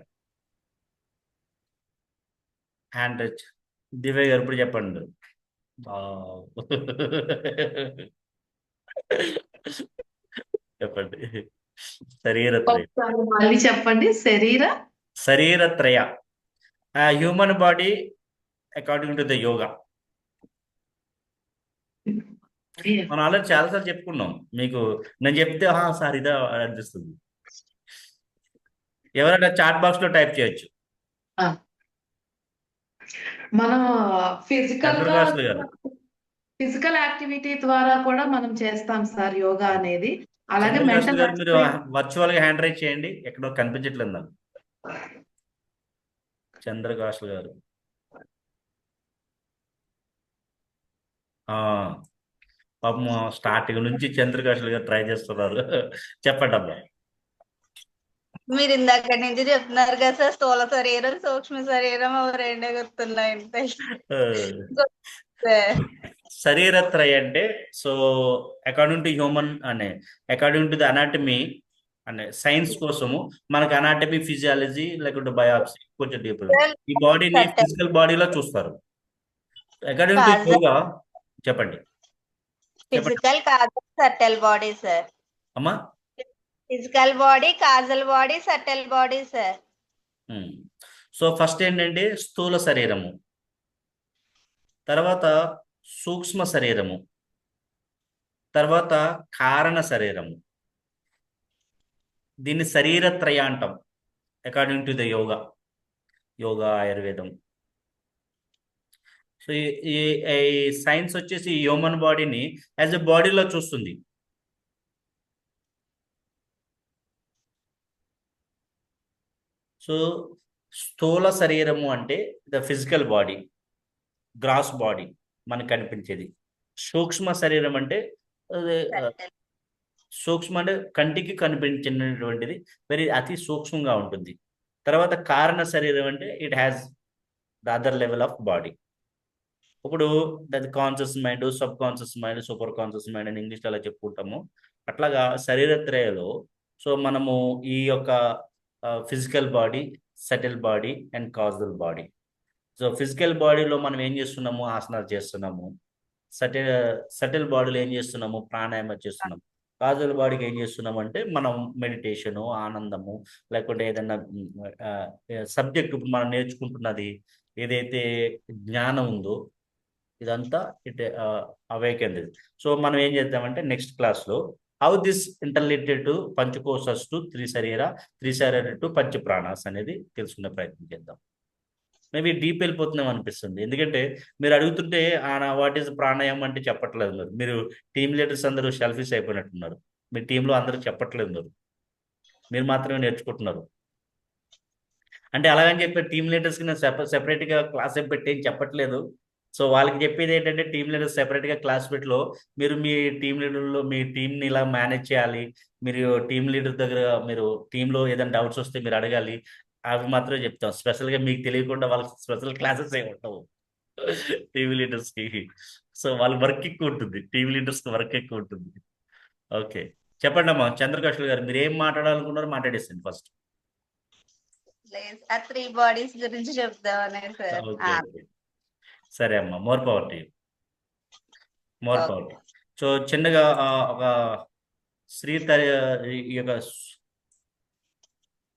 హ్యాండ్ రైజ్. దివ్య గారు ఇప్పుడు చెప్పండి. చెప్పండి. శరీరత్రయం. మళ్ళీ చెప్పండి. శరీరత్రయ. Human body according to the yoga. మనం ఆల్రెడీ చాలాసార్లు చెప్పుకున్నాం. మీకు నేను చెప్తే సార్ ఇదా అనిపిస్తుంది. ఎవరైనా చాట్ బాక్స్ లో టైప్ చేయొచ్చు. మనం చంద్రకాశులు గారు. ఫిజికల్ యాక్టివిటీ ద్వారా కూడా మనం చేస్తాం సార్ యోగా అనేది. అలాగే చంద్రకాశులు మెంటల్ గారు మీరు వర్చువల్ గా హ్యాండ్ రైజ్ చేయండి. ఎక్కడో కనిపించట్లేదు నాకు. చంద్రకాశులు గారు. పాపం స్టార్టింగ్ నుంచి చంద్రకాశులు గారు ట్రై చేస్తున్నారు. చెప్పండి అబ్బా. మీరు ఇందాక నుంచి చెప్తున్నారు కదా సార్, స్థూల శరీరం, సూక్ష్మ శరీరం రెండే గుర్తున్నాయి. శరీరత్రయ అంటే so according to human according to the anatomy science కోసము మనకు అనాటమీ, ఫిజియాలజీ లేకుంటే బయాప్సీ కొంచెం డీప్ ఈ బాడీని ఫిజికల్ బాడీలో చూస్తారు. అకార్డింగ్ టు యోగా చెప్పండి. ఫిజికల్ కాదు, సటల్ బాడీ సార్. అమ్మా, physical body, causal body, subtle body sir. So first ఏంటంటే స్థూల శరీరము, తర్వాత సూక్ష్మ శరీరము, తర్వాత కారణ శరీరము. దీన్ని శరీరత్రయ అంటాం అకార్డింగ్ టు ద యోగా ఆయుర్వేదం. సో ఈ సైన్స్ వచ్చేసి హ్యూమన్ బాడీని యాజ్ ఎ బాడీలో చూస్తుంది. సో స్థూల శరీరము అంటే the physical body, gross body మనకు కనిపించేది. సూక్ష్మ శరీరం అంటే సూక్ష్మ అంటే కంటికి కనిపించినటువంటిది, అతి సూక్ష్మంగా ఉంటుంది. తర్వాత కారణ శరీరం అంటే it has the other level of body. ఇప్పుడు అది conscious mind, sub conscious mind, super conscious mind అని ఇంగ్లీష్లో అలా చెప్పుకుంటాము. అట్లాగా శరీరత్రయలో సో మనము ఈ యొక్క physical body, subtle body and causal body. So physical బాడీలో మనం ఏం చేస్తున్నాము? ఆసనాలు చేస్తున్నాము. సటిల్ బాడీలో ఏం చేస్తున్నాము? ప్రాణాయామం చేస్తున్నాము. కాజల్ బాడీకి ఏం చేస్తున్నాము అంటే మనం మెడిటేషను, ఆనందము, లేకుంటే ఏదైనా సబ్జెక్ట్ ఇప్పుడు మనం నేర్చుకుంటున్నది ఏదైతే జ్ఞానం ఉందో ఇదంతా ఇట్ అవేకెండ్. సో మనం ఏం చేద్దామంటే నెక్స్ట్ క్లాస్లో హౌ దిస్ ఇంటర్రిలేటెడ్ టు పంచకోశస్ టు త్రిశరీర టు పంచప్రాణాస్ అనేది తెలుసుకునే ప్రయత్నం చేద్దాం. మేబీ డీప్ వెళ్ళిపోతున్నాం అనిపిస్తుంది. ఎందుకంటే మీరు అడుగుతుంటే వాట్ ఈస్ ప్రాణాయామం అంటే చెప్పట్లేదు. మీరు టీమ్ లీడర్స్ అందరూ సెల్ఫీస్ అయిపోయినట్టున్నారు. మీ టీంలో అందరూ చెప్పట్లేదు, మీరు మాత్రమే నేర్చుకుంటున్నారు. అంటే అలాగని చెప్పి టీమ్ లీడర్స్కి నేను సెపరేట్గా క్లాస్ పెట్టి ఏం చెప్పట్లేదు. సో వాళ్ళకి చెప్పేది ఏంటంటే టీమ్ లీడర్స్ సెపరేట్గా క్లాస్ పెట్లో మీరు మీ టీమ్ లీడర్లో మీ టీంని ఇలా మేనేజ్ చేయాలి. మీరు టీమ్ లీడర్ దగ్గర మీరు టీంలో ఏదైనా డౌట్స్ వస్తే మీరు అడగాలి. అవి మాత్రమే చెప్తాం. స్పెషల్గా మీకు తెలియకుండా వాళ్ళకి స్పెషల్ క్లాసెస్ ఏమి ఉండవు టీమ్ లీడర్స్కి. సో వాళ్ళ వర్క్ ఎక్కువ ఉంటుంది, టీమ్ లీడర్స్కి వర్క్ ఎక్కువ ఉంటుంది. ఓకే, చెప్పండి అమ్మా. చంద్రకాశులు గారు మీరు ఏం మాట్లాడాలనుకున్నారో మాట్లాడేసండి ఫస్ట్. ఆ 3 బాడీస్ గురించి చెప్దామనే సార్. సరే అమ్మా, more power to you, more power. So చిన్నగా ఒక ఈ యొక్క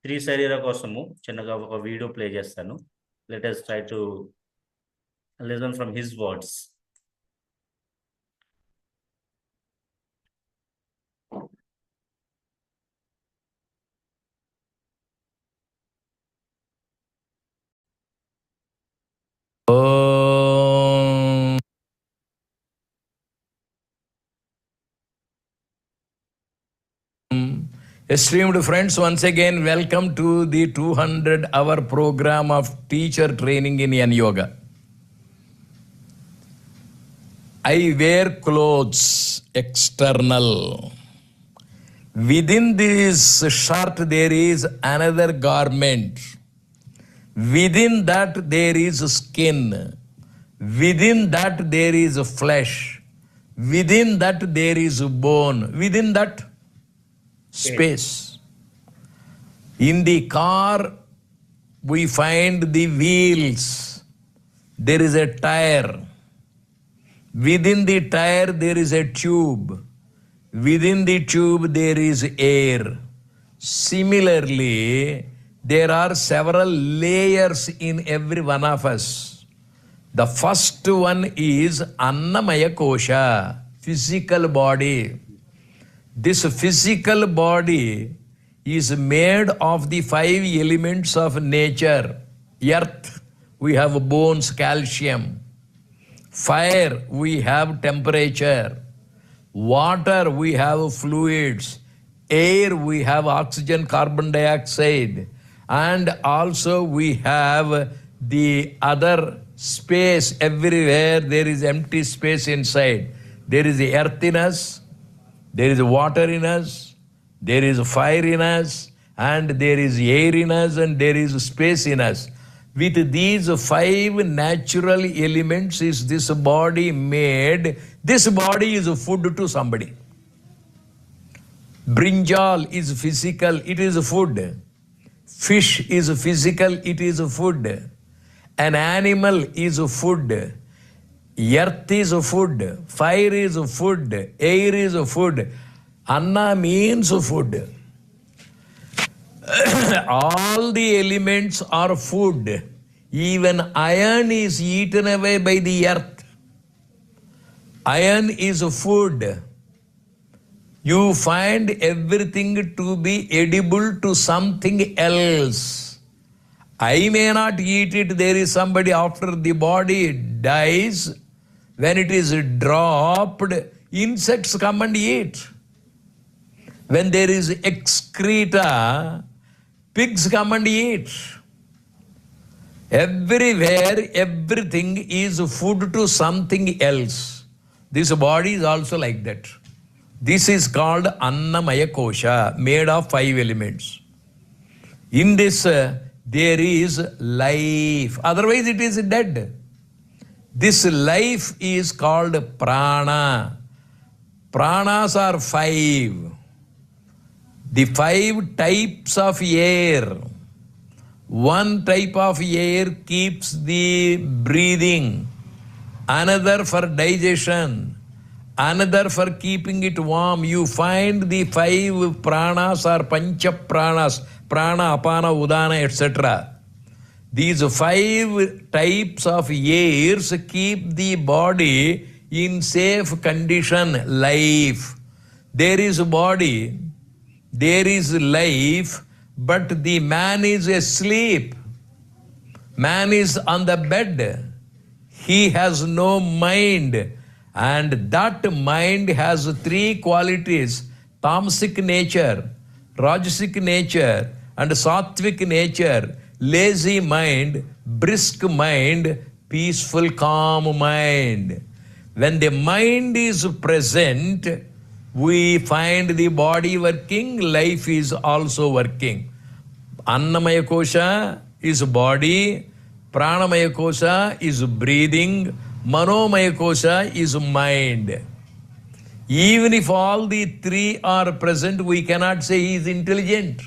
స్త్రీ శరీరం కోసము చిన్నగా ఒక వీడియో ప్లే చేస్తాను. Let us try to listen from his words. Esteemed friends, once again welcome to the 200-hour program of teacher training in Yin Yoga. I wear clothes external, Within this shirt there is another garment. Within that there is skin. Within that there is flesh. Within that there is bone. Within that space. In the car we find the wheels. There is a tire. Within the tire there is a tube. Within the tube there is air. Similarly, there are several layers in every one of us. The first one is Annamaya Kosha, physical body. This physical body is made of the 5 elements of nature. Earth, we have bones, calcium. Fire, we have temperature. Water, we have fluids. Air, we have oxygen, carbon dioxide. And also we have the other space. Everywhere there is empty space inside. There is the earth in us, there is water in us, there is fire in us, and there is air in us, and there is space in us. With these 5 natural elements is this body made. This body is food to somebody. Brinjal is physical, it is food. Fish is physical, it is food. An animal is food. Earth is food. Fire is food. Air is food. Anna means food. All the elements are food. Even iron is eaten away by the earth. Iron is food. You find everything to be edible to something else. I may not eat it. There is somebody after the body dies. When it is dropped, insects come and eat. When there is excreta, pigs come and eat. Everywhere, everything is food to something else. This body is also like that. This is called Annamaya Kosha, made of 5 elements. In this, there is life. Otherwise, it is dead. This life is called prana. Pranas are 5. The 5 types of air. One type of air keeps the breathing, another for digestion, another for keeping it warm. You find the 5 pranas or pancha pranas, prana, apana, udana, etc. These 5 types of airs keep the body in safe condition, life. There is body, there is life, but the man is asleep. Man is on the bed. He has no mind. And that mind has 3 qualities: tamasic nature, rajasic nature, and sattvic nature. Lazy mind, brisk mind, peaceful, calm mind. When the mind is present, we find the body working, life is also working. Annamaya Kosha is body, Pranamaya Kosha is breathing, Manomaya Kosha is mind. Even if all the 3 are present, we cannot say he is intelligent.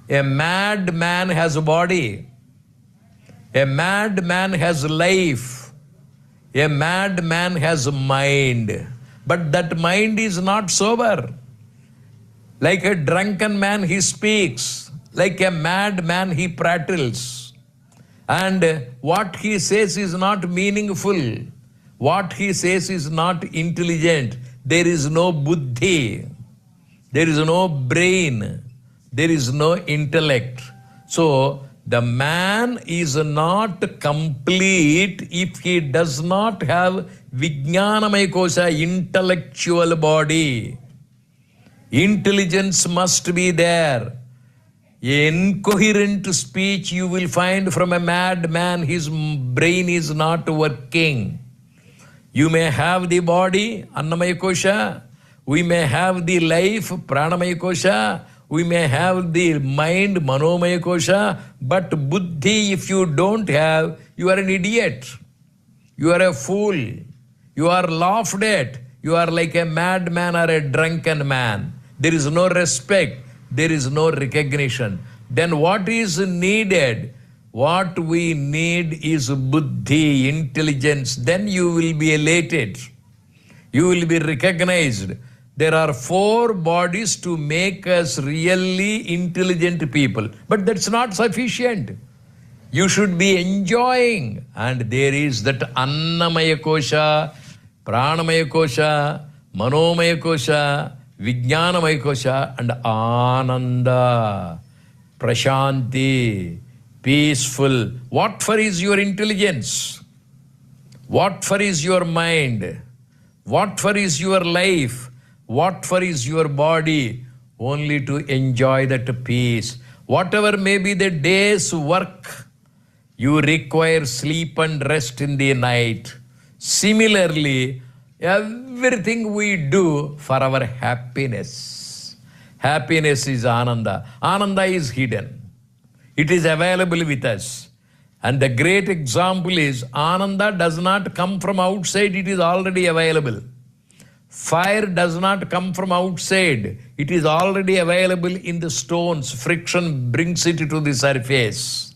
A mad man has a body. A mad man has life. A mad man has a mind. But that mind is not sober. Like a drunken man, he speaks. Like a mad man, he prattles. And what he says is not meaningful. What he says is not intelligent. There is no buddhi. There is no brain. There is no intellect. So, the man is not complete if he does not have Vijnanamaya Kosha, intellectual body. Intelligence must be there. Incoherent speech you will find from a mad man. His brain is not working. You may have the body, Annamaya Kosha, We may have the life, Pranamaya Kosha. We may have the mind, Manomaya Kosha. But Buddhi, if you don't have, you are an idiot. You are a fool. You are laughed at. You are like a madman or a drunken man. There is no respect. There is no recognition. Then what is needed? What we need is buddhi, intelligence. Then you will be elated. You will be recognized. There are 4 bodies to make us really intelligent people. But that's not sufficient. You should be enjoying. And there is that Annamaya Kosha, Pranamaya Kosha, Manomaya Kosha, Vijnanamaya Kosha, and Ananda, Prashanti, peaceful. What for is your intelligence? What for is your mind? What for is your life? What for is your body? Only to enjoy that peace. Whatever may be the day's work, you require sleep and rest in the night. Similarly, everything we do for our happiness. Happiness is Ananda. Ananda is hidden. It is available with us. And the great example is Ananda does not come from outside, it is already available. Fire does not come from outside, it is already available in the stones. Friction brings it to the surface.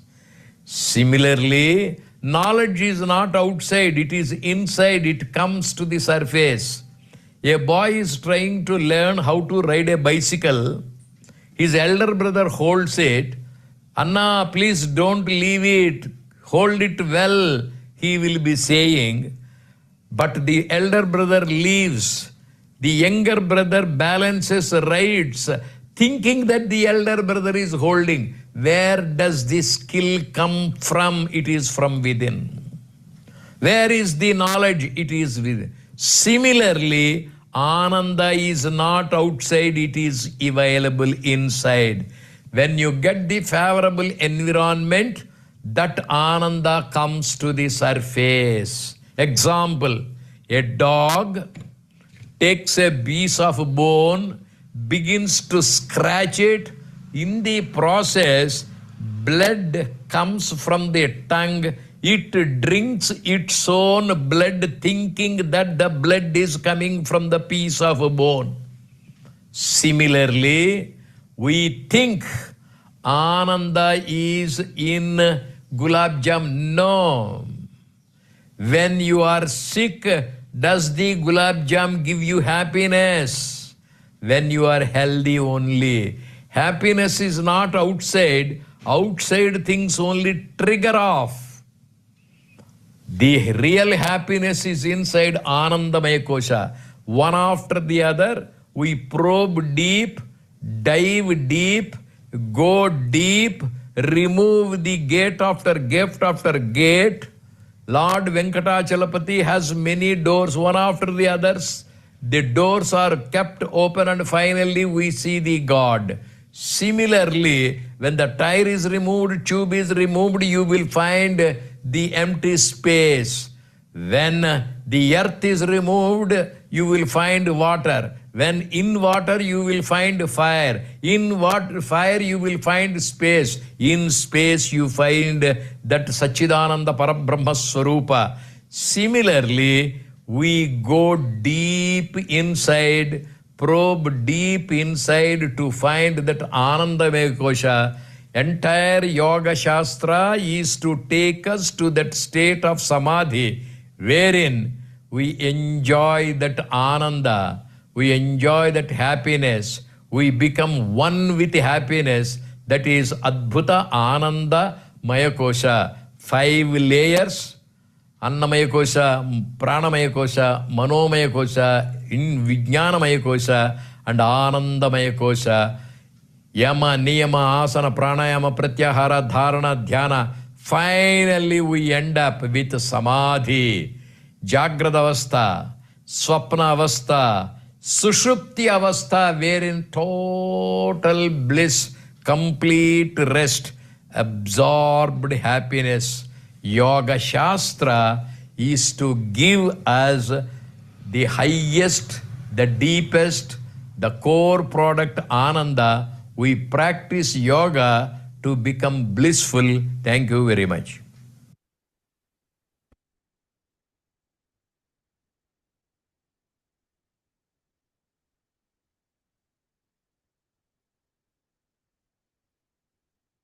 Similarly, knowledge is not outside, it is inside, it comes to the surface. A boy is trying to learn how to ride a bicycle. His elder brother holds it. Anna, please don't leave it. Hold it well, he will be saying. But the elder brother leaves. The younger brother balances, rides, thinking that the elder brother is holding. Where does this skill come from? It is from within. Where is the knowledge? It is within. Similarly, Ananda is not outside, it is available inside. When you get the favorable environment, that Ananda comes to the surface. Example, a dog takes a piece of bone, begins to scratch it. In the process, blood comes from the tongue. It drinks its own blood, thinking that the blood is coming from the piece of a bone. Similarly, we think Ananda is in Gulab Jam. No. When you are sick, does the Gulab Jam give you happiness? When you are healthy only. Happiness is not outside. Outside things only trigger off. The real happiness is inside Anandamaya Kosha. One after the other, we probe deep, dive deep, go deep, remove the gate after gate. Lord Venkatachalapati has many doors, one after the others. The doors are kept open and finally we see the God. Similarly, when the tire is removed, tube is removed, you will find the empty space. When the earth is removed, you will find water. When in water, you will find fire. In water, fire, you will find space. In space, you find that Sachidananda Parabrahma Swarupa. Similarly, we go deep inside, probe deep inside to find that Anandamaya Kosha. Entire Yoga Shastra is to take us to that state of Samadhi, wherein we enjoy that Ananda. We enjoy that happiness. We become one with happiness. That is Adbhuta Ananda Maya Kosha. 5 layers. Annamaya Kosha, Pranamaya Kosha, Manomaya Kosha, Vijnanamaya Kosha, and Anandamaya Kosha. Yama, Niyama, Asana, Pranayama, Pratyahara, Dharana, Dhyana. Finally, we end up with Samadhi, Jagrada Avastha, Swapna Avastha, Sushupti Avastha, wherein total bliss, complete rest, absorbed happiness. Yoga Shastra is to give us the highest, the deepest, the core product Ananda. We practice yoga to become blissful. Thank you very much.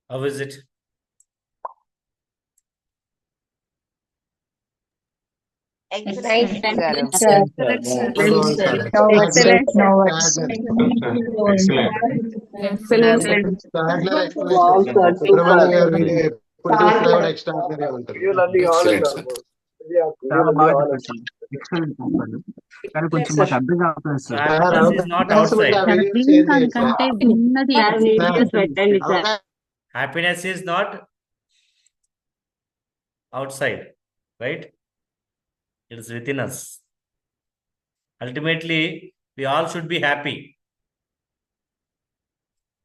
How is it? Excellent, గారు. Excellent, sir. No words, sir. Excellent. No words. Excellent. Extraordinary explanation. Subrahmanyam గారు video ఎప్పుడు చూసినా కూడా extraordinary ఉంటుంది. Excellent, sir. చాలా బాగా చెప్పారు sir. Excellent చెప్పారు. కానీ కొంచెం మాకు అర్థం కావట్లేదు sir. Happiness is not outside. Happiness is not outside, right? It is within us. Ultimately, we all should be happy.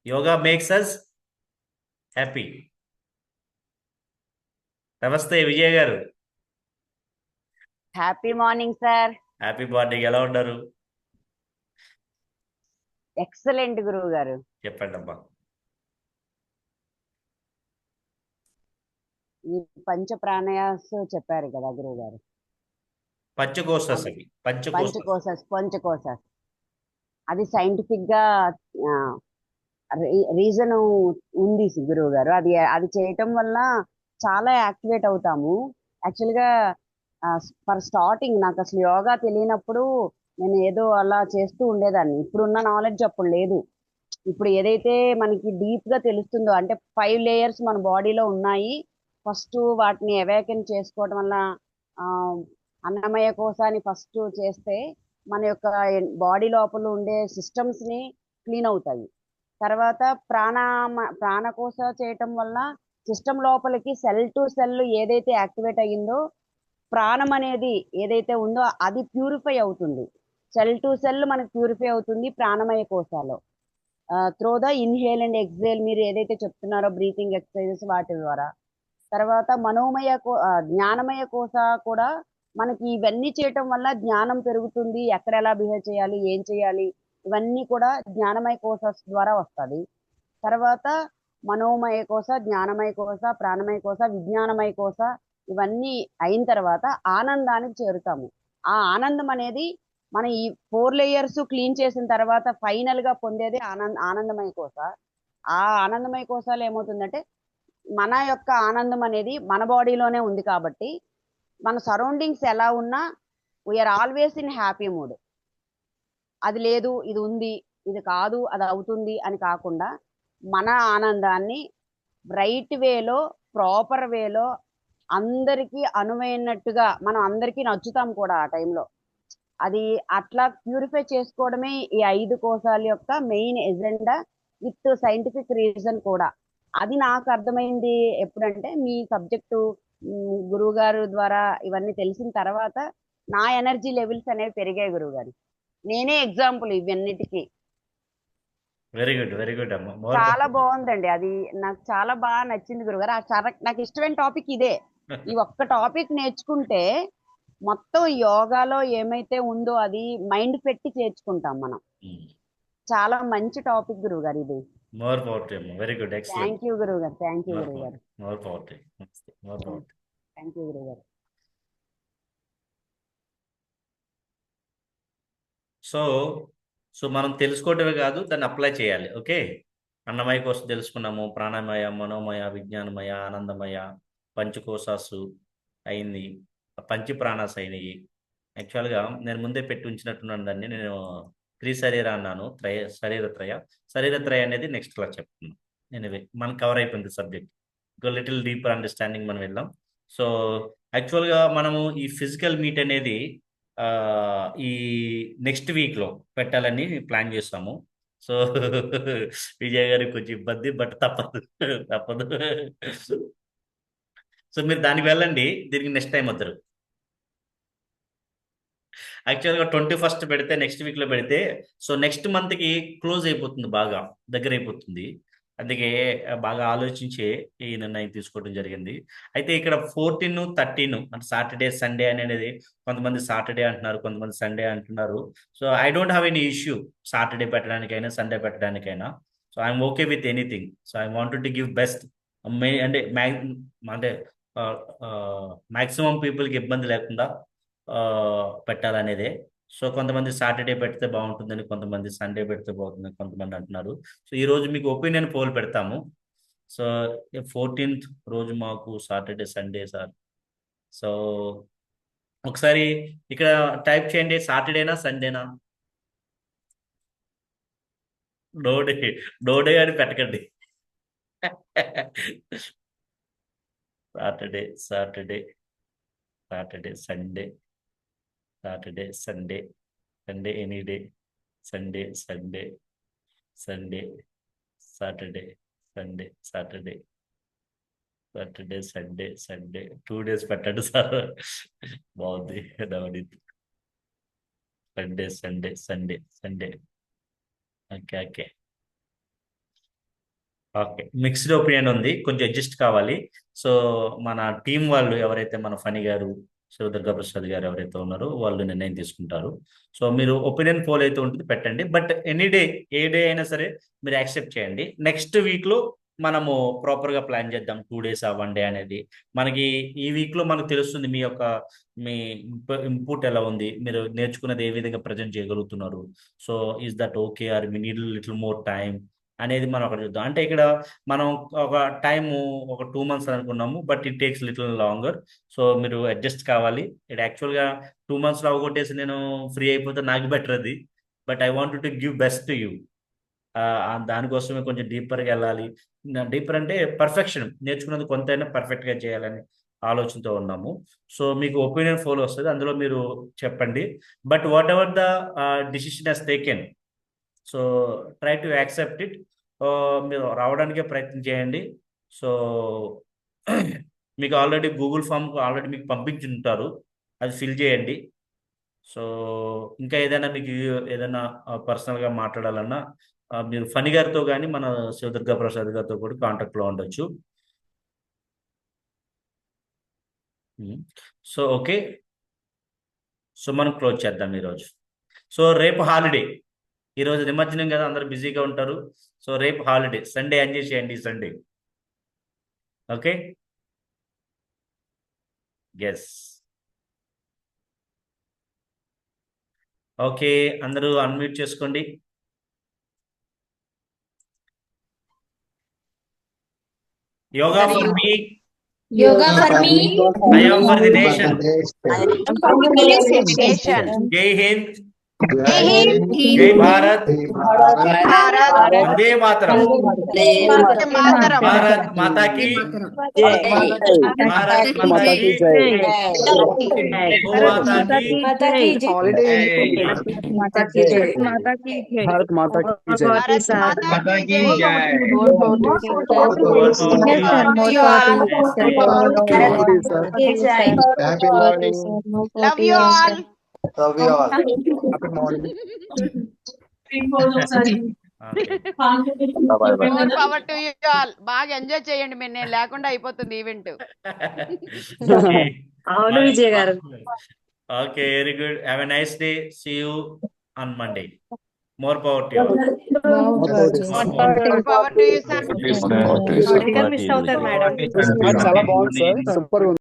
Yoga makes us happy. నమస్తే విజయ్ గారు. Happy morning sir. Happy birthday. ఎలా ఉన్నారు? ఎక్సలెంట్ గురువు గారు. చెప్పండి అమ్మా. ఈ పంచ ప్రాణాయాస్ చెప్పారు కదా గురువు గారు. పంచకోశస్ అవి. పంచకోశస్ అది సైంటిఫిక్ గా రీజన్ ఉంది గురువు గారు. అది చేయటం వల్ల చాలా యాక్టివేట్ అవుతాము. యాక్చువల్ గా ఫర్ స్టార్టింగ్ నాకు అసలు యోగా తెలియనప్పుడు నేను ఏదో అలా చేస్తూ ఉండేదాన్ని. ఇప్పుడున్న నాలెడ్జ్ అప్పుడు లేదు. ఇప్పుడు ఏదైతే మనకి డీప్ గా తెలుస్తుందో, అంటే 5 లేయర్స్ మన బాడీలో ఉన్నాయి. ఫస్ట్ వాటిని అవేకెన్ చేసుకోవడం వల్ల అన్నమయ కోశాన్ని ఫస్ట్ చేస్తే మన యొక్క బాడీ లోపల ఉండే సిస్టమ్స్ ని క్లీన్ అవుతాయి. తర్వాత ప్రాణకోశ చేయటం వల్ల సిస్టమ్ లోపలికి సెల్ టు సెల్ ఏదైతే యాక్టివేట్ అయ్యిందో, ప్రాణం అనేది ఏదైతే ఉందో అది ప్యూరిఫై అవుతుంది. సెల్ టు సెల్ మనకి ప్యూరిఫై అవుతుంది ప్రాణమయ కోశాలో. Through the inhale and exhale మీరు ఏదైతే చెప్తున్నారో బ్రీతింగ్ ఎక్సర్సైజెస్ వాటి ద్వారా. తర్వాత జ్ఞానమయ కోశ కూడా మనకి ఇవన్నీ చేయటం వల్ల జ్ఞానం పెరుగుతుంది. ఎక్కడ ఎలా బిహేవ్ చేయాలి, ఏం చేయాలి, ఇవన్నీ కూడా జ్ఞానమయ కోశ ద్వారా వస్తుంది. తర్వాత మనోమయ కోశ, జ్ఞానమయ కోశ, ప్రాణమయ కోశ, విజ్ఞానమయ కోశ ఇవన్నీ అయిన తర్వాత ఆనందానికి చేరుతాము. ఆ ఆనందం అనేది మన ఈ 4 లేయర్స్ క్లీన్ చేసిన తర్వాత ఫైనల్ గా పొందేది ఆనందమయ కోశ. ఆ ఆనందమయ కోశాలు ఏమవుతుందంటే మన యొక్క ఆనందం అనేది మన బాడీలోనే ఉంది కాబట్టి మన సరౌండింగ్స్ ఎలా ఉన్నా we are always in happy mood. అది లేదు, ఇది ఉంది, ఇది కాదు, అది అవుతుంది అని కాకుండా మన ఆనందాన్ని రైట్ వేలో, ప్రాపర్ వేలో అందరికీ అనువైనట్టుగా మనం అందరికీ నచ్చుతాం కూడా ఆ టైంలో. అది అట్లా ప్యూరిఫై చేసుకోవడమే ఈ 5 కోశాల యొక్క main agenda with scientific reason కూడా. అది నాకు అర్థమైంది ఎప్పుడంటే మీ సబ్జెక్టు గురువు గారు ద్వారా ఇవన్నీ తెలిసిన తర్వాత నా ఎనర్జీ లెవెల్స్ అనేవి పెరిగాయి గురువు గారు. నేనే ఎగ్జాంపుల్ ఇవన్నిటికీ. వెరీ గుడ్, వెరీ గుడ్ అమ్మ. చాలా బాగుందండి. అది నాకు చాలా బాగా నచ్చింది గురుగారు. నాకు ఇష్టమైన టాపిక్ ఇదే. ఈ ఒక్క టాపిక్ నేర్చుకుంటే మొత్తం యోగాలో ఏమైతే ఉందో అది మైండ్ పెట్టి చేర్చుకుంటాం మనం. చాలా మంచి టాపిక్ గురువు గారు ఇది. More power to very good. Excellent. Thank you గురువు గారు. థ్యాంక్ యూ గురువు గారు. More power to more power. Thank you గురువు గారు. సో మనం తెలుసుకోవటమే కాదు, దాన్ని అప్లై చేయాలి. ఓకే, అన్నమయ కోసం తెలుసుకున్నాము, ప్రాణమయ, మనోమయ, విజ్ఞానమయ, ఆనందమయ, పంచకోశాసు అయింది, పంచ ప్రాణాస్ అయినాయి. యాక్చువల్గా నేను ముందే పెట్టి ఉంచినట్టున్నాను దాన్ని. నేను త్రిశరీర అన్నాను, శరీరత్రయ అనేది నెక్స్ట్ క్లాస్ చెప్తున్నాను. ఎనివే మనకు కవర్ అయిపోయింది సబ్జెక్ట్. ఇంకో లిటిల్ డీపర్ అండర్స్టాండింగ్ మనం వెళ్దాం. సో యాక్చువల్గా మనము ఈ ఫిజికల్ మీట్ అనేది ఈ నెక్స్ట్ వీక్లో పెట్టాలని ప్లాన్ చేస్తాము. సో విజయ్ గారికి కొంచెం ఇబ్బంది, బట్ తప్పదు. సో మీరు దానికి వెళ్ళండి, దీనికి నెక్స్ట్ టైం వద్దరు. యాక్చువల్గా 21st పెడితే నెక్స్ట్ వీక్లో పెడితే సో నెక్స్ట్ మంత్కి క్లోజ్ అయిపోతుంది, బాగా దగ్గర అయిపోతుంది. అందుకే బాగా ఆలోచించే ఈ నిర్ణయం తీసుకోవడం జరిగింది. అయితే ఇక్కడ 14, 13 అంటే సాటర్డే సండే అనేది కొంతమంది సాటర్డే అంటున్నారు, కొంతమంది సండే అంటున్నారు. So I don't have any issue Saturday పెట్టడానికైనా సండే పెట్టడానికైనా. So I'm okay with anything. So I wanted to give best అంటే అంటే మ్యాక్సిమం పీపుల్కి ఇబ్బంది లేకుండా పెట్టాలనేదే. సో కొంతమంది సాటర్డే పెడితే బాగుంటుందని, కొంతమంది సండే పెడితే బాగుంటుందని కొంతమంది అంటున్నారు. సో ఈరోజు మీకు ఒపీనియన్ పోల్ పెడతాము. సో 14th రోజు మాకు సాటర్డే సండే సార్. సో ఒకసారి ఇక్కడ టైప్ చేయండి, సాటర్డేనా సండేనా? డోడే అని పెట్టకండి. Saturday Saturday Saturday Sunday Saturday Sunday Sunday any day Sunday Sunday Sunday Saturday Sunday Saturday Saturday Sunday Sunday 2 days పెట్టండి సార్. బాగుంది Navneet. Sunday Sunday Sunday Sunday. Okay okay okay mixed opinion ఉంది, కొంచెం అడ్జస్ట్ కావాలి. So మన team వాళ్ళు ఎవరైతే మన ఫణి గారు, శివదుర్గా ప్రసాద్ గారు ఎవరైతే ఉన్నారో వాళ్ళు నిర్ణయం తీసుకుంటారు. సో మీరు ఒపీనియన్ పోల్ అయితే ఉంటుంది పెట్టండి. But any day A day అయినా సరే మీరు యాక్సెప్ట్ చేయండి. నెక్స్ట్ వీక్లో మనము ప్రాపర్గా ప్లాన్ చేద్దాం. 2 days 1 day అనేది మనకి ఈ వీక్లో మనకు తెలుస్తుంది మీ ఇన్పుట్ ఎలా ఉంది, మీరు నేర్చుకున్నది ఏ విధంగా ప్రజెంట్ చేయగలుగుతున్నారు. So is that okay or we need little more time అనేది మనం అక్కడ చూద్దాం. అంటే ఇక్కడ మనం ఒక టైము ఒక 2 months అనుకున్నాము, but it takes little longer. So మీరు అడ్జస్ట్ కావాలి. ఇక్కడ యాక్చువల్గా 2 monthsలో అవగొట్టేసి నేను ఫ్రీ అయిపోతే నాకు బెటర్ అది. But I want to give best to you. దానికోసమే కొంచెం డీపర్గా వెళ్ళాలి. డీపర్ అంటే పర్ఫెక్షన్, నేర్చుకున్నది కొంతైనా పర్ఫెక్ట్గా చేయాలని ఆలోచనతో ఉన్నాము. సో మీకు ఒపీనియన్ ఫోల్ వస్తుంది, అందులో మీరు చెప్పండి. But whatever the decision he's taken, so try to accept it. మీరు రావడానికే ప్రయత్నం చేయండి. సో మీకు ఆల్రెడీ గూగుల్ ఫామ్ ఆల్రెడీ మీకు పంపించి ఉంటారు, అది ఫిల్ చేయండి. సో ఇంకా ఏదైనా మీకు ఏదైనా పర్సనల్గా మాట్లాడాలన్నా మీరు ఫణి గారితో కానీ మన శివదుర్గా ప్రసాద్ గారితో కూడా కాంటాక్ట్లో ఉండొచ్చు. సో ఓకే, సో మనం క్లోజ్ చేద్దాం ఈరోజు. సో రేపు హాలిడే, ఈరోజు నిమజ్జనం కదా, అందరూ బిజీగా ఉంటారు. సో రేపు హాలిడే, సండే ఎంజాయ్ చేయండి సండే. ఓకే ఎస్ ఓకే, అందరూ అన్మ్యూట్ చేసుకోండి. Yoga for me, Yoga for me. I am for the nation. జై హింద్, జై భారత్, వందే మాతరం, భారత్ మాతా కీ భారత్ మాతా కీ జై, మాతా కీ జై, భారత్ మాతా కీ జై. మాతా కీ జై. Love you all. Happy morning. More power to you all. బాగా ఎంజాయ్ చేయండి, మీరు నేను లేకుండా అయిపోతుంది ఈవెంట్. అవును విజయ్ గారు. Okay, very good. Have a nice day. See you on Monday. More power to you. More power to you, sir. చాలా బాగుంది సార్, సూపర్.